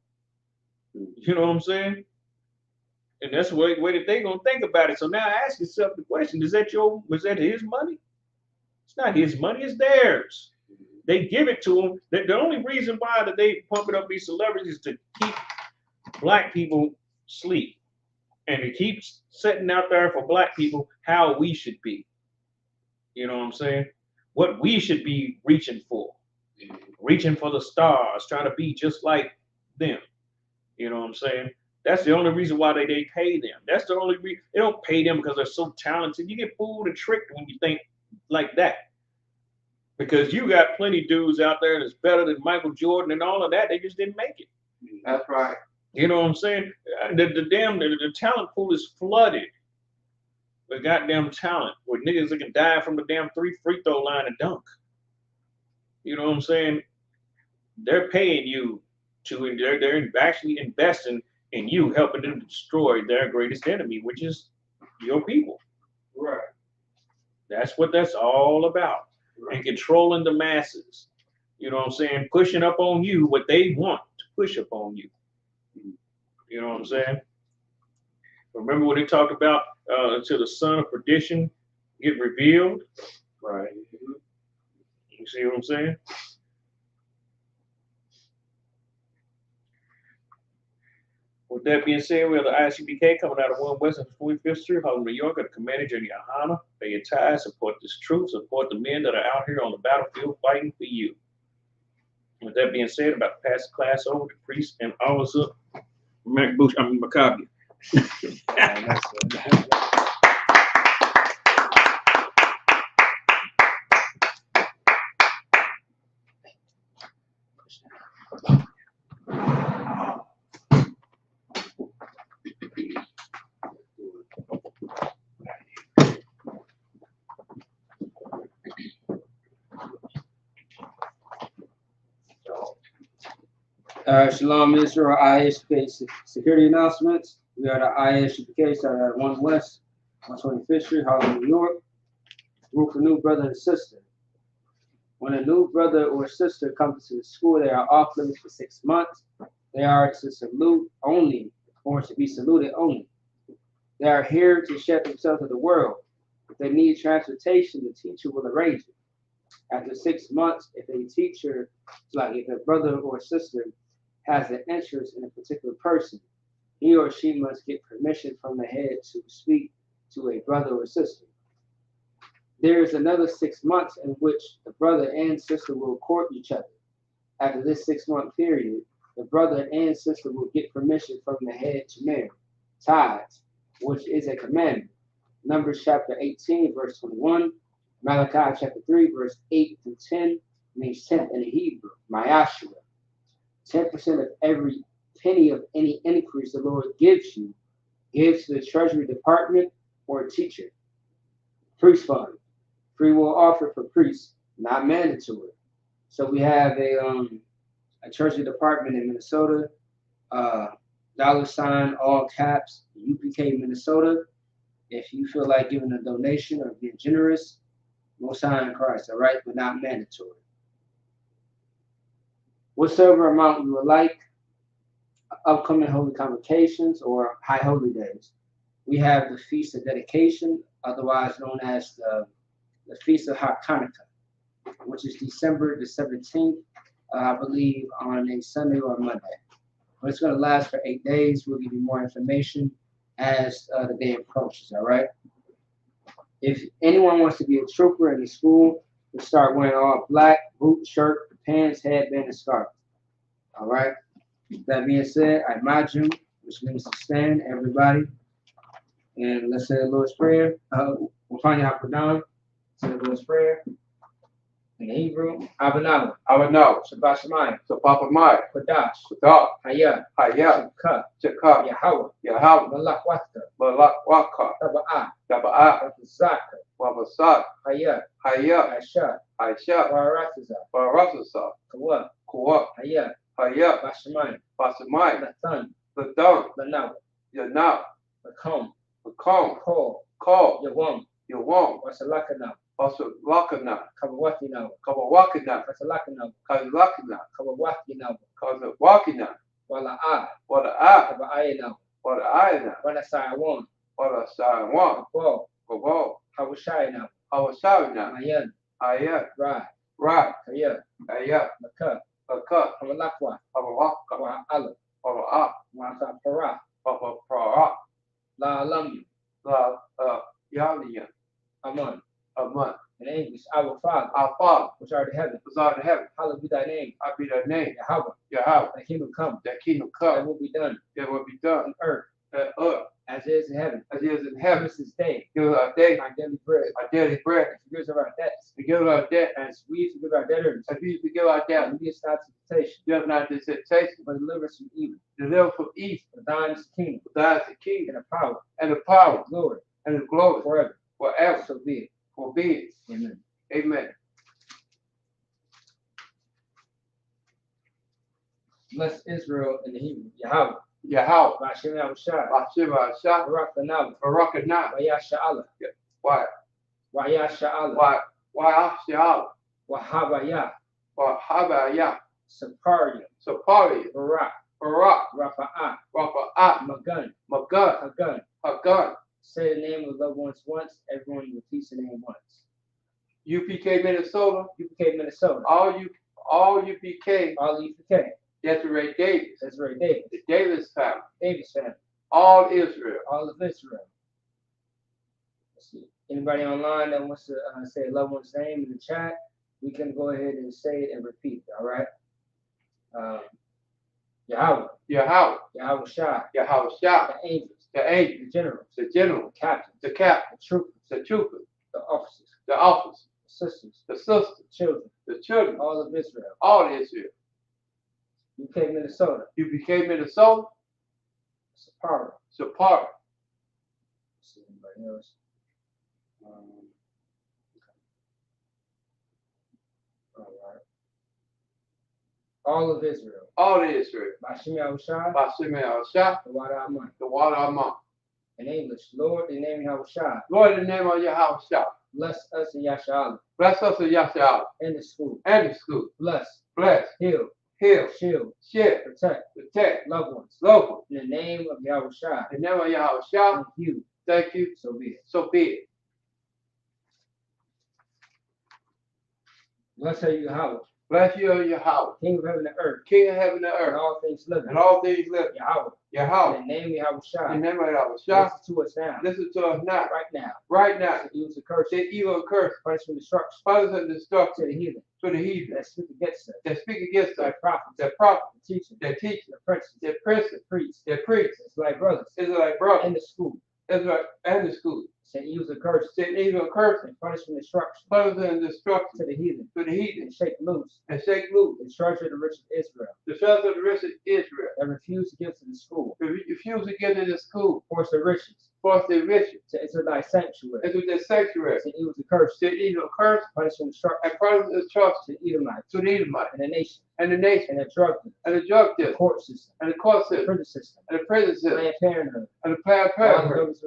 You know what I'm saying? And that's the way that they're gonna think about it. So now ask yourself the question: was that his money? It's not his money, it's theirs. They give it to him. The only reason why that they pumping up these celebrities is to keep black people asleep and to keep setting out there for black people how we should be. You know what I'm saying? What we should be reaching for. Reaching for the stars, trying to be just like them. You know what I'm saying? That's the only reason why they pay them. That's the only reason. They don't pay them because they're so talented. You get fooled and tricked when you think like that. Because you got plenty dudes out there that's better than Michael Jordan and all of that. They just didn't make it. That's right. You know what I'm saying? The talent pool is flooded with goddamn talent, where niggas that can dive from the damn 3 free throw line and dunk. You know what I'm saying? They're paying you to, they're actually investing in you, helping them to destroy their greatest enemy, which is your people. Right. That's what that's all about. Right. And controlling the masses. You know what I'm saying? Pushing up on you what they want to push up on you. You know what I'm saying? Remember what they talked about until the son of perdition get revealed? Right. You see what I'm saying? With that being said, we have the ICBK coming out of 1 West and 45th Street, Harlem, New York, at the Commander Jenny Ahana. Pay your tithes, support this truth, support the men that are out here on the battlefield fighting for you. With that being said, about to pass the class over to Priest and Officer Maccabi. Shalom Israel, ISPK security announcements. We are the ISPK started at 1 West, 125th Street, Harlem, New York. Group for new brother and sister. When a new brother or sister comes to the school, they are off limits for 6 months. They are to salute only, or to be saluted only. They are here to share themselves with the world. If they need transportation, the teacher will arrange it. After 6 months, if a brother or sister has an interest in a particular person, he or she must get permission from the head to speak to a brother or sister. There is another 6 months in which the brother and sister will court each other. After this 6-month period, the brother and sister will get permission from the head to marry. Tithes, which is a commandment. Numbers chapter 18, verse 21. Malachi chapter 3, verse 8 through 10 means 10th in the Hebrew, Mayashua. 10% of every penny of any increase the Lord gives you, gives to the Treasury Department or a teacher. Priest fund, free will offer for priests, not mandatory. So we have a Treasury Department in Minnesota, $ all caps, UPK Minnesota. If you feel like giving a donation or being generous, Most High in Christ, all right, but not mandatory. Whatever amount you would like, upcoming holy convocations or high holy days. We have the Feast of Dedication, otherwise known as the Feast of Hanukkah, which is December the 17th I believe on a Sunday or a Monday. But it's going to last for 8 days. We'll give you more information as the day approaches, all right? If anyone wants to be a trooper in the school, we'll start wearing all black, boot, shirt, pants, headband, and scarf. All right? That being said, I imagine, which means to stand, everybody. And let's say a Lord's Prayer. We'll find out down. Say the Lord's Prayer. In the Hebrew, Abanawa. Abanawa. Shabbat Shemayim. Shabbat Shemayim. Kodash. Kodash. Hayah. Hayah. Shakah. Shakah. Yahweh. Yahweh. Malak Wata. Malak Waka. Taba'ah. Taba'ah. Wabazaka. Wabazak. Hayah. Hayah. Aisha. Aisha. Warataza. Warataza. Kawa. Kuwa. Hayah. Hayah. Bashamayim. Bashamayim. Nathan. Ladon. Lanawa. Yanab. Makom. Makom. Call. Call. Yawam. Yawam. Wasalakana. Wasalakana. Kawawakina. Kawawakina. Kasalakana. Kazalakina. Kawawakina. Kazawakina. Wala'a. Wala'a. Kaba'ayina. Wala'ayina. Walasayawan. Walasayawan. Kabo. Kabo. Hawashayina. Hawashayina. Mayan. Ayan. Right. Right. Kaya. Ayan. Maka. Maka. Hawalakwa. Hawalaka. Wa'ala. Wala'a. Wa'atapara. Wa'atapara. La alamni. La Yaliya. Aman. Aman. In English, our Father. Our Father. Which art in heaven. Which art in heaven. Hallowed be thy name. I be thy name. Yahweh. Yahweh. Thy kingdom come. Thy kingdom come. Thy will be done. Thy will be done. On earth. As it is in heaven. As it is in heaven. Give us this day. Give us our day. Our daily bread. Our daily bread. Forgive us of our debts. Forgive us our debt. As we forgive our debtors. As we forgive our debt. And lead us not to temptation. Lead us not to temptation. But deliver us from evil. Deliver us from evil. For thine is the kingdom. For thine is the kingdom. And the power. And the power. And the glory. And the glory. Forever. Forever. So be it. For be it. Amen. Amen. Bless Israel in the Hebrew. Yahweh. Yahweh. Ba'ashem Yahushua. Ba'ashem Yahushua. Barak Lanav. Barak Lanav. Wa'yasha Allah. Why? Wa'yasha Allah. Why? Wahabaya. Wahabaya. Saparia. Saparia. Barak. Barak. Rafa'ah. Rafa'ah. Magun. Magun. Hagun. Hagun. Say the name of loved ones once. Everyone repeats the name once. UPK Minnesota. UPK Minnesota. All UPK. All UPK. Desiree Davis. Desiree Davis. The Davis family. Davis family. All Israel. All of Israel. Let's see. Anybody online that wants to say a loved one's name in the chat, we can go ahead and say it and repeat it, all right? Yahweh. Yahweh. Yahweh Shai. Yahweh Shai. The angels. The angels. The generals. The general. The captains. The captain. The troopers. The troopers. The officers. The officers. The sisters. The sisters. The children. The children. All of Israel. All Israel. UK Minnesota. UPK Minnesota. Sapara. Sapara. See anybody else? All right. All of Israel. All Israel. Ba'ashem Yahushua. Ba'ashem Yahushua. The water Aman. The water Aman. In English, Lord, in the name of Yahushua. Lord, in the name of Yahushua. Bless us in Yasha'Allah. Bless us in Yasha'Allah. In the school. And the school. Bless. Bless. Heal. Heal. Shield. Shield. Protect. Protect. Loved ones. Loved ones. In the name of Yahushua. In the name of Yahushua. Thank you. Thank you. So be it. So be it. Bless you, Yahweh. Bless you, Yahweh. King of heaven and earth. King of heaven and earth. And all things living. And all things living. Yahweh. Yahweh. In the name of Yahushua. In the name of Yahushua. Listen to us now. Listen to us now. Right now. Right now. Use the curse. Say evil curse. Punishment, destruction. Punishment, destruction. To the heathen. To the heathen. That speak against us. That speak against us. Their prophets. Their prophets. The teachers. Their teachers. The princes. Their princes. The priests. Their priests. It's like brothers. Israelite brothers. In the school. Israel and the school. Say evil curse. Say evil curse. And punishment, destruction. Punishment, destruction. To the heathen. To the heathen. And shake loose. And shake loose. The treasure of the rich of Israel. The treasure of the rich of Israel. That refuse to give to the school. Refuse to give to the school. Force the riches. Force the riches. To enter thy sanctuary. Into the sanctuary. Say evil curse. Say evil curse. Punishment, destruction. And punishment, destruction. To the Edomites. To the Edomites. And the nation. And the nation. And the drug dealers. And the drug The dealers. court system. And the court The system. prison system. And the prison system. Planned Parenthood. And the Planned Parenthood.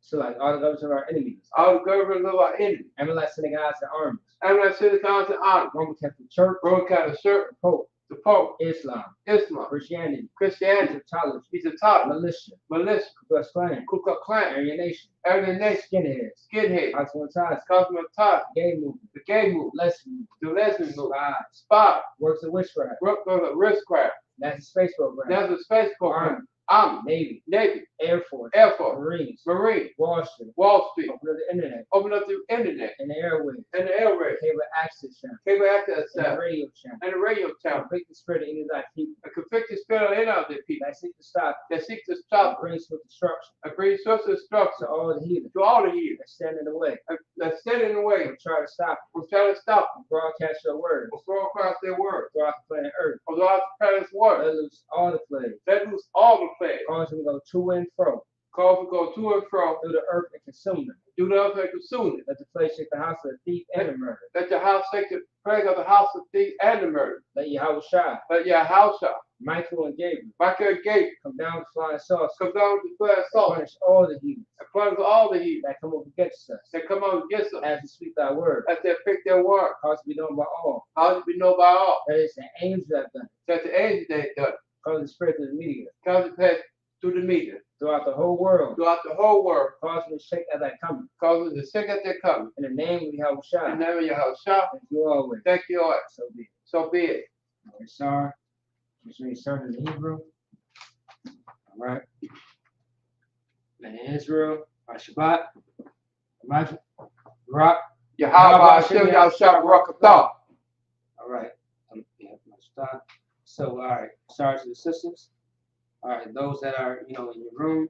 So like all the governments of our enemies. All the government of our enemies. Everlasting gods and armies. Everlasting gods and armies. Roman Catholic Church. Roman Catholic Church. The Pope. The Pope. Islam. Islam. Christianity. Christianity. Egyptology. Egyptology. Militia. Militia. Ku Klux Klan. Ku Klux Klan. Aryan Nation. Aryan Nation. Skinheads. Skinhead. Cosmopolitan. Cosmopolitan. Gay movement. The gay movement. Lesbian. The lesbian movement. Spies. Spy. Works of witchcraft. Work on the wristcraft. National Space Program. National Space Program. Army. Navy. Air Force. Air Force. Marines. Marine. Wall Street. Wall Street. Open up the internet. Open up the internet. And the airways. And the airways. Cable access channel. Cable access And the channel. radio channel. And the radio channel. Convict the spirit of any of thy people. A convicted spirit in of the people. That seek to stop. That seek to stop. Bring swift destruction. And bring swift destruction. To all the heathen. To all the heathen. That stand in the way. That stand in the way. We'll try to stop. We'll try to stop. Broadcast your word. We'll throw across their word. Throughout the planet Earth. Throughout the planet's word. Let loose all the plagues. Let loose all the plagues. Cause them to go to and fro. Cause to go to and fro. Through the earth and consume them. Do the earth and consume it. Let the plague shake the house of the thief and the murder. Let your house take the plague of the house of thief and the murder. Let Yahweh Shai. Let your house shine. Michael and Gabriel. Michael and Gabriel. Come down with flying saucers. Come down with the flying saucers. Punish all the heathens. And punish all the heathens. That come up against us. That come up against us. As they speak thy word. As they speak their word. Cause to be known by all. Cause to be known by all. That is the angels that have done it. That the angels that have done it. Cause the spirit of the media. Cause to pass through the media. Throughout the whole world. Throughout the whole world. Cause them to shake at thy coming. Cause them to shake at their coming. In the name of Yahweh Shai. In the name of Yahweh Shai. Thank you always. Thank you always. So be it. So be it. Okay, sorry. Which means starting in Hebrew. All right. And in Israel, by Shabbat, imagine, Rock, Yahweh Hashem Yahshua Barakatah. All right. Yeah, stop. So, all right. Sorry to the sisters. All right. Those that are, in your room.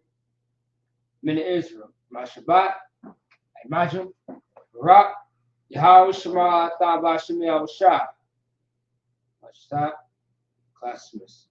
Men of Israel, my Shabbat, imagine, Rock, Yahweh Shema Atah Shem Yahweh Shai. My stop. Class dismissed.